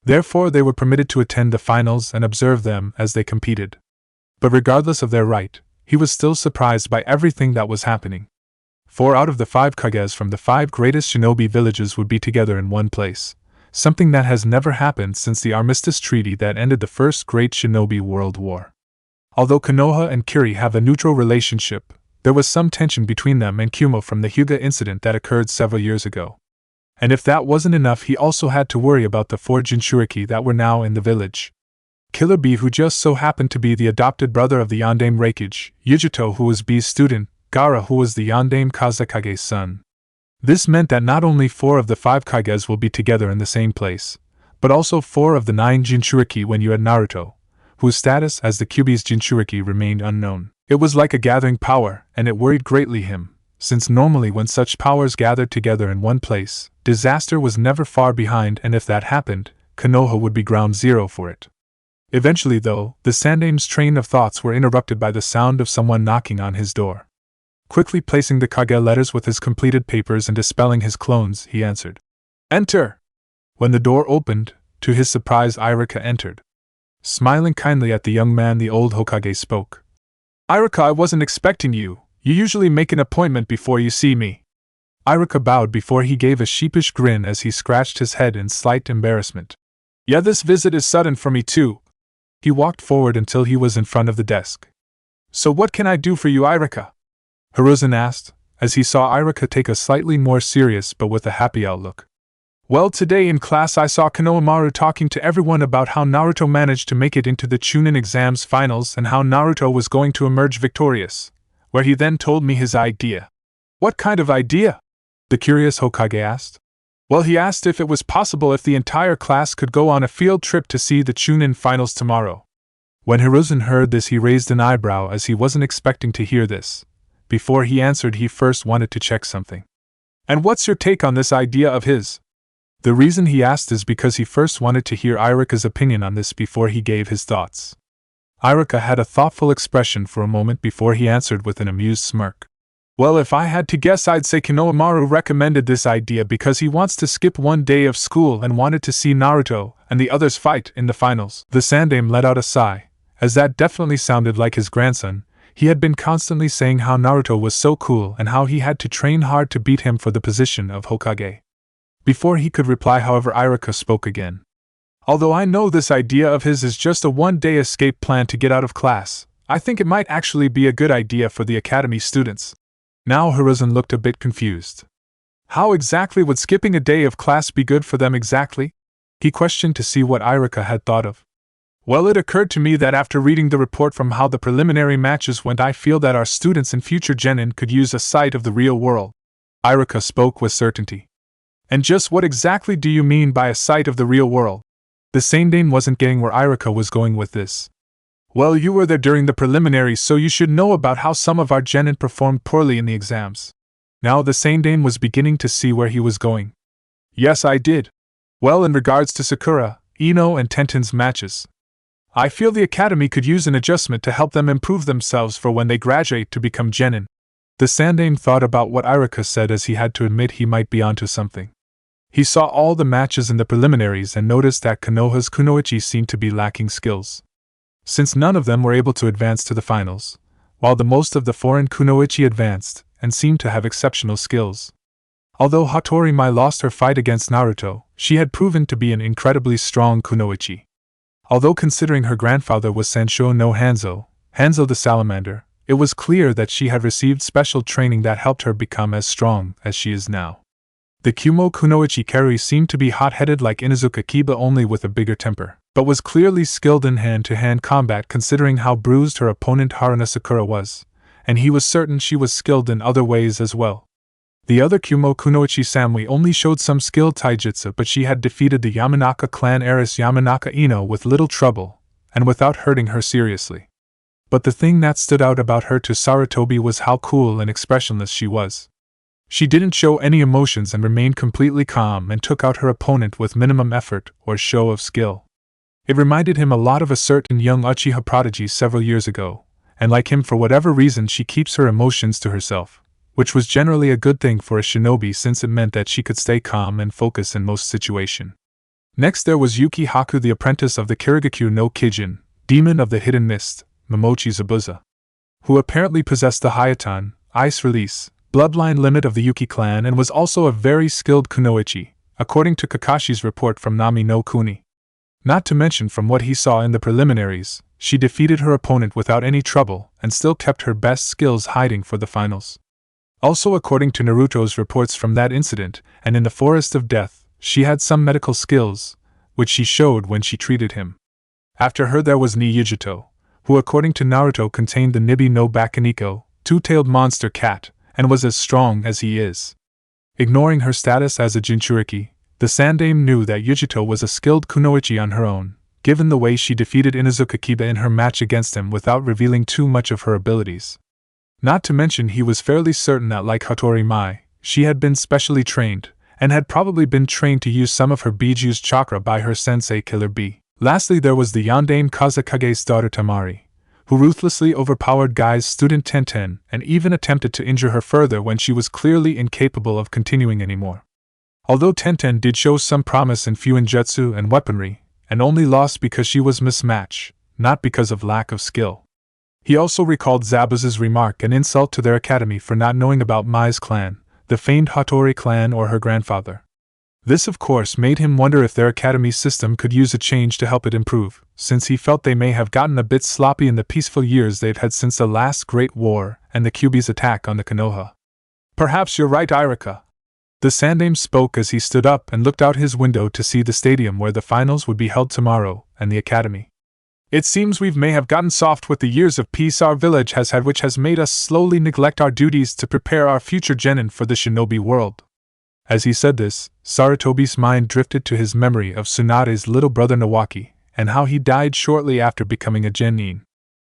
Therefore they were permitted to attend the finals and observe them as they competed. But regardless of their right, he was still surprised by everything that was happening. 4 out of the 5 Kages from the 5 greatest shinobi villages would be together in one place, something that has never happened since the Armistice Treaty that ended the First Great Shinobi World War. Although Konoha and Kiri have a neutral relationship, there was some tension between them and Kumo from the Hyuga incident that occurred several years ago. And if that wasn't enough, he also had to worry about the 4 Jinchuriki that were now in the village. Killer B, who just so happened to be the adopted brother of the Yondaime Reikage, Yujito, who was B's student, Gaara, who was the Yondaime Kazekage's son. This meant that not only 4 of the 5 Kages will be together in the same place, but also 4 of the 9 Jinchuriki when you had Naruto, whose status as the Kyuubi's Jinchuriki remained unknown. It was like a gathering power, and it worried greatly him, since normally when such powers gathered together in one place, disaster was never far behind, and if that happened, Konoha would be ground zero for it. Eventually, though, the Sandaime's train of thoughts were interrupted by the sound of someone knocking on his door. Quickly placing the Kage letters with his completed papers and dispelling his clones, he answered, "Enter!" When the door opened, to his surprise Irika entered. Smiling kindly at the young man, the old Hokage spoke. "Irika, I wasn't expecting you. You usually make an appointment before you see me." Irika bowed before he gave a sheepish grin as he scratched his head in slight embarrassment. "Yeah, this visit is sudden for me too." He walked forward until he was in front of the desk. "So what can I do for you, Irika?" Hiruzen asked, as he saw Irika take a slightly more serious but with a happy outlook. "Well, today in class I saw Konohamaru talking to everyone about how Naruto managed to make it into the Chunin exams finals and how Naruto was going to emerge victorious, where he then told me his idea." "What kind of idea?" the curious Hokage asked. "Well, he asked if it was possible if the entire class could go on a field trip to see the Chunin finals tomorrow." When Hiruzen heard this, he raised an eyebrow as he wasn't expecting to hear this. Before he answered, he first wanted to check something. "And what's your take on this idea of his?" The reason he asked is because he first wanted to hear Irika's opinion on this before he gave his thoughts. Irika had a thoughtful expression for a moment before he answered with an amused smirk. "Well, if I had to guess, I'd say Konohamaru recommended this idea because he wants to skip one day of school and wanted to see Naruto and the others fight in the finals." The Sandaime let out a sigh, as that definitely sounded like his grandson. He had been constantly saying how Naruto was so cool and how he had to train hard to beat him for the position of Hokage. Before he could reply, however, Irika spoke again. "Although I know this idea of his is just a one-day escape plan to get out of class, I think it might actually be a good idea for the academy students." Now Hiruzen looked a bit confused. "How exactly would skipping a day of class be good for them exactly?" he questioned to see what Irika had thought of. "Well, it occurred to me that after reading the report from how the preliminary matches went, I feel that our students in future genin could use a sight of the real world." Irika spoke with certainty. "And just what exactly do you mean by a sight of the real world?" The Sandaime wasn't getting where Irika was going with this. "Well, you were there during the preliminaries, so you should know about how some of our genin performed poorly in the exams." Now the Sandaime was beginning to see where he was going. "Yes, I did. Well, in regards to Sakura, Ino and Tenten's matches, I feel the academy could use an adjustment to help them improve themselves for when they graduate to become genin." The Sandaime thought about what Irika said, as he had to admit he might be onto something. He saw all the matches in the preliminaries and noticed that Konoha's kunoichi seemed to be lacking skills, since none of them were able to advance to the finals, while the most of the foreign kunoichi advanced and seemed to have exceptional skills. Although Hattori Mai lost her fight against Naruto, she had proven to be an incredibly strong kunoichi. Although considering her grandfather was Sansho no Hanzo the Salamander, it was clear that she had received special training that helped her become as strong as she is now. The Kumo Kunoichi Kerui seemed to be hot-headed like Inuzuka Kiba, only with a bigger temper, but was clearly skilled in hand-to-hand combat considering how bruised her opponent Haruna Sakura was, and he was certain she was skilled in other ways as well. The other Kumo Kunoichi Samui only showed some skilled taijutsu, but she had defeated the Yamanaka clan heiress Yamanaka Ino with little trouble, and without hurting her seriously. But the thing that stood out about her to Sarutobi was how cool and expressionless she was. She didn't show any emotions and remained completely calm and took out her opponent with minimum effort or show of skill. It reminded him a lot of a certain young Uchiha prodigy several years ago, and like him, for whatever reason she keeps her emotions to herself, which was generally a good thing for a shinobi since it meant that she could stay calm and focus in most situations. Next there was Yuki Haku, the apprentice of the Kirigakure no Kijin, demon of the hidden mist, Momochi Zabuza, who apparently possessed the Hayatan, ice release, bloodline limit of the Yuki clan and was also a very skilled kunoichi, according to Kakashi's report from Nami no Kuni. Not to mention, from what he saw in the preliminaries, she defeated her opponent without any trouble and still kept her best skills hiding for the finals. Also, according to Naruto's reports from that incident and in the Forest of Death, she had some medical skills, which she showed when she treated him. After her there was Niyujuto, who according to Naruto contained the Nibi no Bakaniko, two-tailed monster cat, and was as strong as he is. Ignoring her status as a Jinchuriki, the Sandaime knew that Yujuto was a skilled kunoichi on her own, given the way she defeated Inuzuka Kiba in her match against him without revealing too much of her abilities. Not to mention, he was fairly certain that, like Hattori Mai, she had been specially trained, and had probably been trained to use some of her Biju's chakra by her sensei Killer Bee. Lastly, there was the Yondaime Kazakage's daughter Tamari, who ruthlessly overpowered Guy's student Tenten and even attempted to injure her further when she was clearly incapable of continuing anymore. Although Tenten did show some promise in Fuinjutsu and weaponry, and only lost because she was mismatched, not because of lack of skill. He also recalled Zabuza's remark and insult to their academy for not knowing about Mai's clan, the famed Hattori clan, or her grandfather. This of course made him wonder if their academy system could use a change to help it improve, since he felt they may have gotten a bit sloppy in the peaceful years they've had since the last Great War and the Kyuubi's attack on the Konoha. Perhaps you're right, Irika. The Sandaime spoke as he stood up and looked out his window to see the stadium where the finals would be held tomorrow, and the academy. It seems we may have gotten soft with the years of peace our village has had, which has made us slowly neglect our duties to prepare our future genin for the shinobi world. As he said this, Sarutobi's mind drifted to his memory of Tsunade's little brother Nawaki, and how he died shortly after becoming a genin.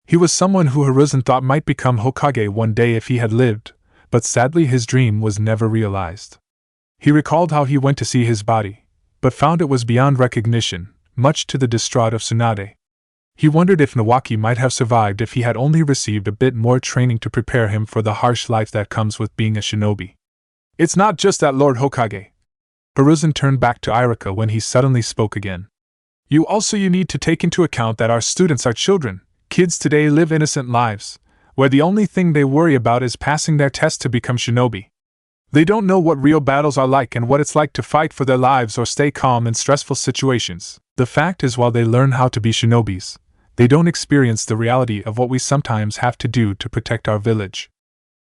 He was someone who Hiruzen thought might become Hokage one day if he had lived, but sadly his dream was never realized. He recalled how he went to see his body, but found it was beyond recognition, much to the distraught of Tsunade. He wondered if Nawaki might have survived if he had only received a bit more training to prepare him for the harsh life that comes with being a shinobi. It's not just that, Lord Hokage. Hiruzen turned back to Irika when he suddenly spoke again. You need to take into account that our students are children. Kids today live innocent lives, where the only thing they worry about is passing their test to become shinobi. They don't know what real battles are like and what it's like to fight for their lives or stay calm in stressful situations. The fact is, while they learn how to be shinobis, they don't experience the reality of what we sometimes have to do to protect our village.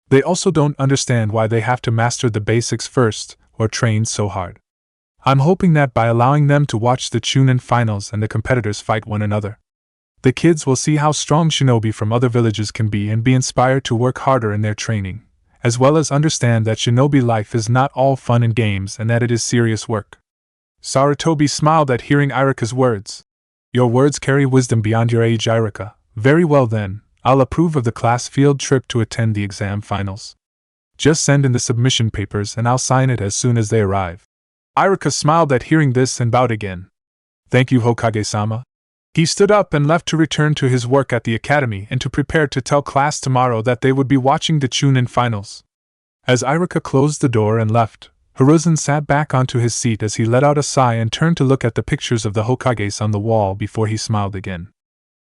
They also don't understand why they have to master the basics first, or train so hard. I'm hoping that by allowing them to watch the Chunin finals and the competitors fight one another, the kids will see how strong shinobi from other villages can be and be inspired to work harder in their training, as well as understand that shinobi life is not all fun and games and that it is serious work. Sarutobi smiled at hearing Irika's words. Your words carry wisdom beyond your age, Irika. Very well then, I'll approve of the class field trip to attend the exam finals. Just send in the submission papers and I'll sign it as soon as they arrive. Irika smiled at hearing this and bowed again. Thank you, Hokage-sama. He stood up and left to return to his work at the academy and to prepare to tell class tomorrow that they would be watching the Chunin finals. As Irika closed the door and left, Hiruzen sat back onto his seat as he let out a sigh and turned to look at the pictures of the Hokages on the wall before he smiled again.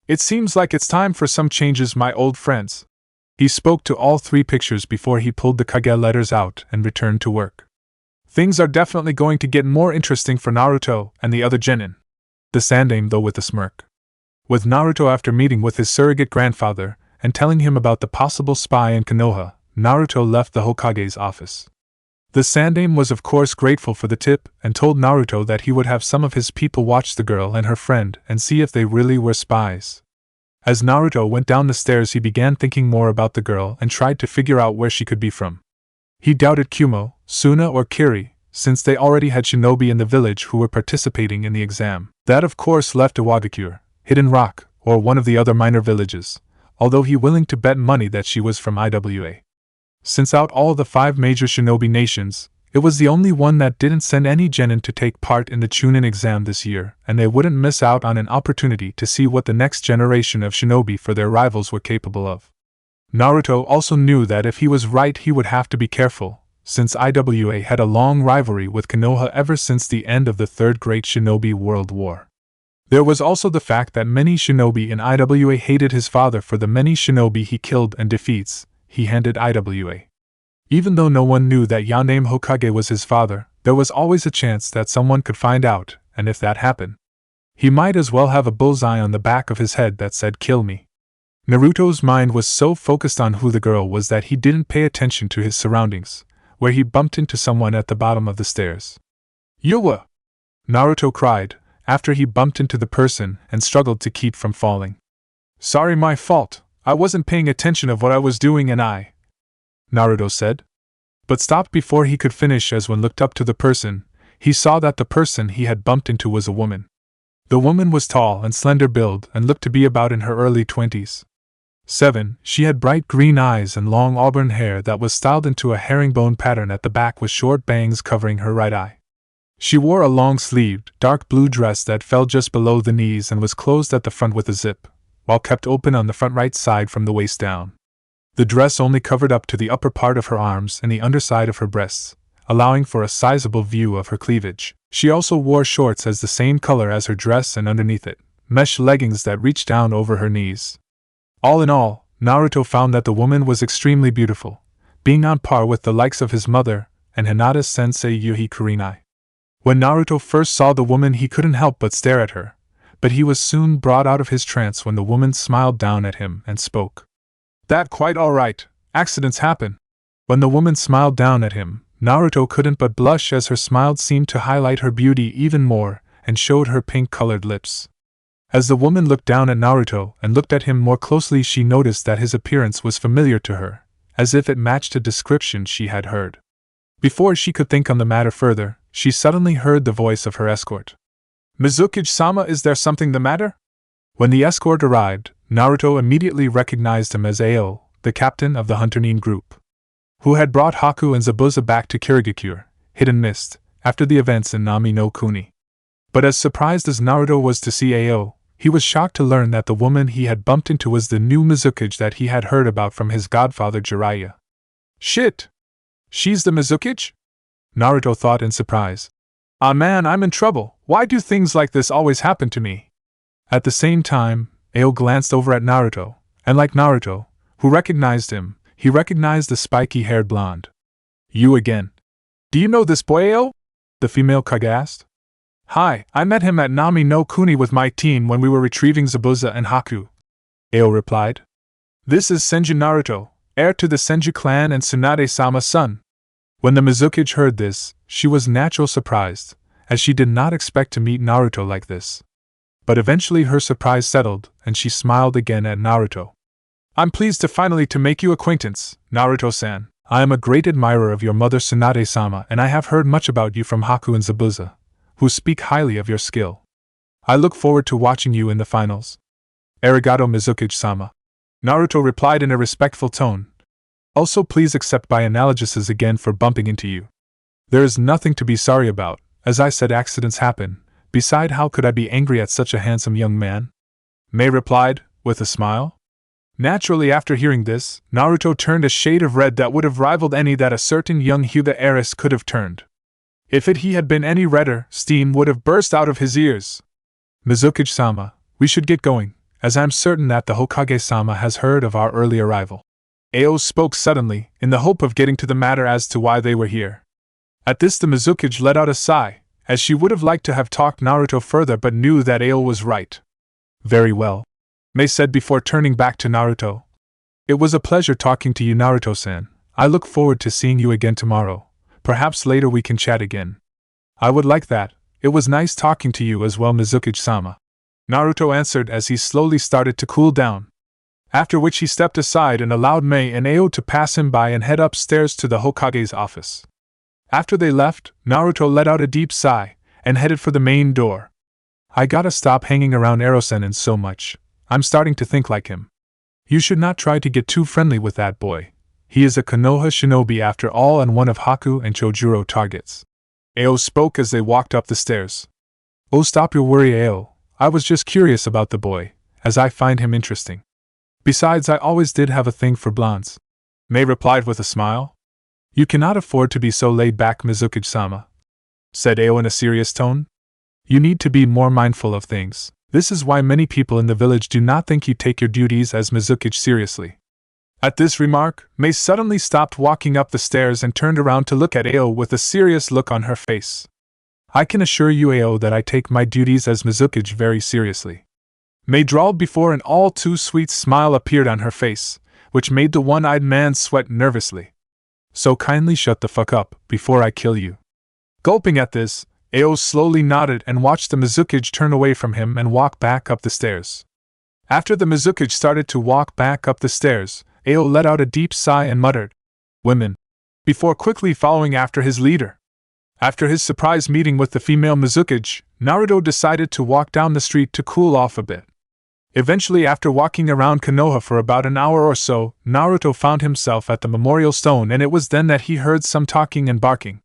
It seems like it's time for some changes, my old friends. He spoke to all three pictures before he pulled the Kage letters out and returned to work. Things are definitely going to get more interesting for Naruto and the other genin. The Sandaime, though, with a smirk. With Naruto after meeting with his surrogate grandfather and telling him about the possible spy in Konoha, Naruto left the Hokage's office. The Sandaime was of course grateful for the tip and told Naruto that he would have some of his people watch the girl and her friend and see if they really were spies. As Naruto went down the stairs, he began thinking more about the girl and tried to figure out where she could be from. He doubted Kumo, Suna, or Kiri, since they already had shinobi in the village who were participating in the exam. That of course left Iwagakure, Hidden Rock, or one of the other minor villages, although he willing to bet money that she was from IWA. Since out all the 5 major shinobi nations, it was the only one that didn't send any genin to take part in the Chunin exam this year, and they wouldn't miss out on an opportunity to see what the next generation of shinobi for their rivals were capable of. Naruto also knew that if he was right he would have to be careful, since IWA had a long rivalry with Konoha ever since the end of the Third Great Shinobi World War. There was also the fact that many shinobi in IWA hated his father for the many shinobi he killed and defeats he handed IWA. Even though no one knew that Yoname Hokage was his father, there was always a chance that someone could find out, and if that happened, he might as well have a bullseye on the back of his head that said "kill me." Naruto's mind was so focused on who the girl was that he didn't pay attention to his surroundings, where he bumped into someone at the bottom of the stairs. "Yuwa!" Naruto cried, after he bumped into the person and struggled to keep from falling. "Sorry, my fault. I wasn't paying attention of what I was doing and Naruto said. But stopped before he could finish, as when looked up to the person, he saw that the person he had bumped into was a woman. The woman was tall and slender build and looked to be about in her early 20s. She had bright green eyes and long auburn hair that was styled into a herringbone pattern at the back with short bangs covering her right eye. She wore a long-sleeved, dark blue dress that fell just below the knees and was closed at the front with a zip, while kept open on the front right side from the waist down. The dress only covered up to the upper part of her arms and the underside of her breasts, allowing for a sizable view of her cleavage. She also wore shorts as the same color as her dress and underneath it, mesh leggings that reached down over her knees. All in all, Naruto found that the woman was extremely beautiful, being on par with the likes of his mother and Hinata-sensei Yuhi Kurinai. When Naruto first saw the woman he couldn't help but stare at her, but he was soon brought out of his trance when the woman smiled down at him and spoke. "That quite alright, accidents happen." When the woman smiled down at him, Naruto couldn't but blush as her smile seemed to highlight her beauty even more and showed her pink-colored lips. As the woman looked down at Naruto and looked at him more closely, she noticed that his appearance was familiar to her, as if it matched a description she had heard. Before she could think on the matter further, she suddenly heard the voice of her escort. "Mizukage-sama, is there something the matter?" When the escort arrived, Naruto immediately recognized him as Ao, the captain of the Hunter-nin group, who had brought Haku and Zabuza back to Kirigakure, Hidden Mist, after the events in Nami no Kuni. But as surprised as Naruto was to see Ao, he was shocked to learn that the woman he had bumped into was the new Mizukage that he had heard about from his godfather Jiraiya. "Shit! She's the Mizukage?" Naruto thought in surprise. "Ah man, I'm in trouble. Why do things like this always happen to me?" At the same time, Ao glanced over at Naruto, and like Naruto, who recognized him, he recognized the spiky-haired blonde. "You again. Do you know this boy Ao?" the female Kage asked. "Hi, I met him at Nami no Kuni with my team when we were retrieving Zabuza and Haku," Ao replied. "This is Senju Naruto, heir to the Senju clan and Tsunade-sama's son." When the Mizukage heard this, she was naturally surprised, as she did not expect to meet Naruto like this. But eventually her surprise settled, and she smiled again at Naruto. "I'm pleased to finally make you acquaintance, Naruto-san. I am a great admirer of your mother Tsunade-sama, and I have heard much about you from Haku and Zabuza, who speak highly of your skill. I look forward to watching you in the finals." "Arigato Mizukage-sama," Naruto replied in a respectful tone. "Also please accept my analogies again for bumping into you. There is nothing to be sorry about, as I said, accidents happen. Beside, how could I be angry at such a handsome young man?" Mei replied, with a smile. Naturally, after hearing this, Naruto turned a shade of red that would have rivaled any that a certain young Hyuga heiress could have turned. If he had been any redder, steam would have burst out of his ears. "Mizukage-sama, we should get going, as I am certain that the Hokage-sama has heard of our early arrival." Ao spoke suddenly, in the hope of getting to the matter as to why they were here. At this the Mizukage let out a sigh, as she would have liked to have talked Naruto further but knew that Ao was right. "Very well," Mei said before turning back to Naruto. "It was a pleasure talking to you, Naruto-san. I look forward to seeing you again tomorrow. Perhaps later we can chat again." "I would like that. It was nice talking to you as well, Mizukage-sama," Naruto answered as he slowly started to cool down. After which he stepped aside and allowed Mei and Ao to pass him by and head upstairs to the Hokage's office. After they left, Naruto let out a deep sigh and headed for the main door. "I gotta stop hanging around Ero-sennin so much. I'm starting to think like him. You should not try to get too friendly with that boy. He is a Konoha shinobi after all and one of Haku and Chojuro targets." Ao spoke as they walked up the stairs. "Oh, stop your worry, Ao. I was just curious about the boy, as I find him interesting. Besides, I always did have a thing for blondes," Mei replied with a smile. "You cannot afford to be so laid back, Mizukage-sama," said Ao in a serious tone. "You need to be more mindful of things. This is why many people in the village do not think you take your duties as Mizukage seriously." At this remark, Mei suddenly stopped walking up the stairs and turned around to look at Ao with a serious look on her face. "I can assure you, Ao, that I take my duties as Mizukage very seriously," Mei drawled before an all-too-sweet smile appeared on her face, which made the one-eyed man sweat nervously. "So kindly shut the fuck up, before I kill you." Gulping at this, Ao slowly nodded and watched the Mizukage turn away from him and walk back up the stairs. After the Mizukage started to walk back up the stairs, Ao let out a deep sigh and muttered, "Women," before quickly following after his leader. After his surprise meeting with the female Mizukage, Naruto decided to walk down the street to cool off a bit. Eventually, after walking around Konoha for about an hour or so, Naruto found himself at the memorial stone, and it was then that he heard some talking and barking.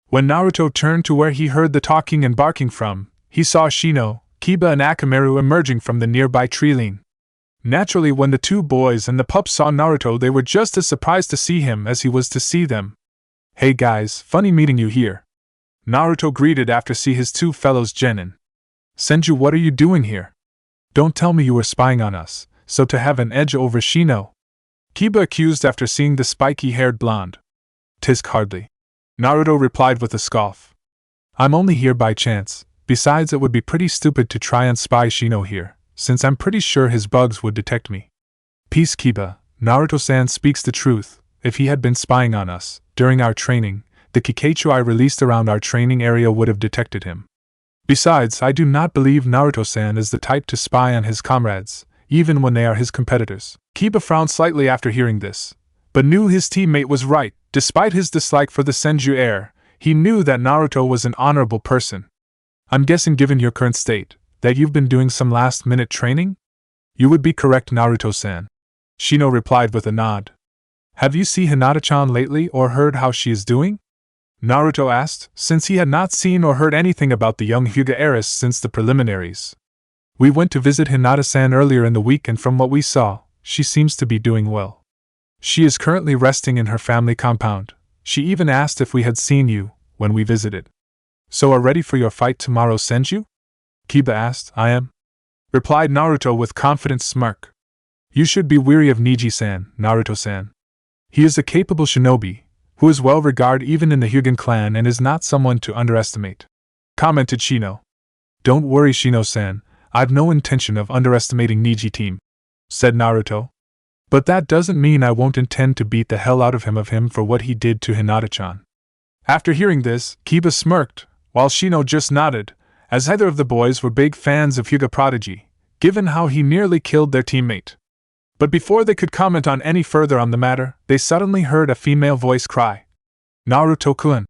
When Naruto turned to where he heard the talking and barking from, he saw Shino, Kiba and Akamaru emerging from the nearby tree line. Naturally, when the two boys and the pup saw Naruto, they were just as surprised to see him as he was to see them. "Hey guys, funny meeting you here," Naruto greeted after seeing his two fellows Genin. "Senju, what are you doing here? Don't tell me you were spying on us, so to have an edge over Shino?" Kiba accused after seeing the spiky-haired blonde. "'Tis hardly," Naruto replied with a scoff. "I'm only here by chance. Besides, it would be pretty stupid to try and spy Shino here, since I'm pretty sure his bugs would detect me." "Peace, Kiba. Naruto-san speaks the truth. If he had been spying on us during our training, the Kikaichu I released around our training area would have detected him. Besides, I do not believe Naruto-san is the type to spy on his comrades, even when they are his competitors." Kiba frowned slightly after hearing this, but knew his teammate was right. Despite his dislike for the Senju heir, he knew that Naruto was an honorable person. "I'm guessing, given your current state, that you've been doing some last-minute training?" "You would be correct, Naruto-san," Shino replied with a nod. "Have you seen Hinata-chan lately or heard how she is doing?" Naruto asked, since he had not seen or heard anything about the young Hyuga heiress since the preliminaries. "We went to visit Hinata-san earlier in the week, and from what we saw, she seems to be doing well. She is currently resting in her family compound. She even asked if we had seen you when we visited." "So are ready for your fight tomorrow, Senju?" Kiba asked. "I am," replied Naruto with confident smirk. "You should be weary of Niji-san, Naruto-san. He is a capable shinobi, who is well regarded even in the Hyugan clan and is not someone to underestimate," commented Shino. "Don't worry, Shino-san, I've no intention of underestimating Niji-team," said Naruto. "But that doesn't mean I won't intend to beat the hell out of him for what he did to Hinata-chan." After hearing this, Kiba smirked, while Shino just nodded, as either of the boys were big fans of Hyuga Prodigy, given how he nearly killed their teammate. But before they could comment on any further on the matter, they suddenly heard a female voice cry, "Naruto-kun,"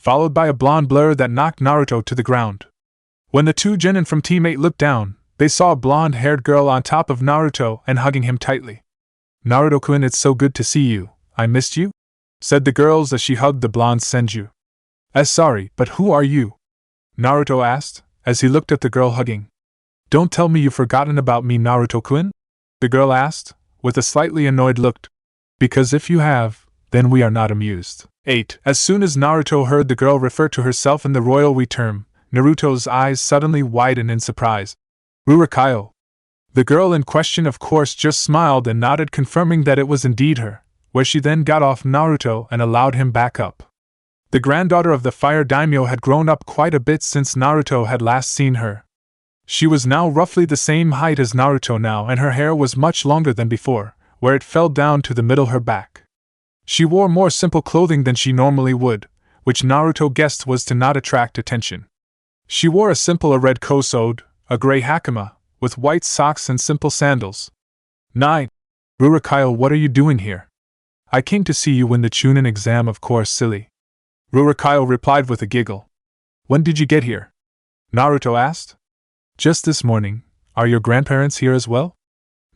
followed by a blonde blur that knocked Naruto to the ground. When the two genin from teammate looked down, they saw a blonde-haired girl on top of Naruto and hugging him tightly. "Naruto-kun, it's so good to see you. I missed you," said the girls as she hugged the blonde Senju. Sorry, but who are you?" Naruto asked, as he looked at the girl hugging. "Don't tell me you've forgotten about me, Naruto-kun?" the girl asked, with a slightly annoyed look. "Because if you have, then we are not amused." 8. As soon as Naruto heard the girl refer to herself in the royal we term, Naruto's eyes suddenly widened in surprise. "Rurakayo." The girl in question of course just smiled and nodded, confirming that it was indeed her, where she then got off Naruto and allowed him back up. The granddaughter of the fire daimyo had grown up quite a bit since Naruto had last seen her. She was now roughly the same height as Naruto now, and her hair was much longer than before, where it fell down to the middle of her back. She wore more simple clothing than she normally would, which Naruto guessed was to not attract attention. She wore a simple red kosode, a gray hakama, with white socks and simple sandals. 9. "Rurakayo, what are you doing here?" "I came to see you win the Chunin exam, of course, silly," Rurakayo replied with a giggle. "When did you get here?" Naruto asked. "Just this morning. Are your grandparents here as well?"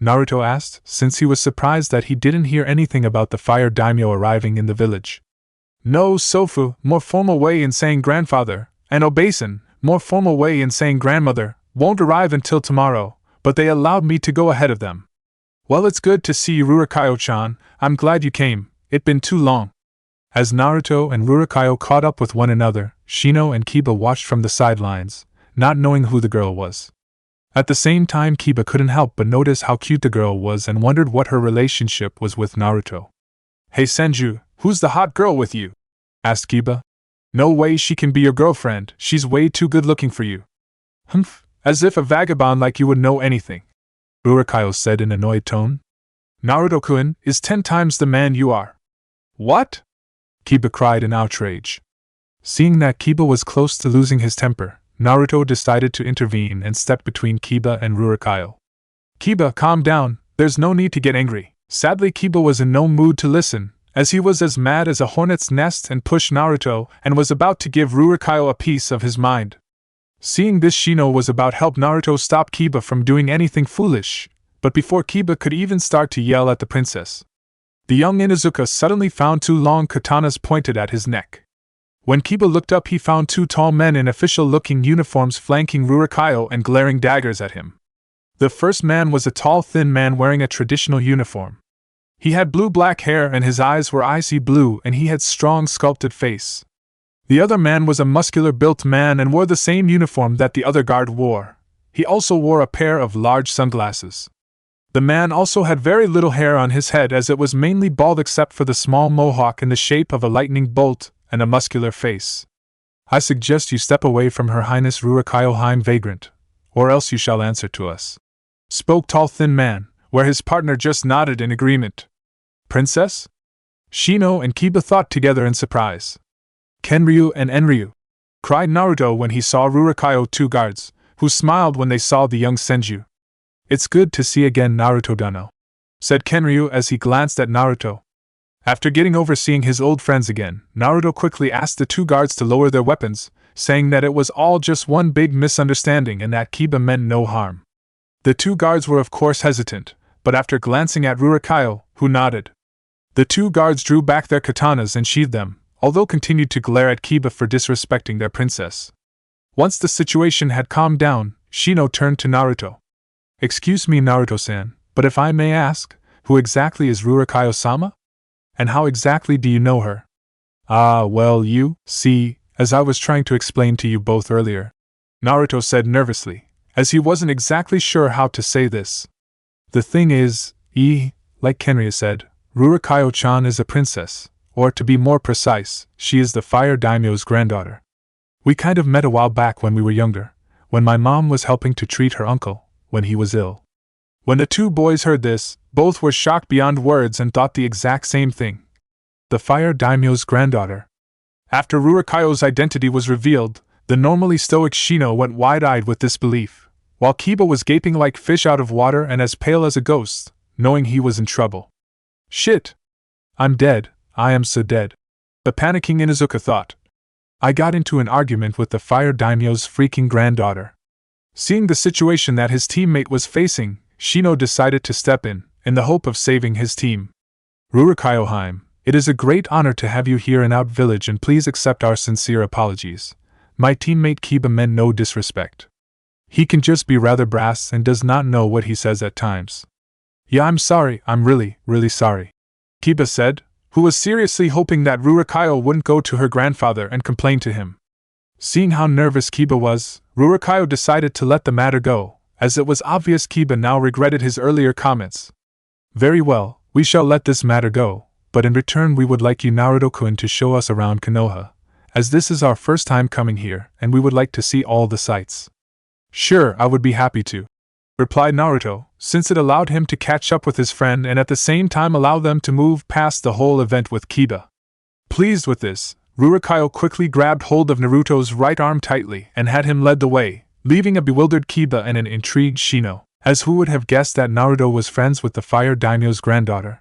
Naruto asked, since he was surprised that he didn't hear anything about the fire daimyo arriving in the village. "No, Sofu, more formal way in saying grandfather, and Obasan, more formal way in saying grandmother, won't arrive until tomorrow, but they allowed me to go ahead of them." "Well, it's good to see you, Rurakayo-chan. I'm glad you came. It's been too long." As Naruto and Rurakayo caught up with one another, Shino and Kiba watched from the sidelines, not knowing who the girl was. At the same time, Kiba couldn't help but notice how cute the girl was and wondered what her relationship was with Naruto. "Hey Senju, who's the hot girl with you?" asked Kiba. "No way she can be your girlfriend, she's way too good looking for you." "Humph, as if a vagabond like you would know anything," Rurakayo said in an annoyed tone. "Naruto-kun is 10 times the man you are." "What?" Kiba cried in outrage. Seeing that Kiba was close to losing his temper, Naruto decided to intervene and stepped between Kiba and Rurakayo. "Kiba, calm down, there's no need to get angry." Sadly, Kiba was in no mood to listen, as he was as mad as a hornet's nest and pushed Naruto and was about to give Rurakayo a piece of his mind. Seeing this, Shino was about to help Naruto stop Kiba from doing anything foolish, but before Kiba could even start to yell at the princess, the young Inuzuka suddenly found 2 long katanas pointed at his neck. When Kiba looked up, he found 2 tall men in official-looking uniforms flanking Rurakayo and glaring daggers at him. The first man was a tall, thin man wearing a traditional uniform. He had blue-black hair and his eyes were icy blue and he had strong sculpted face. The other man was a muscular-built man and wore the same uniform that the other guard wore. He also wore a pair of large sunglasses. The man also had very little hair on his head as it was mainly bald except for the small mohawk in the shape of a lightning bolt and a muscular face. I suggest you step away from Her Highness Rurikayo Heim Vagrant, or else you shall answer to us, spoke tall thin man, where his partner just nodded in agreement. Princess? Shino and Kiba thought together in surprise. Kenryu and Enryu, cried Naruto when he saw Rurikayo two guards, who smiled when they saw the young Senju. It's good to see again Naruto-dano, said Kenryu as he glanced at Naruto. After getting over seeing his old friends again, Naruto quickly asked the two guards to lower their weapons, saying that it was all just one big misunderstanding and that Kiba meant no harm. The two guards were of course hesitant, but after glancing at Rurikayo, who nodded, the two guards drew back their katanas and sheathed them, although continued to glare at Kiba for disrespecting their princess. Once the situation had calmed down, Shino turned to Naruto. Excuse me, Naruto-san, but if I may ask, who exactly is Rurikayo-sama? And how exactly do you know her? Ah, well, you see, as I was trying to explain to you both earlier, Naruto said nervously, as he wasn't exactly sure how to say this. The thing is, like Kenryu said, Rurikayo-chan is a princess, or to be more precise, she is the Fire Daimyo's granddaughter. We kind of met a while back when we were younger, when my mom was helping to treat her uncle, when he was ill. When the two boys heard this, both were shocked beyond words and thought the exact same thing. The Fire Daimyo's granddaughter. After Rurikayo's identity was revealed, the normally stoic Shino went wide-eyed with disbelief, while Kiba was gaping like fish out of water and as pale as a ghost, knowing he was in trouble. Shit! I'm dead, I am so dead. The panicking Inuzuka thought. I got into an argument with the Fire Daimyo's freaking granddaughter. Seeing the situation that his teammate was facing, Shino decided to step in the hope of saving his team. Rurikayo Heim, it is a great honor to have you here in our village and please accept our sincere apologies. My teammate Kiba meant no disrespect. He can just be rather brass and does not know what he says at times. Yeah, I'm sorry, I'm really, really sorry, Kiba said, who was seriously hoping that Rurikayo wouldn't go to her grandfather and complain to him. Seeing how nervous Kiba was, Rurikayo decided to let the matter go, as it was obvious Kiba now regretted his earlier comments. Very well, we shall let this matter go, but in return we would like you Naruto-kun to show us around Konoha, as this is our first time coming here and we would like to see all the sights. Sure, I would be happy to, replied Naruto, since it allowed him to catch up with his friend and at the same time allow them to move past the whole event with Kiba. Pleased with this, Rurikayo quickly grabbed hold of Naruto's right arm tightly and had him led the way, leaving a bewildered Kiba and an intrigued Shino, as who would have guessed that Naruto was friends with the Fire Daimyo's granddaughter.